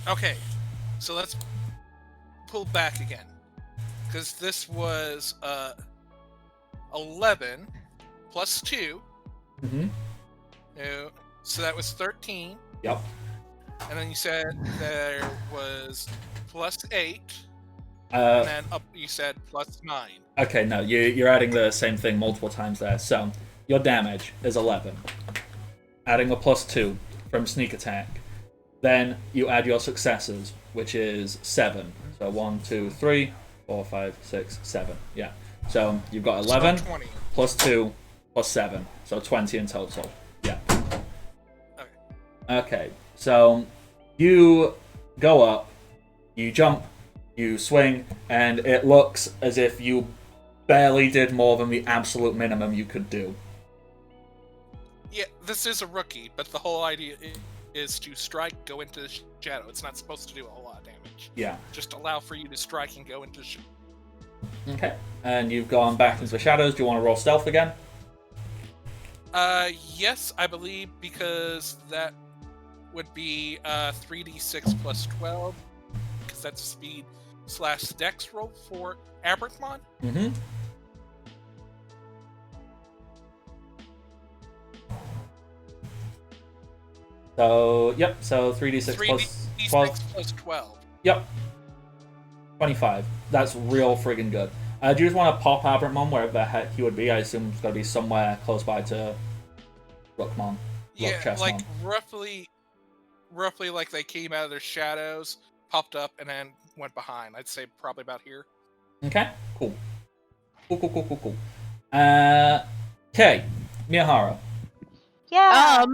Speaker 4: Okay, so let's pull back again. Because this was 11 plus 2.
Speaker 1: Mm-hmm.
Speaker 4: So that was 13.
Speaker 1: Yep.
Speaker 4: And then you said there was plus 8.
Speaker 1: Uh,
Speaker 4: And then up you said plus 9.
Speaker 1: Okay, no, you're adding the same thing multiple times there. So, your damage is 11. Adding a +2 from sneak attack. Then you add your successes, which is 7. So 1, 2, 3, 4, 5, 6, 7. Yeah. So you've got 11
Speaker 4: So 20.
Speaker 1: plus 2 plus 7. So 20 in total. Yeah. Okay. So you go up, you jump, you swing, and it looks as if you barely did more than the absolute minimum you could do.
Speaker 4: Yeah, this is a rookie, but the whole idea is to strike, go into the shadow. It's not supposed to do a whole lot of damage.
Speaker 1: Yeah.
Speaker 4: Just allow for you to strike and go into the shadow.
Speaker 1: Okay. And you've gone back into the shadows. Do you want to roll stealth again?
Speaker 4: Yes, I believe, because that would be 3d6 plus 12, because that's speed / dex roll for Aberthmon.
Speaker 1: Mm-hmm. So, yep, so 3d6 plus
Speaker 4: 3d6
Speaker 1: 12.
Speaker 4: plus 12.
Speaker 1: Yep. 25. That's real friggin' good. Do you just want to pop Abertmon wherever the heck he would be? I assume it's got to be somewhere close by to Rookmon.
Speaker 4: Yeah,
Speaker 1: Chessmon.
Speaker 4: like roughly like they came out of their shadows, popped up, and then went behind. I'd say probably about here.
Speaker 1: Okay, cool. Cool. Kay, Miyahara.
Speaker 5: Yeah.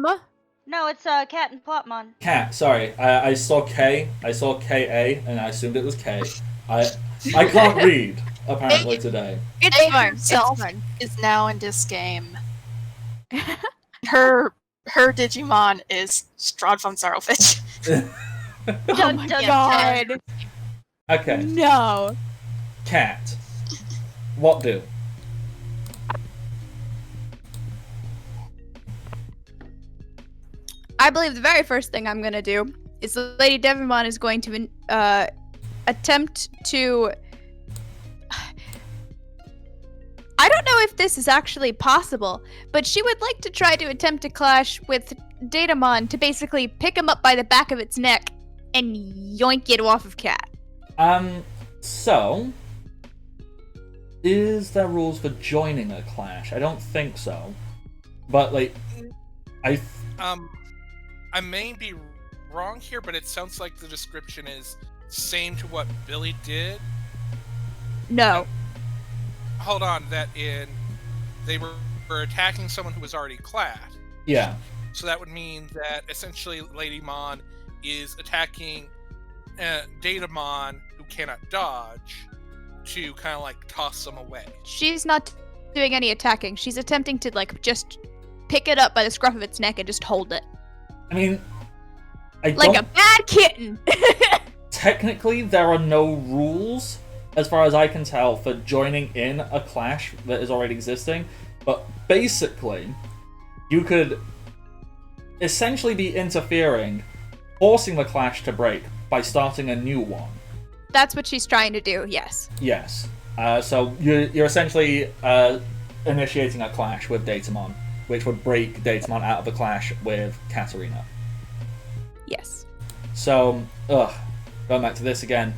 Speaker 5: No, it's Cat and Plotmon.
Speaker 1: Cat, sorry. I saw K. I saw K-A, and I assumed it was K. I can't read, apparently, today.
Speaker 3: It's
Speaker 2: They
Speaker 3: fine.
Speaker 2: herself
Speaker 3: It's fine.
Speaker 2: is now in this game. Her Digimon is Strahd von Zarlfitch.
Speaker 3: Oh my god.
Speaker 1: Okay,
Speaker 3: No.
Speaker 1: Cat. What do?
Speaker 3: I believe the very first thing I'm gonna do is the Lady Devimon is going to attempt to. I don't know if this is actually possible, but she would like to try to attempt to clash with Datamon to basically pick him up by the back of its neck and yoink it off of Cat.
Speaker 1: So, is there rules for joining a clash? I don't think so. But, like, I
Speaker 4: may be wrong here, but it sounds like the description is same to what Billy did.
Speaker 3: No.
Speaker 4: Hold on, they were attacking someone who was already clad.
Speaker 1: yeah.
Speaker 4: So that would mean that essentially Lady Mon is attacking Datamon, who cannot dodge, to kind of like toss them away.
Speaker 3: She's not doing any attacking. She's attempting to, like, just pick it up by the scruff of its neck and just hold it.
Speaker 1: I mean,
Speaker 3: Like a bad kitten!
Speaker 1: technically, there are no rules, as far as I can tell, for joining in a clash that is already existing. But basically, you could essentially be interfering, forcing the clash to break by starting a new one.
Speaker 3: That's what she's trying to do, yes.
Speaker 1: Yes. So you're essentially initiating a clash with Datamon, which would break Datamon out of the clash with Katarina.
Speaker 3: Yes.
Speaker 1: So, going back to this again.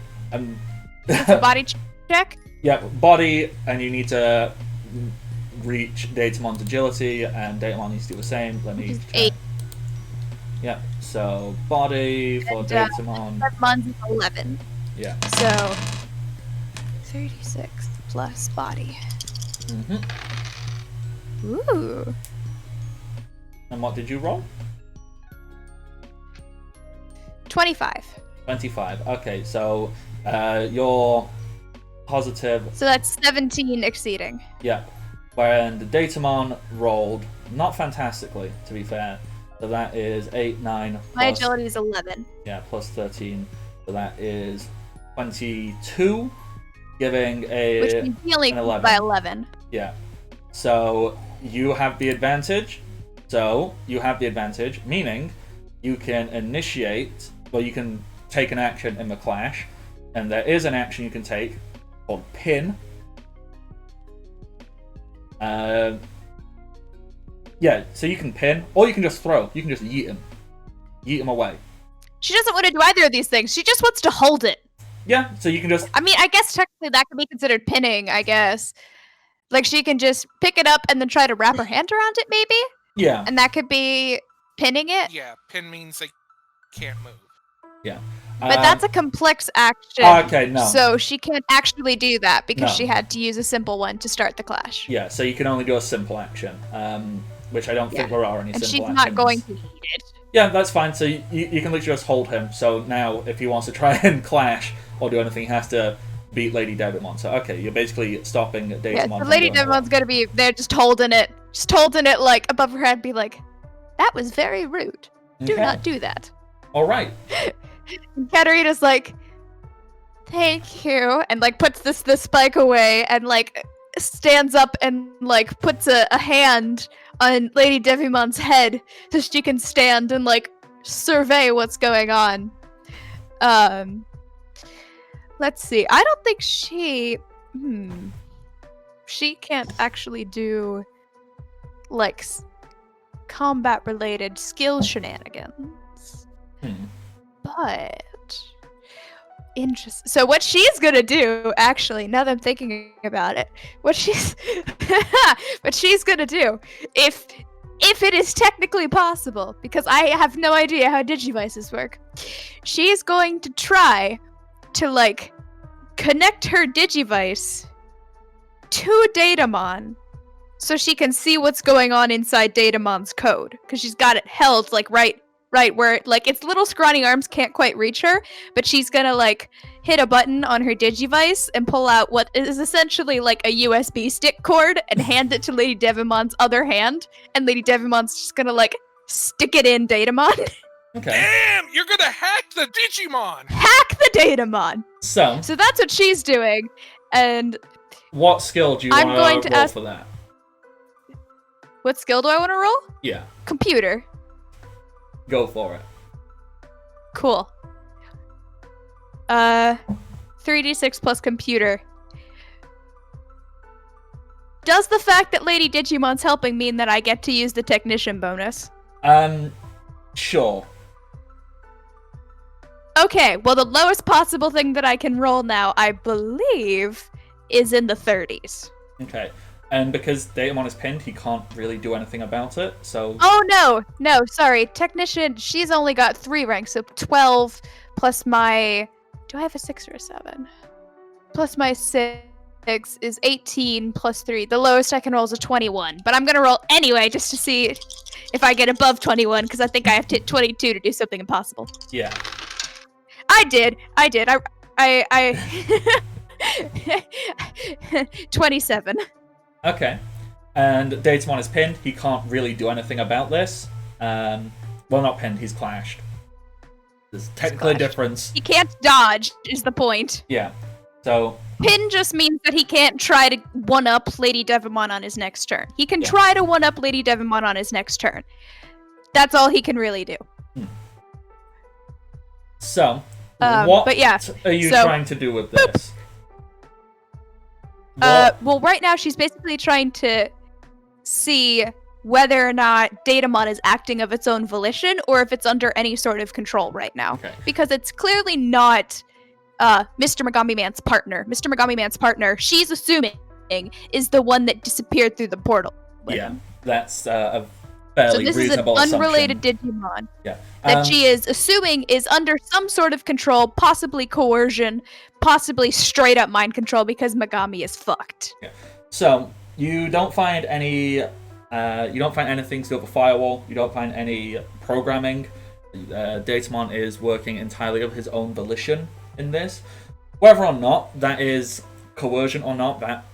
Speaker 3: Body check?
Speaker 1: Yeah, body, and you need to reach Datamon's agility, and Datamon needs to do the same. Let me check.
Speaker 3: 8.
Speaker 1: Yep, so body for
Speaker 3: And,
Speaker 1: Datamon.
Speaker 3: Mine's 11.
Speaker 1: Yeah.
Speaker 3: So, 36. plus body.
Speaker 1: Mm-hmm.
Speaker 3: Ooh.
Speaker 1: And what did you roll?
Speaker 3: 25.
Speaker 1: 25. Okay, so you're positive.
Speaker 3: So that's 17 exceeding.
Speaker 1: Yeah. When the Datamon rolled not fantastically, to be fair. So that is 8, 9.
Speaker 3: My
Speaker 1: plus,
Speaker 3: agility is 11.
Speaker 1: yeah, plus 13. So that is 22, giving a
Speaker 3: Which means he only
Speaker 1: an 11.
Speaker 3: by 11.
Speaker 1: Yeah. So you have the advantage. Meaning you can initiate, well, you can take an action in the clash, and there is an action you can take called pin. Yeah, so you can pin, or you can just throw. You can just yeet him away.
Speaker 3: She doesn't want to do either of these things. She just wants to hold it.
Speaker 1: Yeah, so you can just.
Speaker 3: I mean, I guess technically that could be considered pinning, I guess. Like, she can just pick it up and then try to wrap her hand around it, maybe?
Speaker 1: Yeah.
Speaker 3: And that could be pinning it?
Speaker 4: Yeah, pin means they can't move.
Speaker 1: Yeah.
Speaker 3: But that's a complex action.
Speaker 1: Okay, no.
Speaker 3: So she can't actually do that because
Speaker 1: No.
Speaker 3: she had to use a simple one to start the clash.
Speaker 1: Yeah, so you can only do a simple action, which I don't think there are any
Speaker 3: And
Speaker 1: simple
Speaker 3: she's
Speaker 1: actions.
Speaker 3: not going to need it.
Speaker 1: Yeah, that's fine. So you can literally just hold him. So now, if he wants to try and clash or do anything, he has to beat Lady Devimon. So okay, you're basically stopping Datamon.
Speaker 3: Yeah, so Lady Devimon's gonna be there just holding it like above her head, be like, "That was very rude. Do not do that."
Speaker 1: All right.
Speaker 3: And Katarina's like, "Thank you," and like puts the spike away and like stands up and like puts a hand on Lady Devimon's head so she can stand and like survey what's going on. Let's see. I don't think she can't actually do like combat related skill shenanigans. But interesting. So what she's gonna do, actually, now that I'm thinking about it, what she's gonna do, if it is technically possible, because I have no idea how Digivices work, she's going to try to like connect her Digivice to Datamon so she can see what's going on inside Datamon's code, because she's got it held like right where like its little scrawny arms can't quite reach her, but she's gonna like hit a button on her Digivice and pull out what is essentially like a USB stick cord and hand it to Lady Devimon's other hand, and Lady Devimon's just gonna like stick it in Datamon.
Speaker 1: Okay.
Speaker 4: Damn, you're gonna hack the Digimon!
Speaker 3: Hack the Datamon!
Speaker 1: So
Speaker 3: that's what she's doing, and
Speaker 1: what skill do you
Speaker 3: I'm
Speaker 1: want
Speaker 3: going
Speaker 1: to
Speaker 3: to
Speaker 1: roll
Speaker 3: ask-
Speaker 1: for that?
Speaker 3: what skill do I want to roll?
Speaker 1: Yeah,
Speaker 3: Computer.
Speaker 1: go for it.
Speaker 3: Cool. 3d6 plus computer. Does the fact that Lady Digimon's helping mean that I get to use the technician bonus?
Speaker 1: Sure.
Speaker 3: Okay, well the lowest possible thing that I can roll now, I believe, is in the 30s.
Speaker 1: Okay. And because Datamon is pinned, he can't really do anything about it, so...
Speaker 3: Oh no, sorry. Technician, she's only got 3 ranks, so 12 plus my... Do I have a 6 or a 7? Plus my 6 is 18 plus 3. The lowest I can roll is a 21. But I'm gonna roll anyway, just to see if I get above 21, because I think I have to hit 22 to do something impossible.
Speaker 1: Yeah.
Speaker 3: I did. I 27.
Speaker 1: Okay. And Datamon is pinned. He can't really do anything about this. Well, not pinned. He's clashed. There's technically a difference.
Speaker 3: He can't dodge, is the point.
Speaker 1: Yeah. So...
Speaker 3: Pin just means that he can't try to one-up Lady Devimon on his next turn. He can try to one-up Lady Devimon on his next turn. That's all he can really do.
Speaker 1: So, what
Speaker 3: but yeah,
Speaker 1: are you trying to do with this?
Speaker 3: Well, right now she's basically trying to see whether or not Datamon is acting of its own volition or if it's under any sort of control right now.
Speaker 1: Okay.
Speaker 3: Because it's clearly not Mr. Megami Man's partner. Mr. Megami Man's partner, she's assuming, is the one that disappeared through the portal.
Speaker 1: Yeah, that's a fairly
Speaker 3: So this is an
Speaker 1: reasonable
Speaker 3: unrelated
Speaker 1: assumption.
Speaker 3: Digimon
Speaker 1: Yeah.
Speaker 3: that she is assuming is under some sort of control, possibly coercion, possibly straight up mind control because Megami is fucked.
Speaker 1: So you don't find any. You don't find anything to do with the firewall. You don't find any programming. Datamon is working entirely of his own volition in this. Whether or not that is coercion or not, that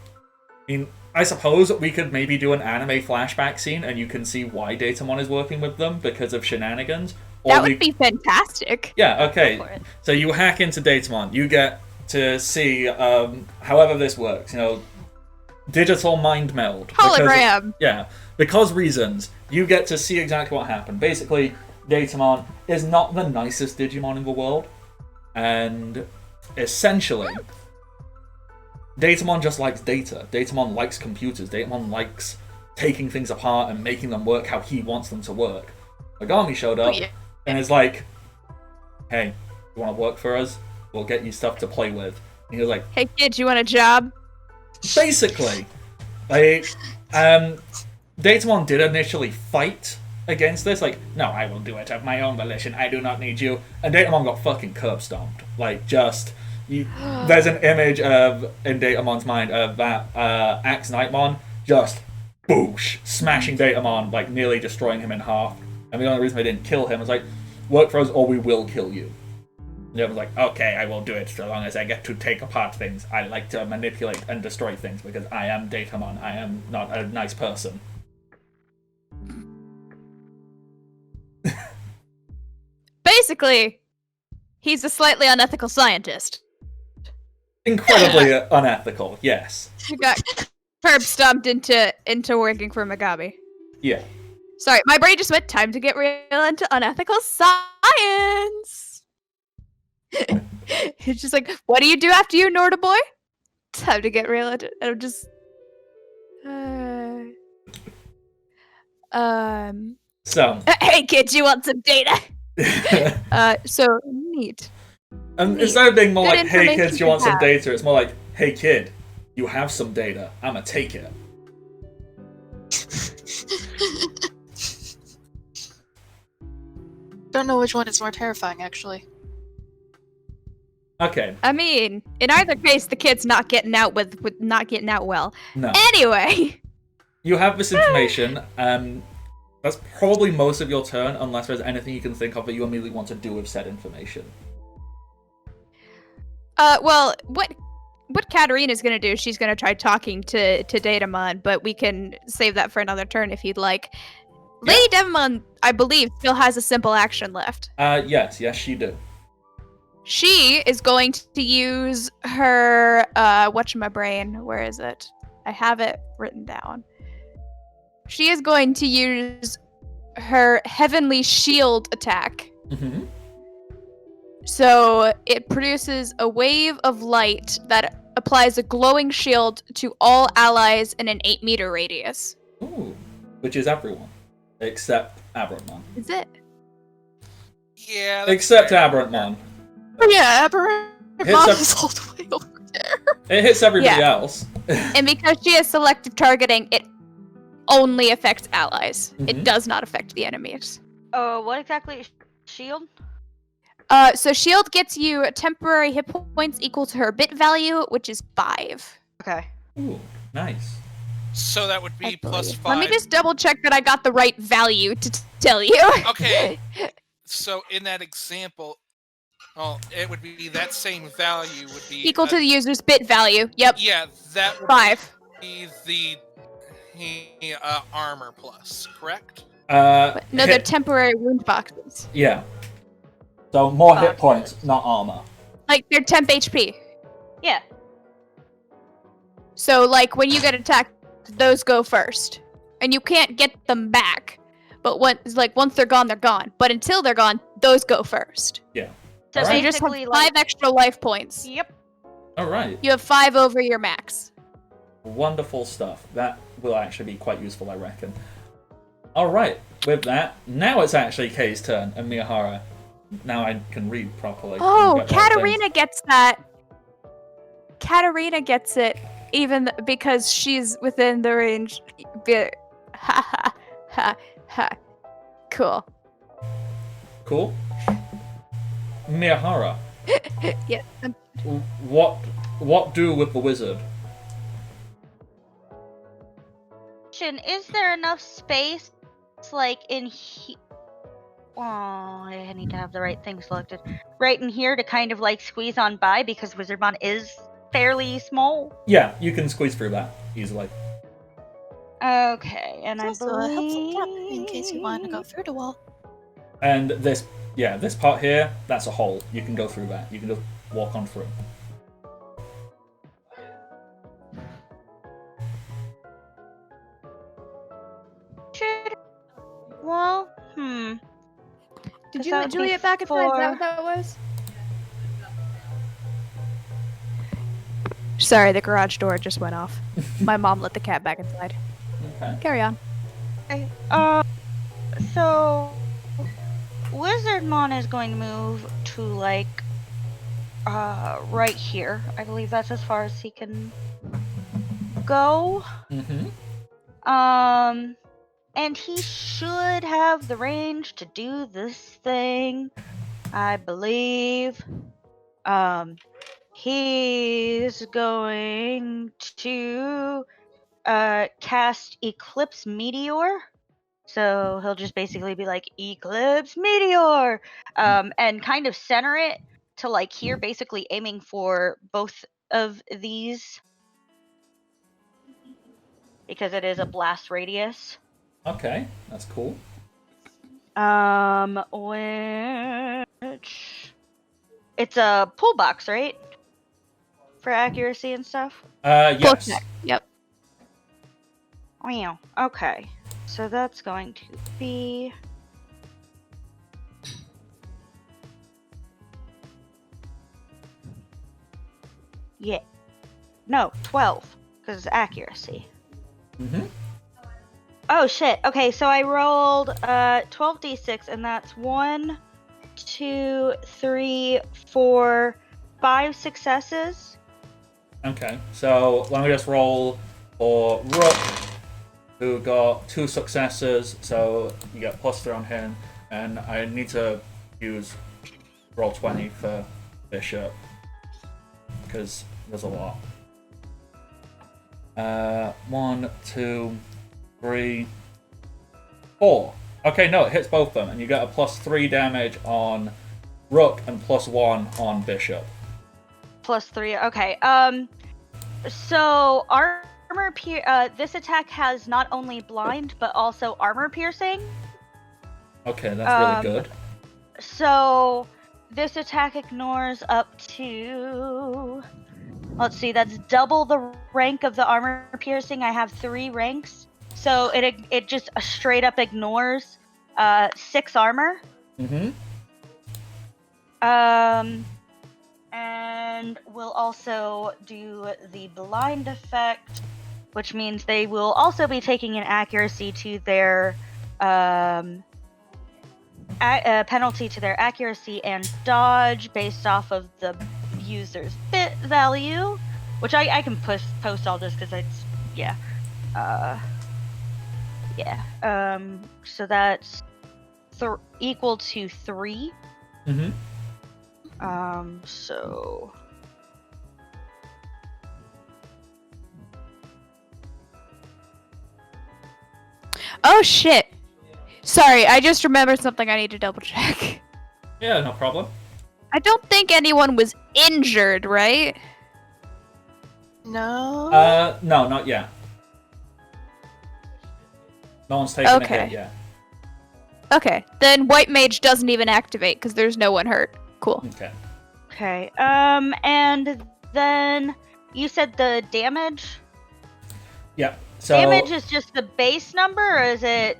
Speaker 1: I suppose we could maybe do an anime flashback scene, and you can see why Datamon is working with them because of shenanigans.
Speaker 3: That would be fantastic.
Speaker 1: Yeah. Okay.
Speaker 5: Go for it.
Speaker 1: So you hack into Datamon. You get to see however this works. Digital mind meld.
Speaker 3: Hologram.
Speaker 1: Because reasons. You get to see exactly what happened. Basically, Datamon is not the nicest Digimon in the world. And essentially, Datamon just likes data. Datamon likes computers. Datamon likes taking things apart and making them work how he wants them to work. Megami showed up and is like, hey, you want to work for us? We'll get you stuff to play with. And he was like,
Speaker 3: Hey kid, you want a job?
Speaker 1: basically, Datamon did initially fight against this. Like, no, I will do it of my own volition. I do not need you. And Datamon got fucking curb stomped. Like, just there's an image in Datamon's mind of that Axe Nightmon just boosh smashing Datamon, like nearly destroying him in half. And the only reason they didn't kill him was like, work for us or we will kill you. And was like, okay, I will do it so long as I get to take apart things. I like to manipulate and destroy things because I am Datamon. I am not a nice person.
Speaker 3: Basically, he's a slightly unethical scientist.
Speaker 1: Incredibly unethical, yes.
Speaker 3: He got curb stomped into working for Megami.
Speaker 1: Yeah.
Speaker 3: Sorry, my brain just went, time to get real into unethical science! It's just like, what do you do after you Norda boy? Time to get real into it. I'm just...
Speaker 1: So.
Speaker 3: Hey kids, you want some data? So, neat.
Speaker 1: Instead of being more
Speaker 3: Good
Speaker 1: like, hey kids, you want some
Speaker 3: have.
Speaker 1: data, it's more like, hey kid, you have some data. I'ma take it.
Speaker 2: Don't know which one is more terrifying, actually.
Speaker 1: Okay.
Speaker 3: I mean, in either case, the kid's not getting out with not getting out well.
Speaker 1: No.
Speaker 3: Anyway,
Speaker 1: You have this information. That's probably most of your turn, unless there's anything you can think of that you immediately want to do with said information.
Speaker 3: well, what Katarina's gonna do? She's gonna try talking to Datamon, but we can save that for another turn if you'd like.
Speaker 1: Yeah.
Speaker 3: Lady Devamon, I believe, still has a simple action left.
Speaker 1: Yes, she do.
Speaker 3: She is going to use her whatchamabrain. Where is it? I have it written down. She is going to use her Heavenly Shield attack.
Speaker 1: Mm-hmm.
Speaker 3: So it produces a wave of light that applies a glowing shield to all allies in an 8-meter radius.
Speaker 1: Ooh. Which is everyone. Except Aberrantmon.
Speaker 3: Is it?
Speaker 4: Yeah. that's
Speaker 1: Except
Speaker 4: fair.
Speaker 1: Aberrantmon.
Speaker 2: Oh yeah, Aberrant
Speaker 1: Hits
Speaker 2: Mom
Speaker 1: up-
Speaker 2: is all the way over there.
Speaker 1: It hits everybody
Speaker 3: Yeah.
Speaker 1: else.
Speaker 3: And because she has selective targeting, it only affects allies.
Speaker 1: Mhm.
Speaker 3: It does not affect the enemies.
Speaker 5: Oh, what exactly is shield?
Speaker 3: So shield gets you temporary hit points equal to her bit value, which is 5.
Speaker 5: Okay.
Speaker 1: Ooh, nice.
Speaker 4: So that would be plus 5.
Speaker 3: Let me just double check that I got the right value to tell you.
Speaker 4: Okay. So in that example, it would be that same value would be
Speaker 3: Equal to the user's bit value. Yep.
Speaker 4: Yeah, that would
Speaker 3: 5.
Speaker 4: be the armor plus, correct?
Speaker 3: No, they're
Speaker 1: hit-
Speaker 3: temporary wound boxes.
Speaker 1: Yeah. So more hit
Speaker 5: Okay.
Speaker 1: points, not armor.
Speaker 3: Like, they're temp HP.
Speaker 5: Yeah.
Speaker 3: So, like, when you get attacked, those go first. And you can't get them back. But once they're gone, they're gone. But until they're gone, those go first.
Speaker 5: So
Speaker 1: Alright.
Speaker 3: So you just have
Speaker 5: basically,
Speaker 3: 5
Speaker 5: like,
Speaker 3: extra life points.
Speaker 5: yep.
Speaker 1: Alright.
Speaker 3: You have 5 over your max.
Speaker 1: Wonderful stuff. That will actually be quite useful, I reckon. Alright, with that, now it's actually Kay's turn, and Miyahara. Now I can read properly.
Speaker 3: Oh,
Speaker 1: and get the right
Speaker 3: Katarina gets that. Katarina gets it, even because she's within the range. Haha. Ha ha. Cool.
Speaker 1: Cool. Miyahara,
Speaker 3: Yeah.
Speaker 1: what do with the wizard?
Speaker 5: Is there enough space, like in here? Oh, I need to have the right thing selected. Right in here to kind of like squeeze on by because Wizardmon is fairly small.
Speaker 1: Yeah, you can squeeze through that easily.
Speaker 5: Okay, and
Speaker 2: It's
Speaker 5: I
Speaker 2: also a helpful gap
Speaker 5: believe
Speaker 2: in case you want to go through the wall.
Speaker 1: And this part here, that's a hole. You can go through that. You can just walk on through.
Speaker 5: Well,
Speaker 3: Did
Speaker 5: 'Cause
Speaker 3: you
Speaker 5: that
Speaker 3: let
Speaker 5: would be
Speaker 3: Juliet back inside? Is that
Speaker 5: four.
Speaker 3: what that was? Sorry, the garage door just went off. My mom let the cat back inside.
Speaker 1: Okay.
Speaker 3: Carry on.
Speaker 5: Okay. So Wizardmon is going to move to like right here. I believe that's as far as he can go.
Speaker 1: Mm-hmm.
Speaker 5: And he should have the range to do this thing, I believe. He's going to cast Eclipse Meteor. So he'll just basically be like, Eclipse Meteor! And kind of center it to like here, basically aiming for both of these. Because it is a blast radius.
Speaker 1: Okay, that's cool.
Speaker 5: Which it's a pull box, right? For accuracy and stuff.
Speaker 3: Full
Speaker 1: Yes.
Speaker 3: check. Yep.
Speaker 5: Wow. Okay. So that's going to be no 12 because it's accuracy.
Speaker 1: Mm-hmm.
Speaker 5: Oh shit. Okay, so I rolled 12d6 and that's 1, 2, 3, 4, 5 successes.
Speaker 1: Okay, so let me just roll for Rook, who got 2 successes, so you get +3 on him, and I need to use roll 20 for Bishop, because there's a lot. 1, 2, 3, 4. Okay, no, it hits both of them, and you get a +3 damage on Rook and +1 on Bishop.
Speaker 5: +3. Okay. So this attack has not only blind but also armor piercing.
Speaker 1: Okay, that's really good.
Speaker 5: So this attack ignores up to, let's see, that's double the rank of the armor piercing. I have 3 ranks, so it just straight up ignores 6 armor.
Speaker 1: Mm-hmm.
Speaker 5: And we'll also do the blind effect, which means they will also be taking an accuracy to their penalty to their accuracy and dodge based off of the user's bit value, which I can post all this because it's so that's equal to 3.
Speaker 1: Mm-hmm.
Speaker 5: So
Speaker 3: Oh shit. Sorry, I just remembered something I need to double check.
Speaker 1: Yeah, no problem.
Speaker 3: I don't think anyone was injured, right?
Speaker 2: No.
Speaker 1: No, not yet. No one's taken a
Speaker 3: Okay.
Speaker 1: hit yet.
Speaker 3: Okay, then White Mage doesn't even activate because there's no one hurt. Cool.
Speaker 1: Okay.
Speaker 5: okay. And then you said the damage.
Speaker 1: Yeah. So
Speaker 5: Damage is just the base number, or is it?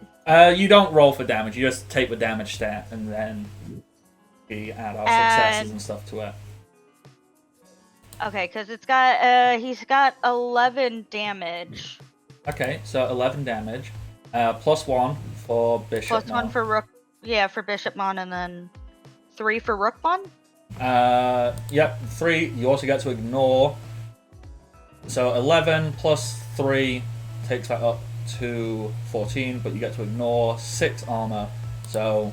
Speaker 1: you don't roll for damage. You just take the damage stat and then you add our successes and stuff to it.
Speaker 5: Okay, because it's got he's got 11 damage.
Speaker 1: Okay, so 11 damage, +1 for Bishop.
Speaker 5: +1 for Rook. Yeah, for Bishopmon, and then 3 for Rookmon.
Speaker 1: Yep, 3. You also get to ignore. So 11 +3 takes that up to 14, but you get to ignore 6 armor. So,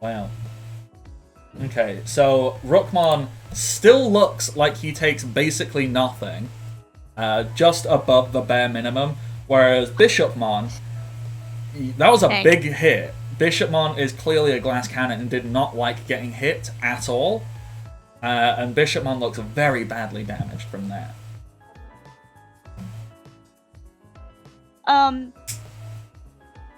Speaker 1: wow. Okay, so Rookmon still looks like he takes basically nothing, just above the bare minimum, whereas Bishopmon, that was a
Speaker 3: Dang.
Speaker 1: big hit. Bishopmon is clearly a glass cannon and did not like getting hit at all, and Bishopmon looks very badly damaged from that.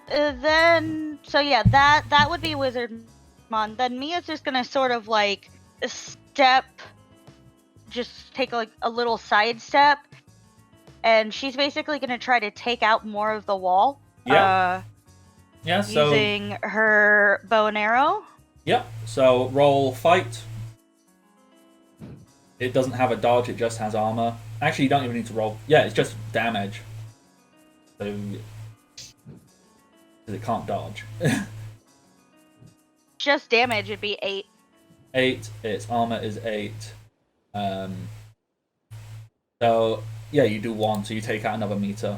Speaker 5: Then so yeah, that would be Wizardmon. Then Mia's just gonna sort of like step, just take like a little side step, and she's basically gonna try to take out more of the wall.
Speaker 1: Yeah. Yeah. So
Speaker 5: using her bow and arrow.
Speaker 1: Yep. So roll fight. It doesn't have a dodge. It just has armor. Actually, you don't even need to roll. Yeah, it's just damage. So it can't dodge.
Speaker 5: Just damage would be 8.
Speaker 1: 8. Its armor is 8. So yeah, you do 1. So you take out another meter.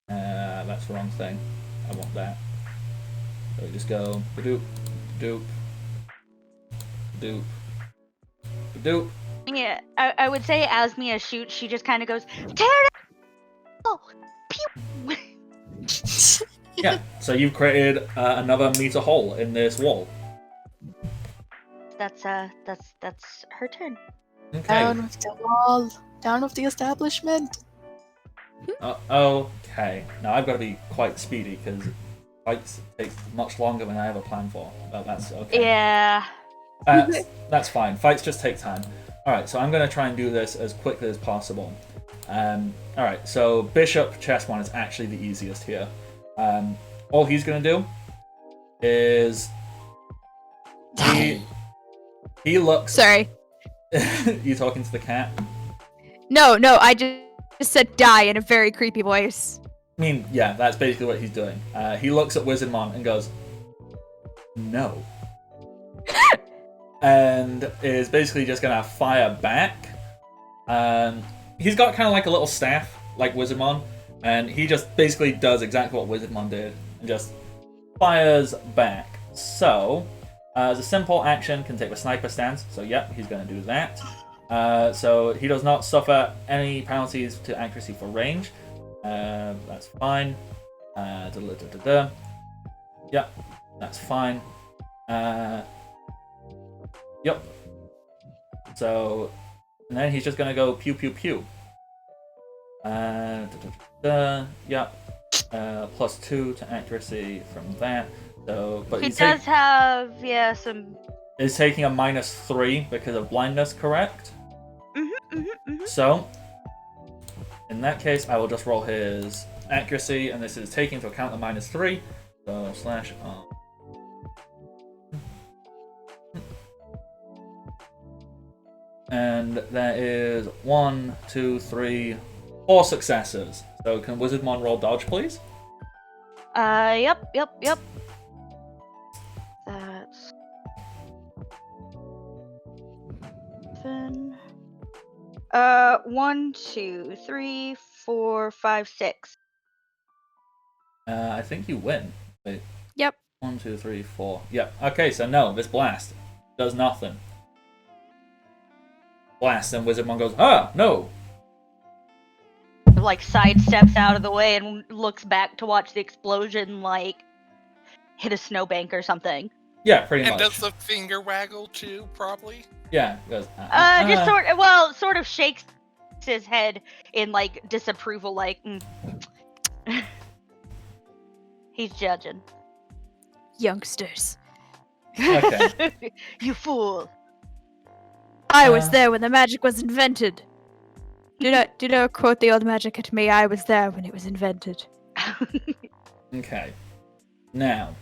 Speaker 1: That's the wrong thing. I want that. So we just go doop, doop, doop, doop.
Speaker 5: Yeah, I would say as Mia shoots, she just kind of goes, tear it out! Pew!
Speaker 1: Yeah. So you've created another meter hole in this wall.
Speaker 5: That's her turn.
Speaker 1: Okay.
Speaker 2: Down with the wall. Down with the establishment.
Speaker 1: Okay. Now I've got to be quite speedy because fights take much longer than I ever planned for. But that's okay.
Speaker 5: Yeah.
Speaker 1: That's fine. Fights just take time. Alright, so I'm going to try and do this as quickly as possible. Alright, so Bishop Chessmon is actually the easiest here. All he's going to do is... He looks...
Speaker 3: Sorry.
Speaker 1: You talking to the cat?
Speaker 3: No, I just said die in a very creepy voice.
Speaker 1: I mean, yeah, that's basically what he's doing. He looks at Wizardmon and goes, no. And is basically just gonna fire back. He's got kind of like a little staff, like Wizardmon, and he just basically does exactly what Wizardmon did and just fires back. So, as a simple action, can take a sniper stance. So, yep, he's gonna do that. So he does not suffer any penalties to accuracy for range. That's fine. Yep, that's fine. Yep. So, and then he's just gonna go pew pew pew. Yep. +2 to accuracy from that. So, but
Speaker 5: He does have, yeah, some...
Speaker 1: Is taking a -3 because of blindness, correct?
Speaker 5: Mm-hmm.
Speaker 1: So, in that case, I will just roll his accuracy, and this is taking into account the -3. So, slash R. And that is 1, 2, 3, 4 successes. So, can Wizardmon roll dodge, please?
Speaker 5: Yep. That's... 7... 1, 2, 3, 4, 5, 6.
Speaker 1: I think you win. Wait.
Speaker 3: Yep.
Speaker 1: 1, 2, 3, 4. Yep. Okay, so no, this blast does nothing. Blast, and Wizardmon goes, no!
Speaker 5: Like, sidesteps out of the way and looks back to watch the explosion, like, hit a snowbank or something.
Speaker 1: Yeah, pretty
Speaker 4: And
Speaker 1: much.
Speaker 4: does the finger waggle too, probably?
Speaker 1: Yeah, it goes,
Speaker 5: Just sort of shakes his head in, like, disapproval, like, He's judging.
Speaker 3: Youngsters.
Speaker 1: Okay.
Speaker 5: You fool.
Speaker 3: I was there when the magic was invented. Do not quote the old magic at me. I was there when it was invented.
Speaker 1: Okay. Now,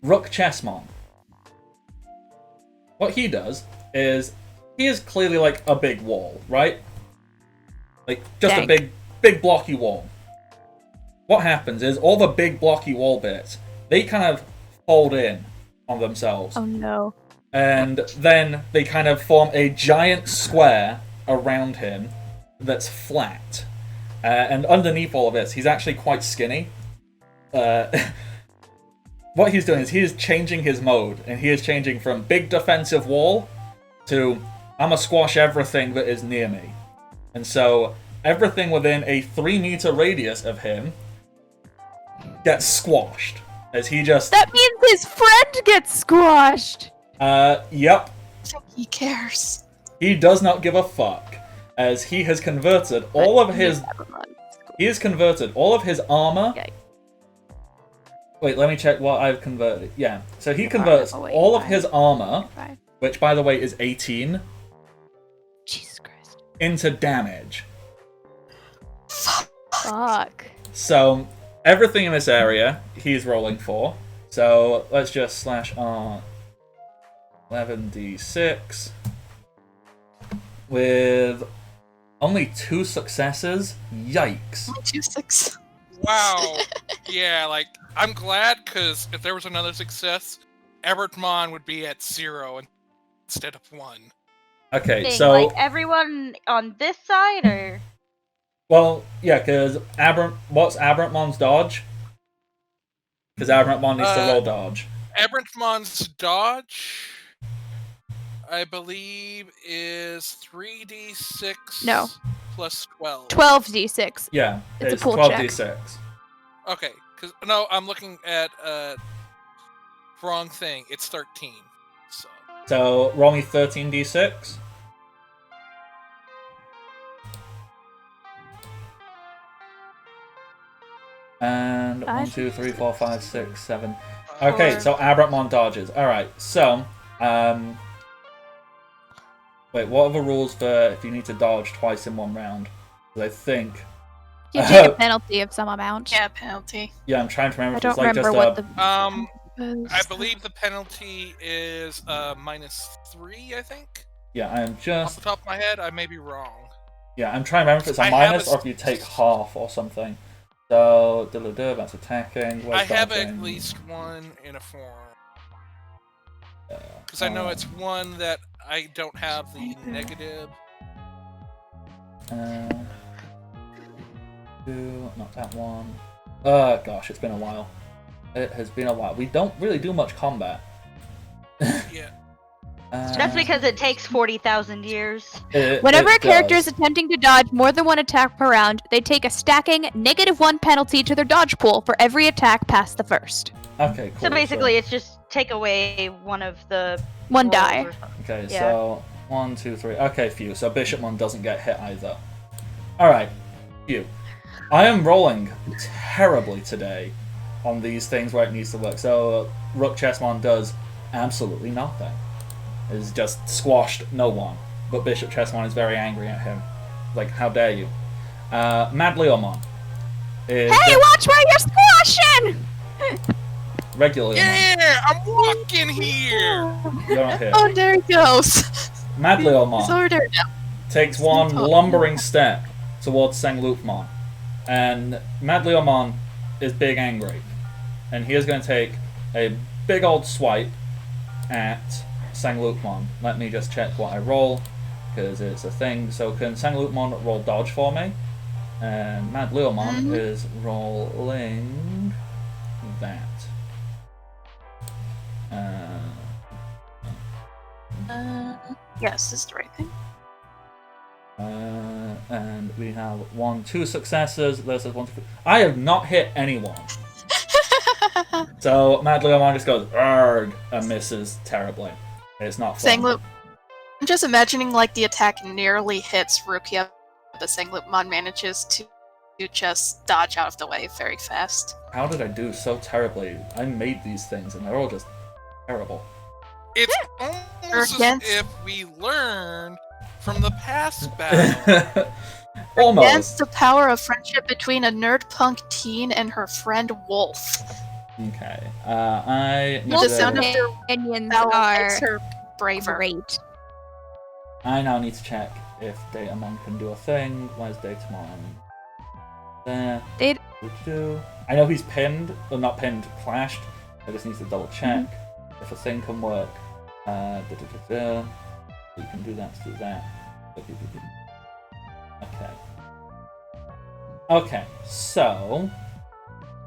Speaker 1: Rook Chessmon. What he does is, he is clearly like a big wall, right? Like, just
Speaker 3: Dang.
Speaker 1: a big blocky wall. What happens is, all the big blocky wall bits, they kind of fold in on themselves.
Speaker 3: Oh no.
Speaker 1: And then they kind of form a giant square around him that's flat. And underneath all of this, he's actually quite skinny. What he's doing is he is changing his mode, and he is changing from big defensive wall to I'ma squash everything that is near me. And so everything within a 3-meter radius of him gets squashed. As he just...
Speaker 3: That means his friend gets squashed!
Speaker 1: Yep.
Speaker 2: I think he cares.
Speaker 1: He does not give a fuck. As he has converted all of his... He has converted all of his armor...
Speaker 3: Okay.
Speaker 1: Wait, let me check what I've converted. Yeah, so he converts all of his armor, which by the way is 18,
Speaker 3: Jesus Christ.
Speaker 1: into damage.
Speaker 3: Fuck.
Speaker 1: So everything in this area he's rolling for. So let's just slash R 11d6 with only 2 successes. Yikes.
Speaker 2: 2-6.
Speaker 4: Wow. Yeah, like, I'm glad, because if there was another success, Ebertmon would be at 0 instead of 1.
Speaker 1: Okay,
Speaker 5: Thing,
Speaker 1: so...
Speaker 5: like everyone on this side, or...
Speaker 1: Well, yeah, because what's Abramtmon's dodge? Because Abramtmon needs to roll dodge.
Speaker 4: Ebertmon's dodge, I believe, is 3d6
Speaker 3: No.
Speaker 4: plus 12.
Speaker 3: 12d6.
Speaker 1: Yeah,
Speaker 3: It's a
Speaker 1: it's
Speaker 3: pool
Speaker 1: 12d6.
Speaker 4: Okay, because no, I'm looking at wrong thing. It's 13.
Speaker 1: So roll me 13d6. And 1, 2, 3, 4, 5, 6, 7. Okay, so Abramtmon dodges. Alright, so wait, what are the rules for if you need to dodge twice in one round? 'Cause I think
Speaker 3: You take a penalty of some amount.
Speaker 2: Yeah, penalty.
Speaker 1: yeah, I'm trying to remember
Speaker 3: I
Speaker 1: if
Speaker 3: don't
Speaker 1: it's like
Speaker 3: remember
Speaker 1: just
Speaker 3: what the...
Speaker 4: I believe the penalty is -3, I think.
Speaker 1: Yeah, I'm
Speaker 4: Off
Speaker 1: just
Speaker 4: the top of my head, I may be wrong.
Speaker 1: yeah, I'm trying to remember if it's a
Speaker 4: I have
Speaker 1: minus
Speaker 4: a
Speaker 1: or if you take half or something. So that's attacking.
Speaker 4: I have
Speaker 1: dodging?
Speaker 4: at least one in a form. Because I know it's one that I don't have the negative.
Speaker 1: 2, not that one. Gosh, it's been a while. It has been a while. We don't really do much combat.
Speaker 4: Yeah.
Speaker 5: That's because it takes 40,000 years.
Speaker 3: Whenever
Speaker 1: it
Speaker 3: a character
Speaker 1: does.
Speaker 3: is attempting to dodge more than one attack per round, they take a stacking -1 penalty to their dodge pool for every attack past the first.
Speaker 1: Okay, cool.
Speaker 5: So basically, it's just take away one of the...
Speaker 3: One
Speaker 5: rolls
Speaker 3: die.
Speaker 5: or something.
Speaker 1: Okay,
Speaker 5: Yeah.
Speaker 1: so 1, 2, 3. Okay, phew. So Bishopmon doesn't get hit either. Alright, phew. I am rolling terribly today on these things where it needs to work. So Rook Chessmon does absolutely nothing. Is just squashed no one. But Bishop Chessmon is very angry at him. Like, how dare you? Mad Leomon is
Speaker 3: Hey, watch where you're squashing!
Speaker 1: regular Leomon.
Speaker 4: Yeah, I'm walking here.
Speaker 1: You're not here.
Speaker 2: Oh, there he goes.
Speaker 1: Mad
Speaker 2: He's
Speaker 1: Leomon
Speaker 2: over there now.
Speaker 1: takes one lumbering step towards Senglupmon. And Mad Leomon is big angry. And he is going to take a big old swipe at Senglupmon. Let me just check what I roll, because it's a thing. So can Senglupmon roll dodge for me? And Mad Leomon is rolling that.
Speaker 2: Yes, this is the right thing.
Speaker 1: And we have 1, 2 successes versus 1, 2. I have not hit anyone. So Mad Leomon just goes "Arg" and misses terribly. It's not fun.
Speaker 2: Sangloop. I'm just imagining like the attack nearly hits Rukia, but Sangloopmon manages to just dodge out of the way very fast.
Speaker 1: How did I do so terribly? I made these things and they're all just terrible.
Speaker 4: It's almost as
Speaker 2: Against-
Speaker 4: if we learned from the past battle.
Speaker 1: Almost.
Speaker 2: Against the power of friendship between a nerd punk teen and her friend Wolf.
Speaker 1: Okay. I need
Speaker 2: The
Speaker 1: to-
Speaker 2: sound of their
Speaker 3: Opinions
Speaker 2: battle
Speaker 3: are
Speaker 2: makes her braver.
Speaker 3: great.
Speaker 1: I now need to check if Datamon can do a thing. Where's Datamon? There.
Speaker 3: Data-
Speaker 1: I know he's pinned, or not pinned, clashed. I just need to double check if a thing can work. You can do that to do that. Okay. Okay, so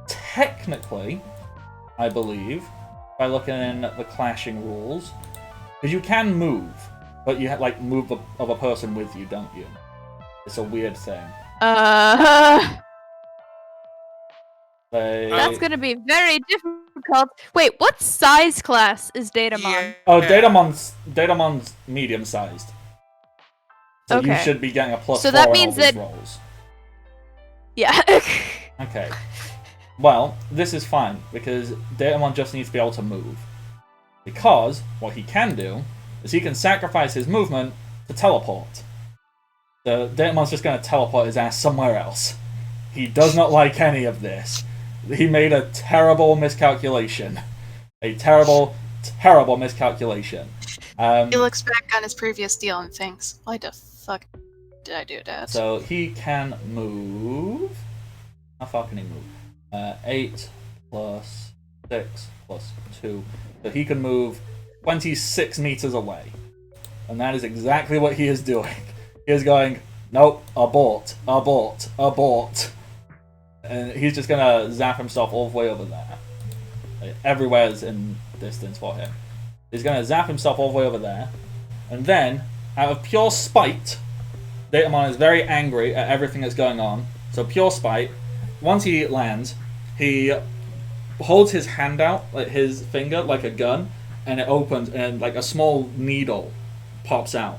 Speaker 1: technically, I believe, by looking in at the clashing rules, because you can move, but you like move the other person with you, don't you? It's a weird thing.
Speaker 3: That's gonna be very difficult. Wait, what size class is Datamon?
Speaker 4: Yeah.
Speaker 1: Oh, Datamon's medium-sized. So you
Speaker 3: Okay.
Speaker 1: should be getting a +4
Speaker 3: So that
Speaker 1: on
Speaker 3: means
Speaker 1: all these
Speaker 3: that-
Speaker 1: rolls.
Speaker 3: Yeah.
Speaker 1: Okay. Well, this is fine, because Datamon just needs to be able to move. Because what he can do is he can sacrifice his movement to teleport. So Datamon's just going to teleport his ass somewhere else. He does not like any of this. He made a terrible miscalculation. A terrible, terrible miscalculation.
Speaker 2: He looks back on his previous deal and thinks, why the fuck did I do that?
Speaker 1: So he can move... How far can he move? 8 plus 6 plus 2. So he can move 26 meters away. And that is exactly what he is doing. He is going, nope, abort, abort, abort. And he's just gonna zap himself all the way over there. Like, everywhere is in distance for him. He's gonna zap himself all the way over there. And then, out of pure spite, Datamon is very angry at everything that's going on. So pure spite, once he lands, he holds his hand out, like his finger, like a gun, and it opens, and like a small needle pops out.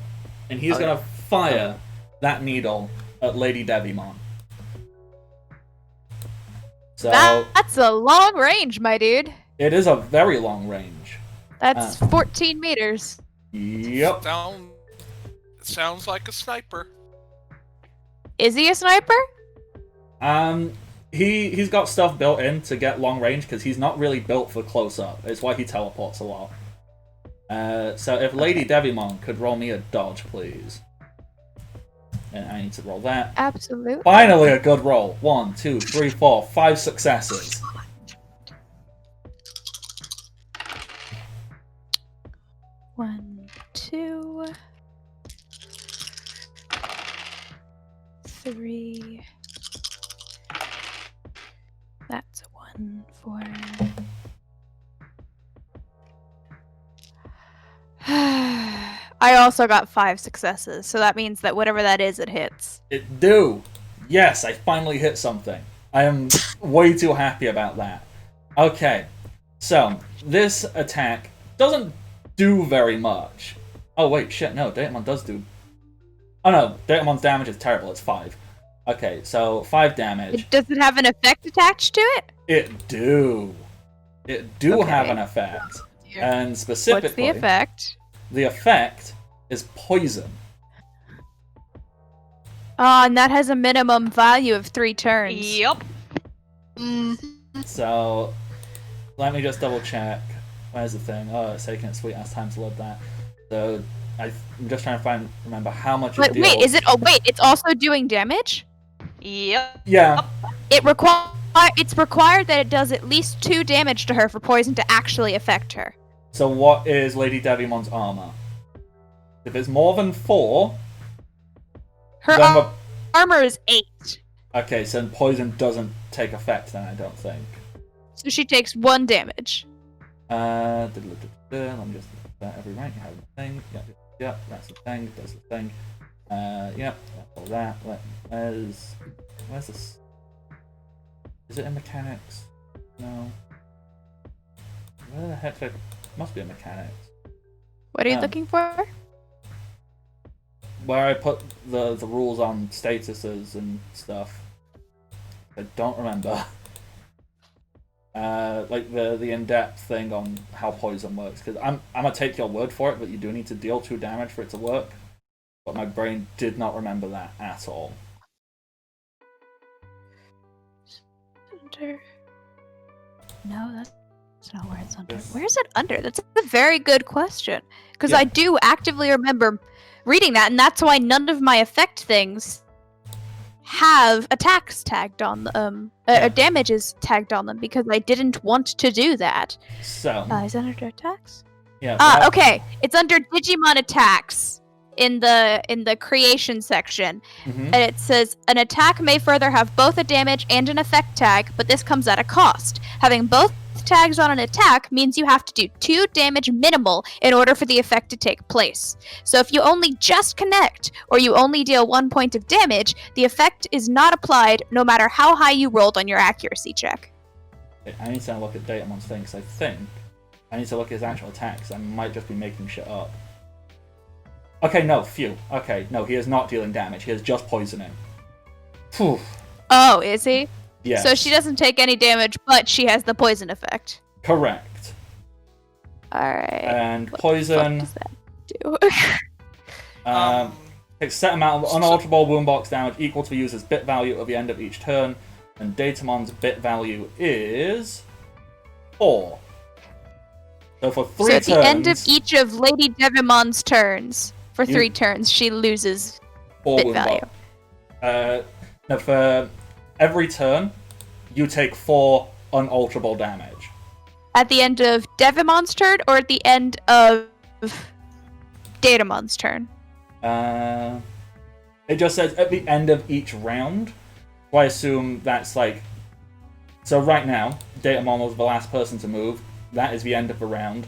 Speaker 1: And he's gonna fire that needle at Lady Devimon. So
Speaker 3: That's a long range, my dude.
Speaker 1: it is a very long range.
Speaker 3: That's 14 meters.
Speaker 1: Yep.
Speaker 4: Sounds like a sniper.
Speaker 3: Is he a sniper?
Speaker 1: He's got stuff built in to get long range because he's not really built for close up. It's why he teleports a lot. So if Lady Devimon could roll me a dodge, please. And I need to roll that.
Speaker 3: Absolutely.
Speaker 1: Finally, a good roll. 1, 2, 3, 4, 5 successes.
Speaker 3: One, 2, 3. That's a 1, 4. I also got 5 successes, so that means that whatever that is, it hits.
Speaker 1: It do. Yes, I finally hit something. I am way too happy about that. Okay, so this attack doesn't do very much. Oh wait, shit, no, Datamon does do... Oh no, Datamon's damage is terrible, it's 5. Okay, so 5 damage.
Speaker 3: Does it have an effect attached to it?
Speaker 1: It do. It do
Speaker 3: Okay.
Speaker 1: have an effect.
Speaker 2: Dear.
Speaker 1: And specifically...
Speaker 3: What's the effect?
Speaker 1: The effect is poison.
Speaker 3: Oh, and that has a minimum value of 3 turns.
Speaker 5: Yup.
Speaker 1: So, let me just double check. Where's the thing? Oh, it's taking its sweet ass time to load that. So, I'm just trying to remember how much it
Speaker 3: But
Speaker 1: deals.
Speaker 3: wait, is it? Oh wait, it's also doing damage.
Speaker 5: Yep.
Speaker 1: Yeah.
Speaker 3: It's required that it does at least 2 damage to her for poison to actually affect her.
Speaker 1: So, what is Lady Devimon's armor? If it's more than 4,
Speaker 3: Her
Speaker 1: then the...
Speaker 3: armor is 8,
Speaker 1: Okay, so poison doesn't take effect then, I don't think.
Speaker 3: so she takes 1 damage.
Speaker 1: Let me just that every rank. You have the thing. Yep, that's the thing. That's the thing. Yep, that's all that. Where's this? Is it in mechanics? No. Where the heck? It must be in mechanics.
Speaker 3: What are you
Speaker 1: Um,
Speaker 3: looking for?
Speaker 1: Where I put the rules on statuses and stuff. I don't remember. Like the in-depth thing on how poison works, because I'm gonna take your word for it, but you do need to deal 2 damage for it to work. But my brain did not remember that at all.
Speaker 3: Under. No, that's not where it's under. Where is it under? That's a very good question. Because
Speaker 1: Yeah.
Speaker 3: I do actively remember reading that, and that's why none of my effect things have attacks tagged on them. Damages tagged on them, because I didn't want to do that.
Speaker 1: So
Speaker 3: Is that under attacks?
Speaker 1: yeah.
Speaker 3: Okay. It's under Digimon attacks. in the creation section,
Speaker 1: Mhm.
Speaker 3: and it says an attack may further have both a damage and an effect tag, but this comes at a cost. Having both tags on an attack means you have to do 2 damage minimal in order for the effect to take place. So if you only just connect, or you only deal 1 point of damage, the effect is not applied no matter how high you rolled on your accuracy check.
Speaker 1: I need to look at Datamon's thing, because I think I need to look at his actual attacks. I might just be making shit up. Okay, no, phew. Okay, no, he is not dealing damage. He is just poisoning. Phew.
Speaker 3: Oh, is he?
Speaker 1: Yeah.
Speaker 3: So she doesn't take any damage, but she has the poison effect.
Speaker 1: Correct.
Speaker 3: Alright.
Speaker 1: And
Speaker 3: What
Speaker 1: poison
Speaker 3: the fuck does that do?
Speaker 1: takes a set amount of unalterable wound box damage equal to the user's bit value at the end of each turn. And Datamon's bit value is 4. So for 3
Speaker 3: So at
Speaker 1: turns...
Speaker 3: the end of each of Lady Devimon's turns, for
Speaker 1: You-
Speaker 3: 3 turns, she loses
Speaker 1: 4
Speaker 3: bit
Speaker 1: wound
Speaker 3: value.
Speaker 1: box. No, for every turn, you take 4 unalterable damage.
Speaker 3: At the end of Devimon's turn, or at the end of Datamon's turn?
Speaker 1: It just says at the end of each round. So I assume that's like... So right now, Datamon was the last person to move. That is the end of the round.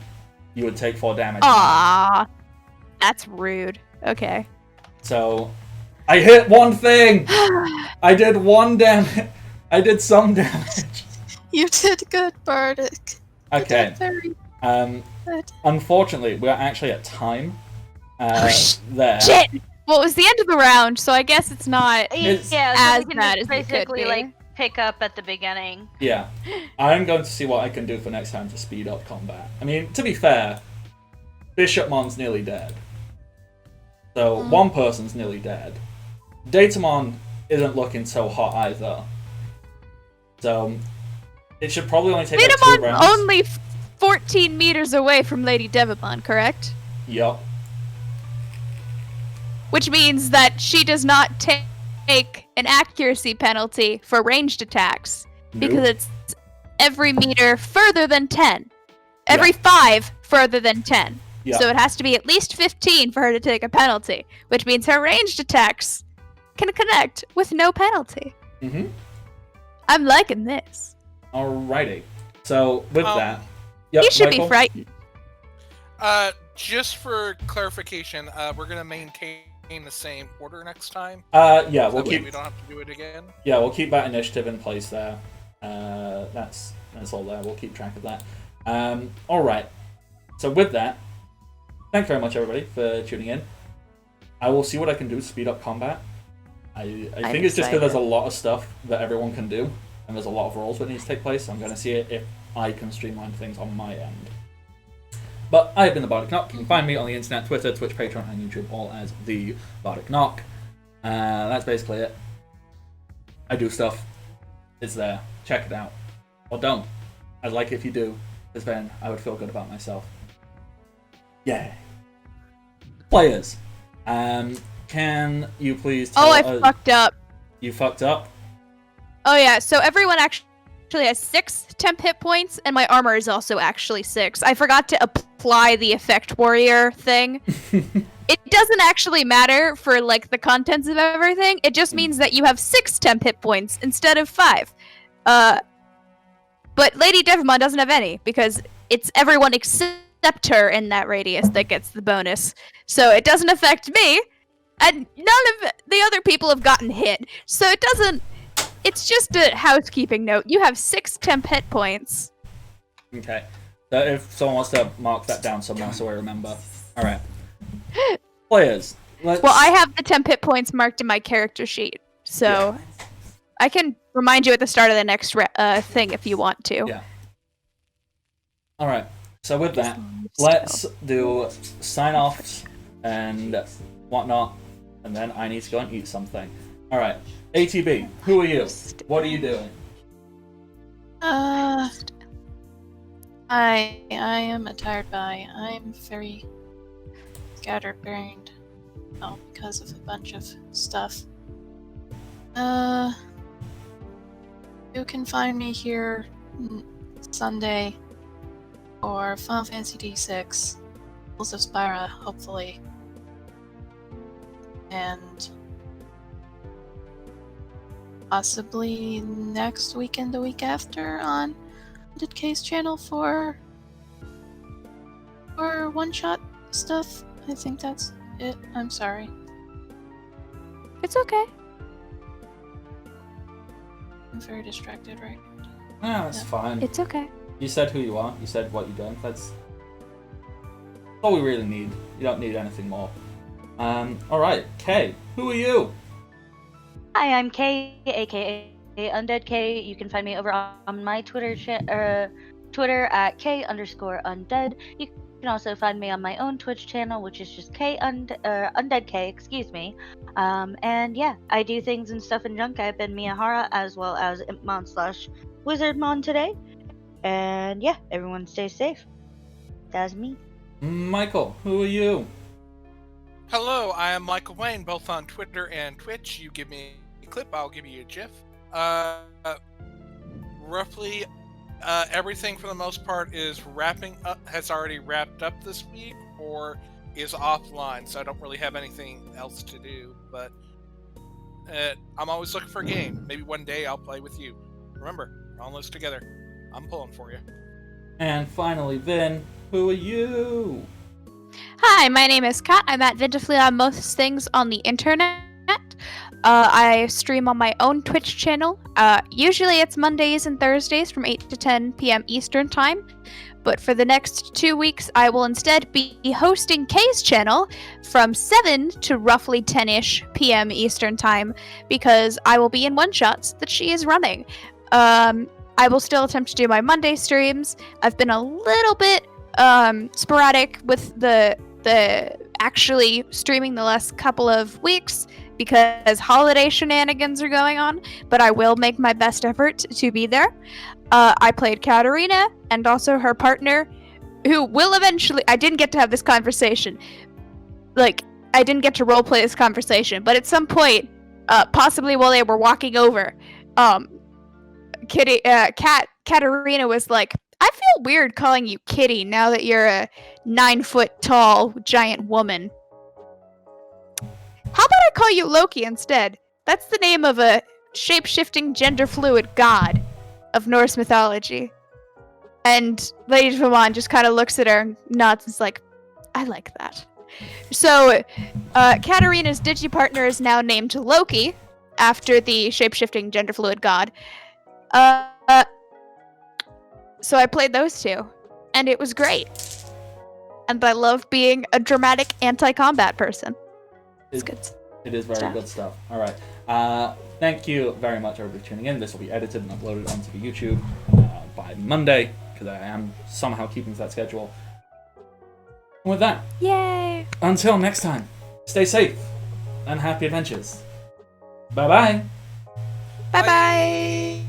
Speaker 1: You would take 4 damage.
Speaker 3: Aww. That's rude. Okay.
Speaker 1: So, I hit one thing! I did 1 damage. I did some damage.
Speaker 2: You did good, Bardic. You
Speaker 1: Okay.
Speaker 2: did very good.
Speaker 1: Unfortunately, we're actually at time. There.
Speaker 3: Shit! Well, it was the end of the round, so I guess it's not
Speaker 1: It's-
Speaker 5: Yeah,
Speaker 3: as
Speaker 5: so we can
Speaker 3: bad
Speaker 5: just
Speaker 3: as it could
Speaker 5: basically
Speaker 3: be.
Speaker 5: like pick up at the beginning.
Speaker 1: Yeah. I'm going to see what I can do for next time to speed up combat. I mean, to be fair, Bishopmon's nearly dead. So, one person's nearly dead. Datamon isn't looking so hot either. So, it should probably only take like 2
Speaker 3: Datamon's
Speaker 1: rounds.
Speaker 3: only 14 meters away from Lady Devimon, correct?
Speaker 1: Yup.
Speaker 3: Which means that she does not take an accuracy penalty for ranged attacks, because
Speaker 1: Nope.
Speaker 3: it's every meter further than 10. Every 5 further than 10.
Speaker 1: Yeah.
Speaker 3: So it has to be at least 15 for her to take a penalty, which means her ranged attacks can connect with no penalty.
Speaker 1: Mm-hmm.
Speaker 3: I'm liking this.
Speaker 1: Alrighty. So, with
Speaker 4: Um,
Speaker 1: that... Yep,
Speaker 3: You should
Speaker 1: Michael?
Speaker 3: be frightened.
Speaker 4: Just for clarification, we're gonna maintain the same order next time.
Speaker 1: Yeah, we'll
Speaker 4: That way
Speaker 1: keep...
Speaker 4: we don't have to do it again.
Speaker 1: Yeah, we'll keep that initiative in place there. That's all there. We'll keep track of that. Alright. So with that, thank you very much, everybody, for tuning in. I will see what I can do to speed up combat. I think it's just because there's a lot of stuff that everyone can do, and there's a lot of roles that needs to take place. So I'm going to see if I can streamline things on my end. But I have been the Bardic Knock. You can find me on the internet, Twitter, Twitch, Patreon, and YouTube, all as the Bardic Knock. That's basically it. I do stuff. It's there. Check it out. Or don't. I'd like it if you do, because then I would feel good about myself. Yay. Players, can you please tell
Speaker 3: Oh, I
Speaker 1: us...
Speaker 3: fucked up.
Speaker 1: You fucked up?
Speaker 3: Oh yeah, so everyone actually has 6 temp hit points, and my armor is also actually 6. I forgot to apply the effect warrior thing. It doesn't actually matter for like the contents of everything. It just means that you have 6 temp hit points instead of 5. But Lady Devimon doesn't have any because it's everyone except her in that radius that gets the bonus. So it doesn't affect me, and none of the other people have gotten hit. So it doesn't. It's just a housekeeping note. You have 6 temp hit points.
Speaker 1: Okay. So if someone wants to mark that down somewhere so I remember. Alright. Players, let's...
Speaker 3: Well, I have the temp hit points marked in my character sheet, so I can remind you at the start of the next thing if you want to.
Speaker 1: Yeah. Alright. So with that, let's do sign-offs and whatnot, and then I need to go and eat something. Alright. ATB, who are you? What are you doing?
Speaker 2: I am a tired guy. I'm very scatterbrained. Oh, because of a bunch of stuff. You can find me here Sunday or Final Fantasy D6. Rules of Spyra, hopefully. and possibly next week and the week after on Did K's channel for one-shot stuff. I think that's it. I'm sorry.
Speaker 3: It's okay.
Speaker 2: I'm very distracted right now.
Speaker 1: No, it's fine.
Speaker 3: It's okay.
Speaker 1: You said who you are. You said what you've done. That's all we really need. You don't need anything more. Alright, Kay, who are you?
Speaker 5: Hi, I'm Kay, aka Undead K. You can find me over on my Twitter at K_undead. You can also find me on my own Twitch channel, which is just Undead K, excuse me. And yeah, I do things and stuff in Junk. I've been Miyahara as well as Impmon/Wizardmon today. And yeah, everyone stay safe. That's me.
Speaker 1: Michael, who are you?
Speaker 4: Hello, I am Michael Wayne, both on Twitter and Twitch. You give me a clip, I'll give you a GIF. Roughly, everything for the most part is has already wrapped up this week, or is offline, so I don't really have anything else to do. But I'm always looking for a game. Maybe one day I'll play with you. Remember, we're all in this together. I'm pulling for you.
Speaker 1: And finally, Vin, who are you?
Speaker 3: Hi, my name is Kat. I'm at Vintifully on most things on the internet. I stream on my own Twitch channel. Usually it's Mondays and Thursdays from 8 to 10 p.m. Eastern Time. But for the next 2 weeks, I will instead be hosting Kay's channel from 7 to roughly 10-ish p.m. Eastern Time, because I will be in one-shots that she is running. I will still attempt to do my Monday streams. I've been a little bit sporadic with the actually streaming the last couple of weeks because holiday shenanigans are going on, but I will make my best effort to be there. I played Katarina and also her partner, who will eventually... I didn't get to have this conversation. Like, I didn't get to roleplay this conversation, but at some point, possibly while they were walking over, Katarina was like, I feel weird calling you Kitty now that you're a 9-foot-tall giant woman. How about I call you Loki instead? That's the name of a shape-shifting, gender-fluid god of Norse mythology. And Lady Digimon just kind of looks at her and nods and is like, I like that. So, Katarina's digi-partner is now named Loki, after the shape-shifting, gender-fluid god. So I played those two, and it was great. And I love being a dramatic anti-combat person. It's good.
Speaker 1: It is very good stuff. All right. Thank you very much, everybody, for tuning in. This will be edited and uploaded onto the YouTube by Monday, because I am somehow keeping to that schedule. And with that,
Speaker 3: Yay!
Speaker 1: until next time, stay safe and happy adventures. Bye-bye.
Speaker 3: Bye-bye!